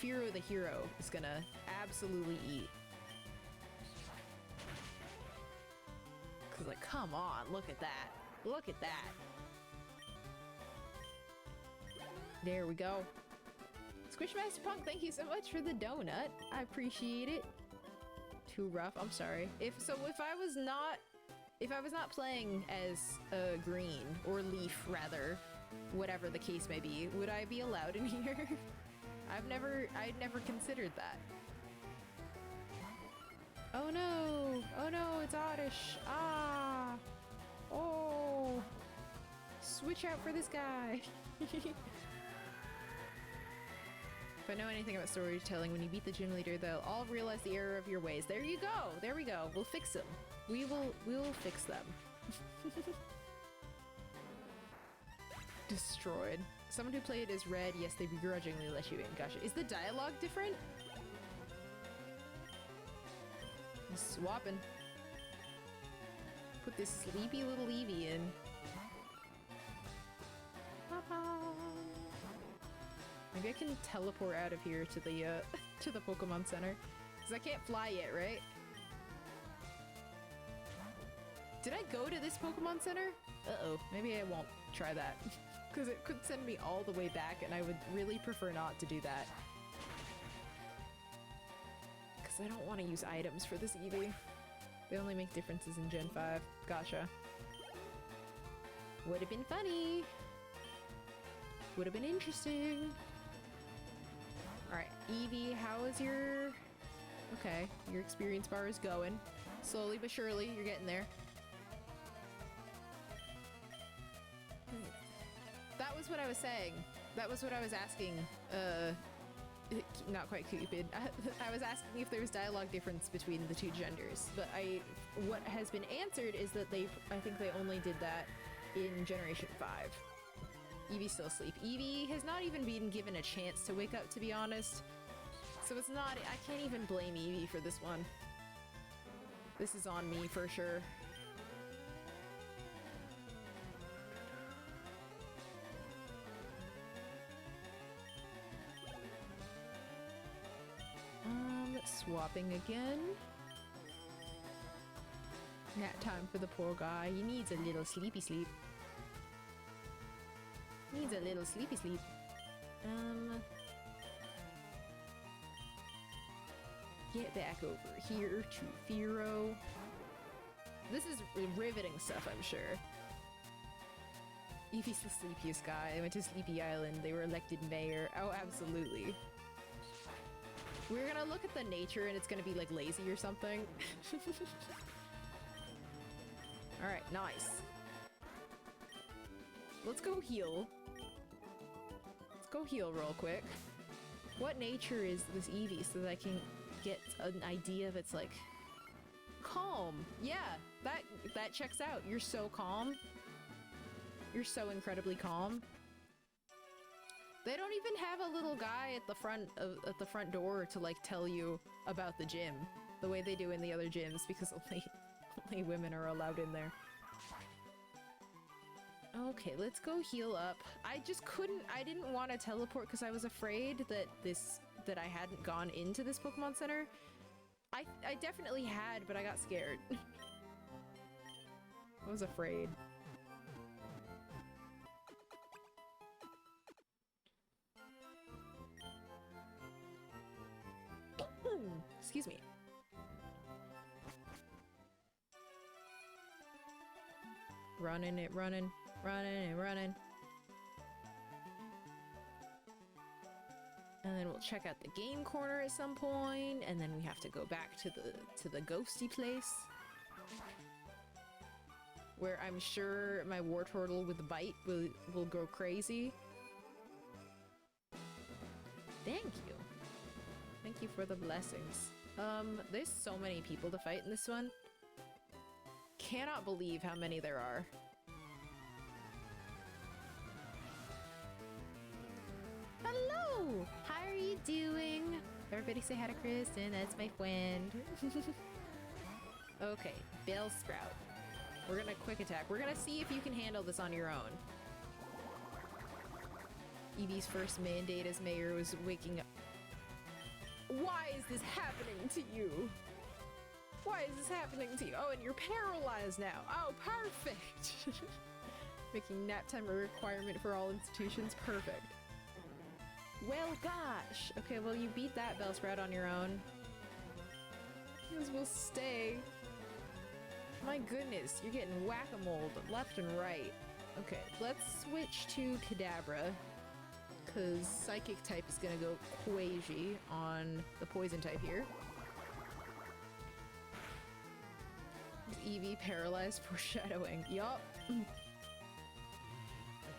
Fearow the hero is gonna absolutely eat. Cause like, come on, look at that. Look at that. There we go. Squishmaster Punk, thank you so much for the donut. I appreciate it. Too rough, I'm sorry. If I was not playing as Green, or Leaf rather, whatever the case may be, would I be allowed in here? I'd never considered that. Oh no, it's Oddish. Ah! Oh! Switch out for this guy! If I know anything about storytelling, when you beat the gym leader, they'll all realize the error of your ways. There you go! There we go. We'll fix them. We will fix them. Destroyed. Someone who played as Red, yes, they begrudgingly let you in. Gotcha. Is the dialogue different? I'm swapping. Put this sleepy little Eevee in. Maybe I can teleport out of here to the to the Pokemon Center. Because I can't fly yet, right? Did I go to this Pokemon Center? Uh-oh. Maybe I won't try that. Because it could send me all the way back, and I would really prefer not to do that. Because I don't want to use items for this Eevee. They only make differences in Gen 5. Gotcha. Would have been funny. Would have been interesting. Alright, Eevee, how is your... Okay, your experience bar is going. Slowly but surely, you're getting there. That was what I was saying. That was what I was asking. Not quite Cupid. I was asking if there was dialogue difference between the two genders, but what has been answered is that I think they only did that in Generation 5. Eevee's still asleep. Eevee has not even been given a chance to wake up, to be honest. So it's not... I can't even blame Eevee for this one. This is on me for sure. Swapping again. Nap time for the poor guy. He needs a little sleepy sleep. Needs a little sleepy sleep. Get back over here to Firo. This is riveting stuff, I'm sure. Eevee's the sleepiest guy. I went to Sleepy Island. They were elected mayor. Oh, absolutely. We're gonna look at the nature and it's gonna be like lazy or something. Alright, nice. Let's go heal. Let's go heal real quick. What nature is this Eevee so that I can get an idea of its like... Calm! Yeah, that checks out. You're so calm. You're so incredibly calm. They don't even have a little guy at the front door to like tell you about the gym the way they do in the other gyms because only women are allowed in there. Okay, let's go heal up. I didn't want to teleport because I was afraid that I hadn't gone into this Pokemon Center. I definitely had, but I got scared. I was afraid. Excuse me. Running. And then we'll check out the game corner at some point, and then we have to go back to the ghosty place. Where I'm sure my Wartortle with the bite will go crazy. Thank you. Thank you for the blessings. There's so many people to fight in this one. Cannot believe how many there are. Hello! How are you doing? Everybody say hi to Kristen, that's my friend. Okay, Bellsprout. We're gonna quick attack. We're gonna see if you can handle this on your own. Eevee's first mandate as mayor was waking up. Why is this happening to you? Why is this happening to you? Oh, and you're paralyzed now. Oh, perfect. Making nap time a requirement for all institutions. Perfect. Well, gosh. Okay, well, you beat that Bellsprout on your own. As we'll stay. My goodness, you're getting whack-a-mole left and right. Okay, let's switch to Kadabra. Because Psychic type is gonna go Quasi on the Poison type here. Eevee paralyzed foreshadowing. Yup.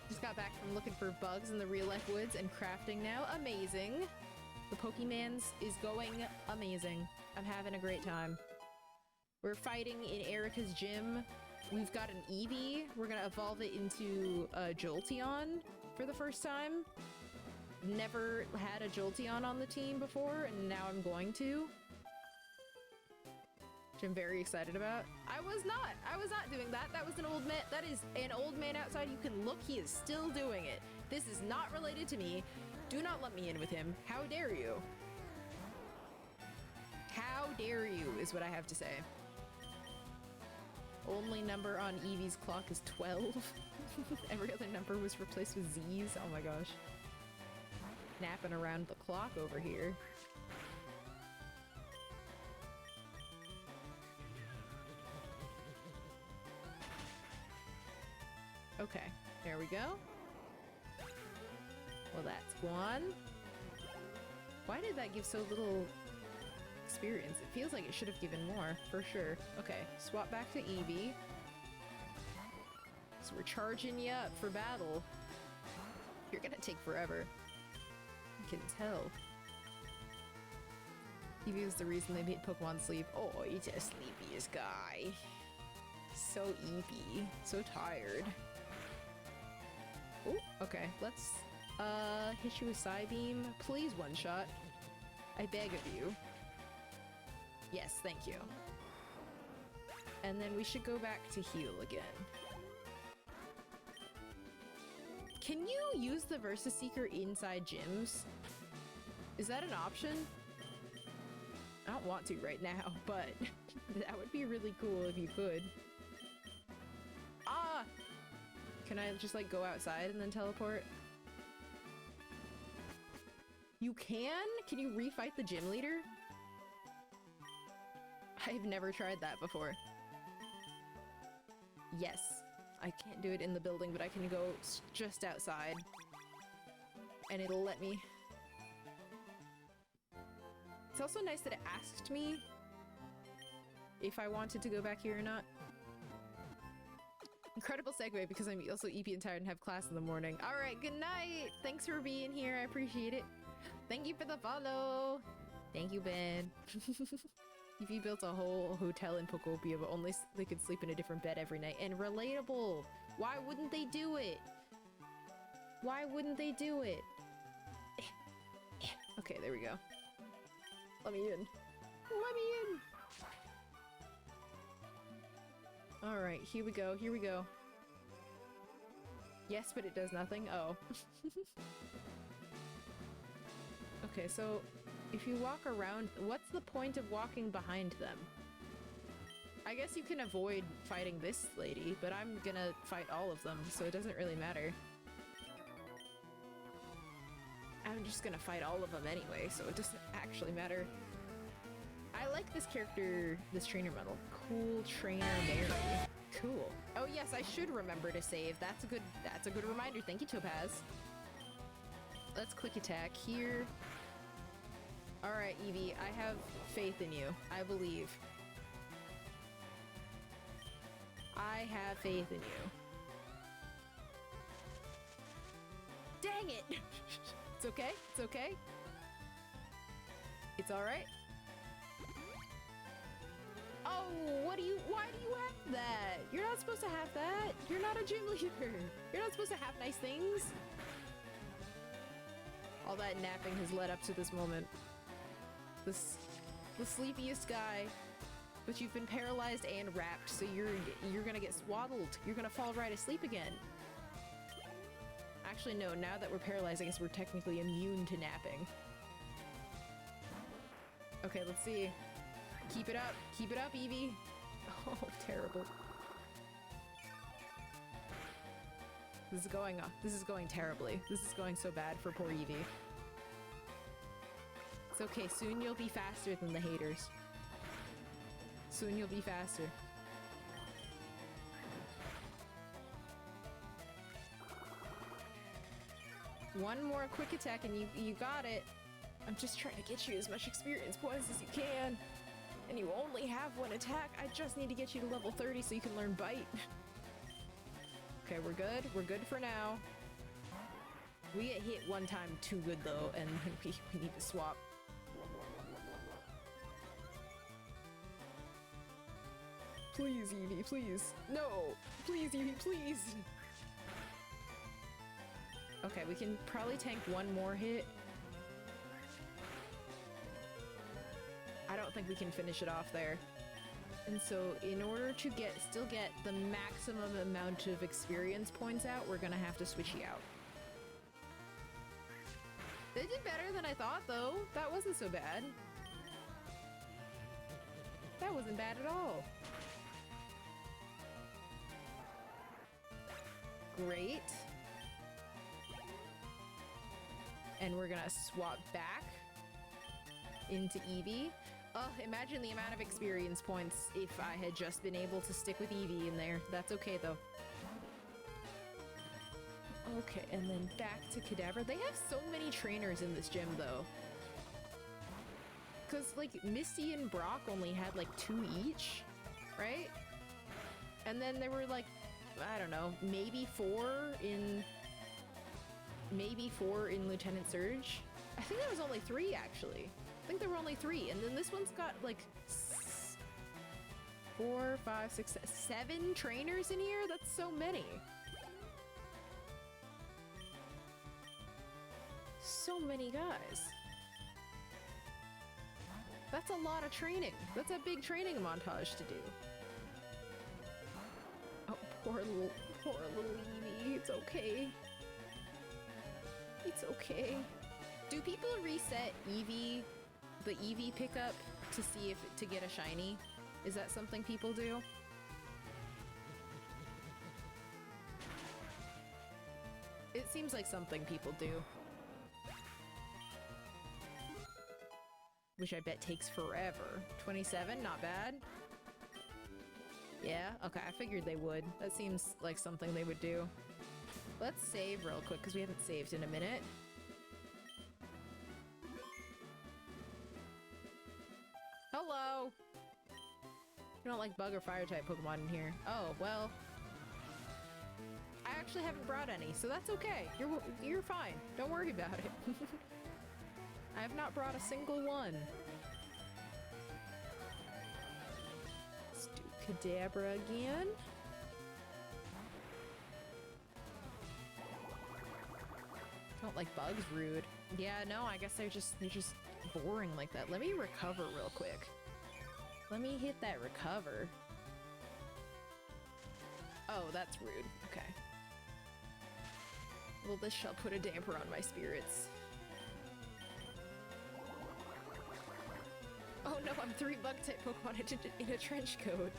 Just got back from looking for bugs in the real-life woods and crafting now. Amazing. The Pokemans is going amazing. I'm having a great time. We're fighting in Erica's gym. We've got an Eevee. We're gonna evolve it into a Jolteon for the first time. Never had a Jolteon on the team before, and now I'm going to. Which I'm very excited about. I was not doing that. That was an old man. That is an old man outside. You can look, he is still doing it. This is not related to me. Do not let me in with him. How dare you? How dare you is what I have to say. Only number on Eevee's clock is 12. Every other number was replaced with Z's. Oh my gosh. Napping around the clock over here. Okay, there we go. Well, that's one. Why did that give so little experience? It feels like it should have given more, for sure. Okay, swap back to Eevee. So we're charging you up for battle. You're gonna take forever. I can tell. Eevee is the reason they made Pokemon sleep. Oh, he's a sleepiest guy. So Eevee. So tired. Oh, okay. Let's hit you with Psybeam. Please one shot. I beg of you. Yes, thank you. And then we should go back to heal again. Can you use the Versus Seeker inside gyms? Is that an option? I don't want to right now, but that would be really cool if you could. Ah! Can I just like go outside and then teleport? You can? Can you refight the gym leader? I've never tried that before. Yes. I can't do it in the building, but I can go just outside. And it'll let me. It's also nice that it asked me if I wanted to go back here or not. Incredible segue because I'm also EP and tired and have class in the morning. Alright, good night! Thanks for being here, I appreciate it. Thank you for the follow! Thank you, Ben. EP built a whole hotel in Pokopia, but only they could sleep in a different bed every night. And relatable! Why wouldn't they do it? Why wouldn't they do it? Okay, there we go. Let me in. Let me in! Alright, here we go, here we go. Yes, but it does nothing? Oh. Okay, so if you walk around, what's the point of walking behind them? I guess you can avoid fighting this lady, but I'm gonna fight all of them, so it doesn't really matter. I'm just gonna fight all of them anyway, so it doesn't actually matter. I like this character, this trainer model. Cool Trainer Mary. Cool. Oh yes, I should remember to save. That's a good reminder. Thank you, Topaz. Let's quick attack here. Alright, Eevee, I have faith in you. I believe. I have faith in you. Dang it! It's okay, it's okay. It's alright. Oh, why do you have that? You're not supposed to have that. You're not a gym leader. You're not supposed to have nice things. All that napping has led up to this moment. The sleepiest guy, but you've been paralyzed and wrapped, so you're gonna get swaddled. You're gonna fall right asleep again. Actually, no, now that we're paralyzed, I guess we're technically immune to napping. Okay, let's see. Keep it up, Eevee. Oh, terrible. This is going terribly. This is going so bad for poor Eevee. It's okay, soon you'll be faster than the haters. Soon you'll be faster. One more quick attack and you got it. I'm just trying to get you as much experience points as you can. And you only have one attack. I just need to get you to level 30 so you can learn Bite. Okay, we're good. We're good for now. We get hit one time too good though, and we need to swap. Please, Eevee, please. No! Please, Eevee, please! Okay, we can probably tank one more hit. I don't think we can finish it off there. And so, in order to still get the maximum amount of experience points out, we're gonna have to switch you out. They did better than I thought, though. That wasn't so bad. That wasn't bad at all. Great. And we're gonna swap back into Eevee. Oh, imagine the amount of experience points if I had just been able to stick with Eevee in there. That's okay, though. Okay, and then back to Kadabra. They have so many trainers in this gym, though. Because, like, Misty and Brock only had, like, 2 each, right? And then there were, like, I don't know, maybe 4 in Lieutenant Surge. I think there was only 3, actually. I think there were only 3, and then this one's got like 4, 5, 6, 7 trainers in here? That's so many. So many guys. That's a lot of training. That's a big training montage to do. Oh, poor little Eevee. It's okay. It's okay. Do people reset Eevee, the Eevee pickup, to see if to get a shiny? Is that something people do? It seems like something people do. Which I bet takes forever. 27, not bad. Yeah, okay, I figured they would. That seems like something they would do. Let's save real quick, because we haven't saved in a minute. Hello! You don't like bug or fire type Pokemon in here. Oh, well. I actually haven't brought any, so that's okay. You're fine. Don't worry about it. I have not brought a single one. Let's do Kadabra again. Don't like bugs, rude. Yeah, no, I guess they're just boring like that. Let me recover real quick. Let me hit that recover. Oh, that's rude. Okay. Well, this shall put a damper on my spirits. Oh no, I'm 3 bug-type Pokemon in a trench coat.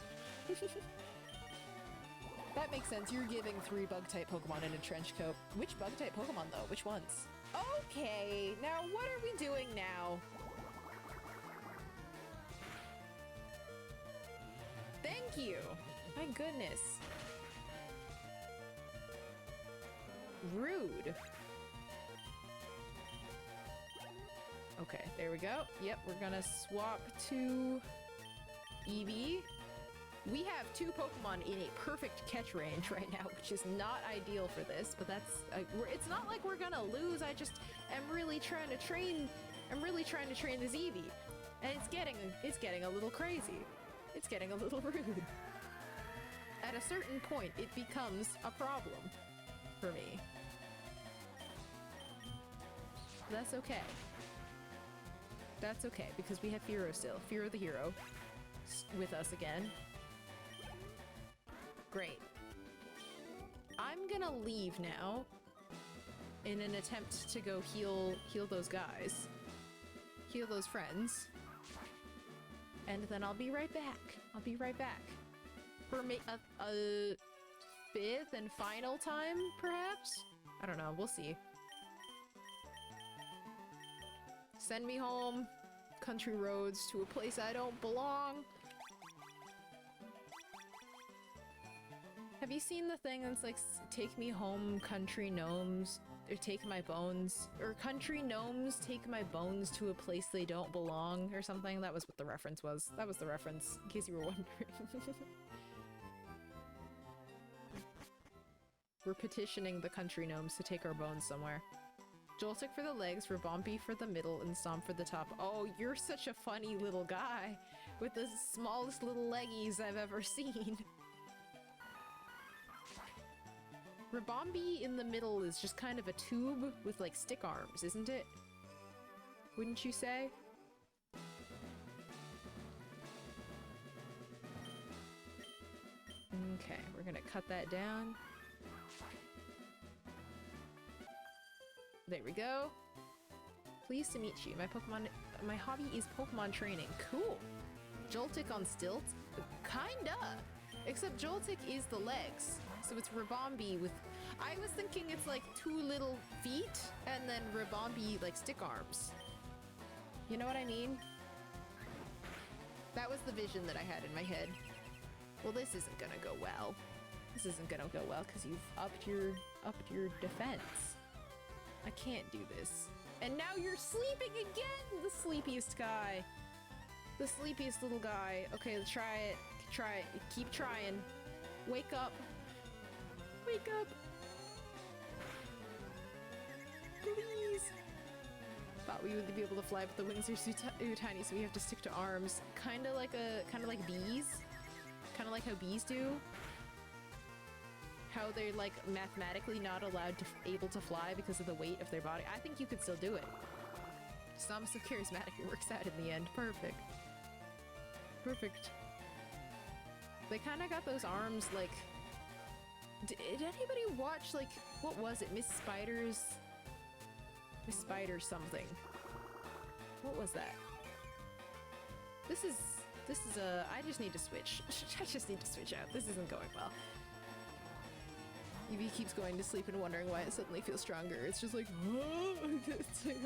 That makes sense. You're giving 3 bug-type Pokemon in a trench coat. Which bug-type Pokemon, though? Which ones? Okay, now what are we doing now? Thank you! My goodness. Rude. Okay, there we go. Yep, we're gonna swap to Eevee. We have 2 Pokemon in a perfect catch range right now, which is not ideal for this, but that's it's not like we're gonna lose. I just am really trying to train. I'm really trying to train this Eevee, and it's getting a little crazy. It's getting a little rude. At a certain point, it becomes a problem for me. That's okay. That's okay, because we have Fearow still. Fearow the hero with us again. Great. I'm gonna leave now in an attempt to go heal those guys. Heal those friends. And then I'll be right back. I'll be right back. For a 5th and final time, perhaps? I don't know, we'll see. Send me home, country roads, to a place I don't belong. Have you seen the thing that's like, take me home, country gnomes, or take my bones, or country gnomes take my bones to a place they don't belong, or something? That was what the reference was. That was the reference, in case you were wondering. We're petitioning the country gnomes to take our bones somewhere. Joltik for the legs, Rabombi for the middle, and Stomp for the top. Oh, you're such a funny little guy with the smallest little leggies I've ever seen. Rabombi in the middle is just kind of a tube with like stick arms, isn't it? Wouldn't you say? Okay, we're gonna cut that down. There we go. Pleased to meet you. My hobby is Pokemon training. Cool. Joltik on stilts? Kinda. Except Joltik is the legs. So it's Rabombi with... I was thinking it's like 2 little feet and then Rabombi like stick arms. You know what I mean? That was the vision that I had in my head. Well, this isn't gonna go well. This isn't gonna go well because you've upped your defense. I can't do this. And now you're sleeping again! The sleepiest guy. The sleepiest little guy. Okay, let's try it. Try it. Keep trying. Wake up. Wake up. Please. Thought we would be able to fly, but the wings are too tiny, so we have to stick to arms. Kinda like bees. Kinda like how bees do. How they're like mathematically not able to fly because of the weight of their body. I think you could still do it. Stom's so charismatic, it works out in the end. Perfect. Perfect. They kind of got those arms like... Did anybody watch, like, what was it? Miss Spider something. What was that? This is I just need to switch. I just need to switch out. This isn't going well. Evie keeps going to sleep and wondering why it suddenly feels stronger. It's just like, it's like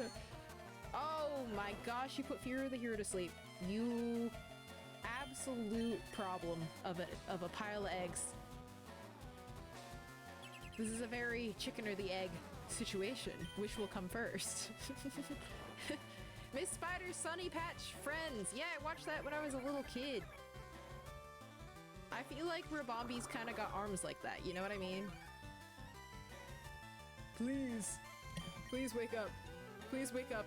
oh my gosh, you put Fear of the Hero to sleep. You absolute problem of a pile of eggs. This is a very chicken or the egg situation. Which will come first? Miss Spider's Sunny Patch Friends. Yeah, I watched that when I was a little kid. I feel like Rabombi's kind of got arms like that, you know what I mean? Please. Please wake up. Please wake up.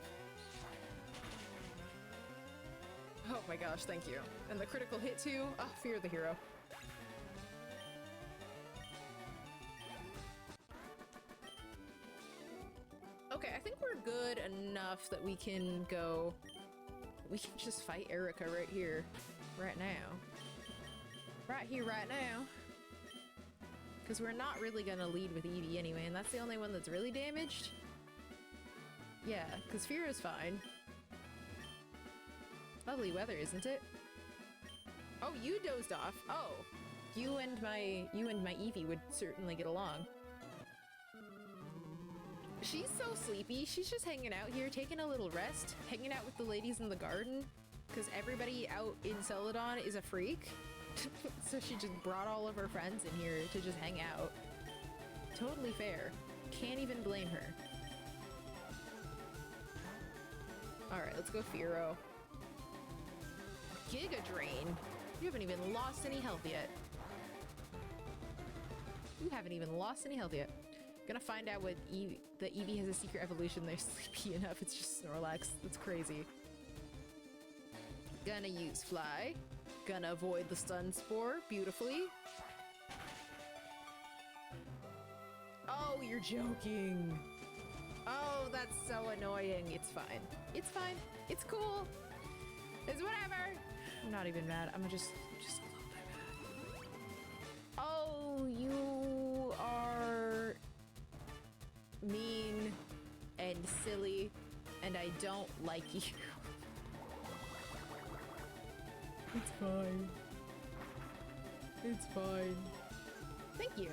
Oh my gosh, thank you. And the critical hit too? Oh, Fear of the Hero. Okay, I think we're good enough that we can go... We can just fight Erica right here. Right now. Right here, right now. Because we're not really gonna lead with Eevee anyway, and that's the only one that's really damaged. Yeah, because Fear is fine. Lovely weather, isn't it? Oh, you dozed off. Oh, you and my Eevee would certainly get along. She's so sleepy. She's just hanging out here, taking a little rest, hanging out with the ladies in the garden, because everybody out in Celadon is a freak. So she just brought all of her friends in here to just hang out. Totally fair. Can't even blame her. Alright, let's go Fearow. Giga Drain? You haven't even lost any health yet. You haven't even lost any health yet. Gonna find out what the Eevee has a secret evolution. They're sleepy enough. It's just Snorlax. That's crazy. Gonna use Fly. Gonna avoid the Stun Spore beautifully. Oh, you're joking. Oh, that's so annoying. It's fine. It's fine. It's cool. It's whatever. I'm not even mad. I'm just a little bit mad. Oh, you are mean and silly, and I don't like you. It's fine. It's fine. Thank you.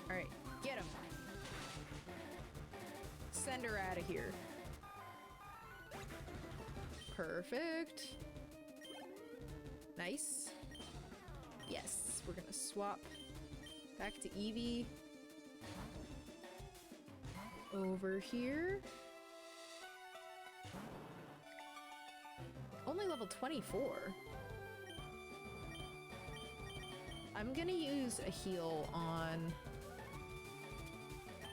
Alright, get him. Send her out of here. Perfect. Nice. Yes, we're gonna swap back to Eevee. Over here. Only level 24. I'm gonna use a heal on...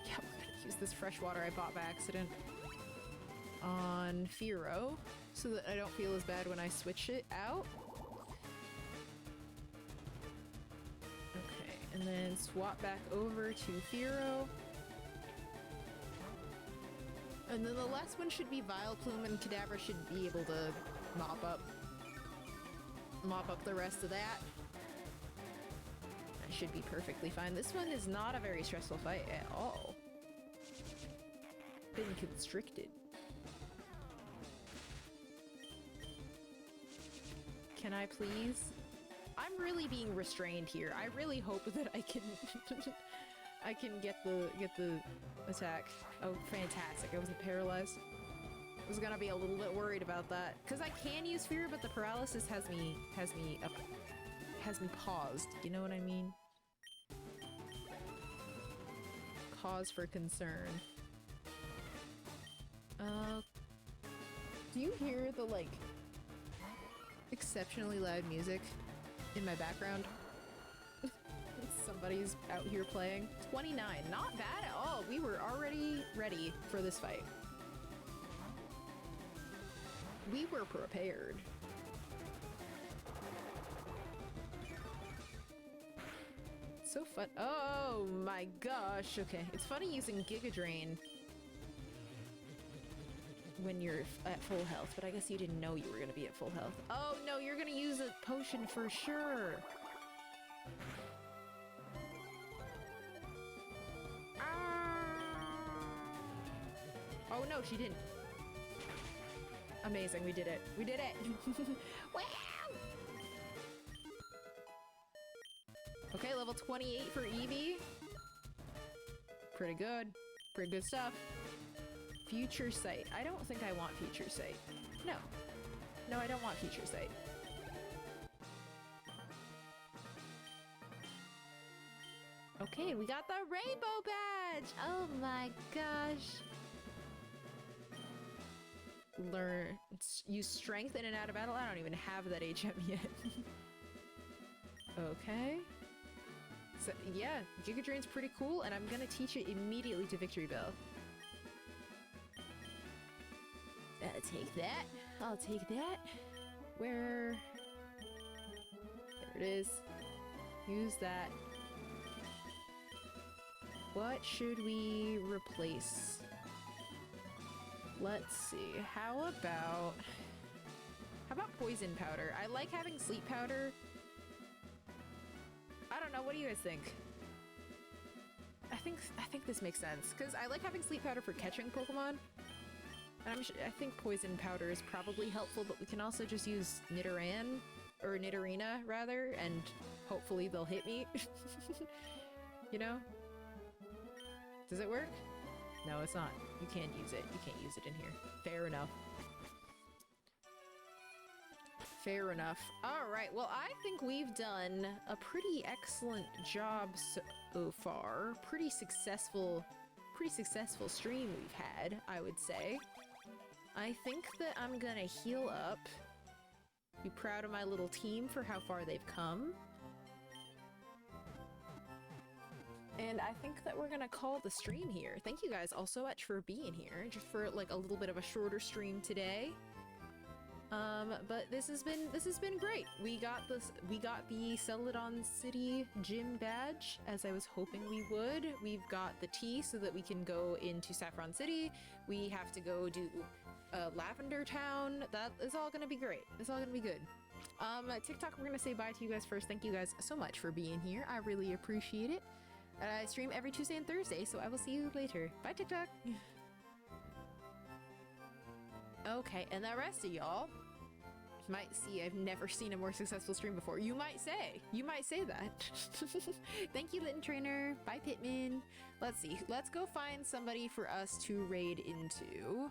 Yeah, we're gonna use this fresh water I bought by accident on Fearow, so that I don't feel as bad when I switch it out. Okay, and then swap back over to Fearow. And then the last one should be Vileplume, and Kadabra should be able to mop up the rest of that. That should be perfectly fine. This one is not a very stressful fight at all. Been constricted. Can I please? I'm really being restrained here. I really hope that I can I can get the attack. Oh, fantastic. I wasn't paralyzed. I was gonna be a little bit worried about that. Cause I can use fear, but the paralysis has me paused. You know what I mean? Cause for concern. Do you hear the, like, exceptionally loud music in my background? Somebody's out here playing. 29, not bad at all. We were already ready for this fight. We were prepared. So fun. Oh my gosh. Okay, it's funny using Giga Drain when you're at full health, but I guess you didn't know you were gonna be at full health. Oh no, you're gonna use a potion for sure. Oh no, she didn't. Amazing, we did it. We did it! Wow! Okay, level 28 for Eevee. Pretty good. Pretty good stuff. Future Sight. I don't think I want Future Sight. No. No, I don't want Future Sight. Okay, we got the rainbow badge! Oh my gosh. Learn. Use strength in and out of battle? I don't even have that HM yet. Okay. So, yeah, Giga Drain's pretty cool, and I'm gonna teach it immediately to Victory Bell. I'll take that. I'll take that. Where? There it is. Use that. What should we replace? Let's see. How about poison powder? I like having sleep powder. I don't know. What do you guys think? I think this makes sense because I like having sleep powder for catching Pokemon. And I think poison powder is probably helpful, but we can also just use Nidoran or Nidorina rather, and hopefully they'll hit me. You know? Does it work? No, it's not. You can't use it. You can't use it in here. Fair enough. Fair enough. Alright, well I think we've done a pretty excellent job so far. Pretty successful stream we've had, I would say. I think that I'm gonna heal up. Be proud of my little team for how far they've come. And I think that we're gonna call the stream here. Thank you guys all so much for being here, just for like a little bit of a shorter stream today. But this has been great. We got the Celadon City Gym badge, as I was hoping we would. We've got the tea so that we can go into Saffron City. We have to go do Lavender Town. That is all gonna be great. It's all gonna be good. TikTok, we're gonna say bye to you guys first. Thank you guys so much for being here. I really appreciate it. I stream every Tuesday and Thursday, so I will see you later. Bye, TikTok! Okay, and the rest of y'all might see I've never seen a more successful stream before. You might say that. Thank you, Litten Trainer. Bye, Pitman. Let's see. Let's go find somebody for us to raid into.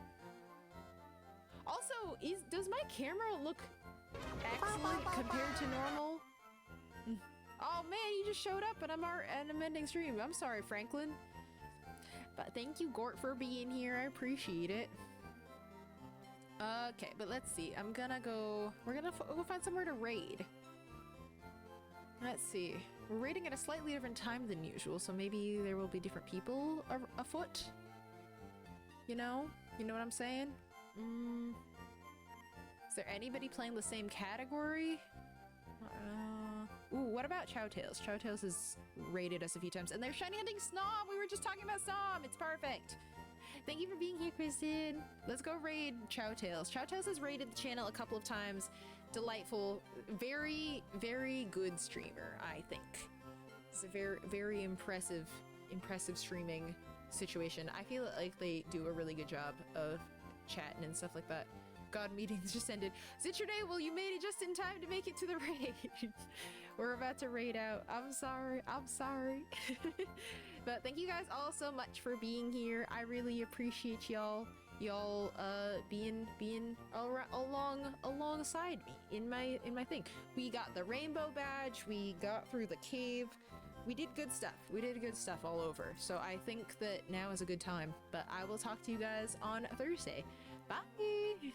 Also, does my camera look excellent compared to normal? Oh man, you just showed up and I'm ending stream. I'm sorry, Franklin. But thank you, Gort, for being here. I appreciate it. Okay, but let's see. I'm gonna go... We're gonna go find somewhere to raid. Let's see. We're raiding at a slightly different time than usual, so maybe there will be different people afoot? You know? You know what I'm saying? Is there anybody playing the same category? Ooh, what about Chowtails? Chowtails has raided us a few times, and they're shiny hunting Snom! We were just talking about Snom! It's perfect! Thank you for being here, Kristen! Let's go raid Chowtails. Chowtails has raided the channel a couple of times. Delightful. Very, very good streamer, I think. It's a very, very impressive streaming situation. I feel like they do a really good job of chatting and stuff like that. God, meetings just ended. Zitrone, well, you made it just in time to make it to the raid. We're about to raid out. I'm sorry. But thank you guys all so much for being here. I really appreciate y'all being alongside me in my thing. We got the rainbow badge. We got through the cave. We did good stuff. We did good stuff all over. So I think that now is a good time. But I will talk to you guys on Thursday. Bye.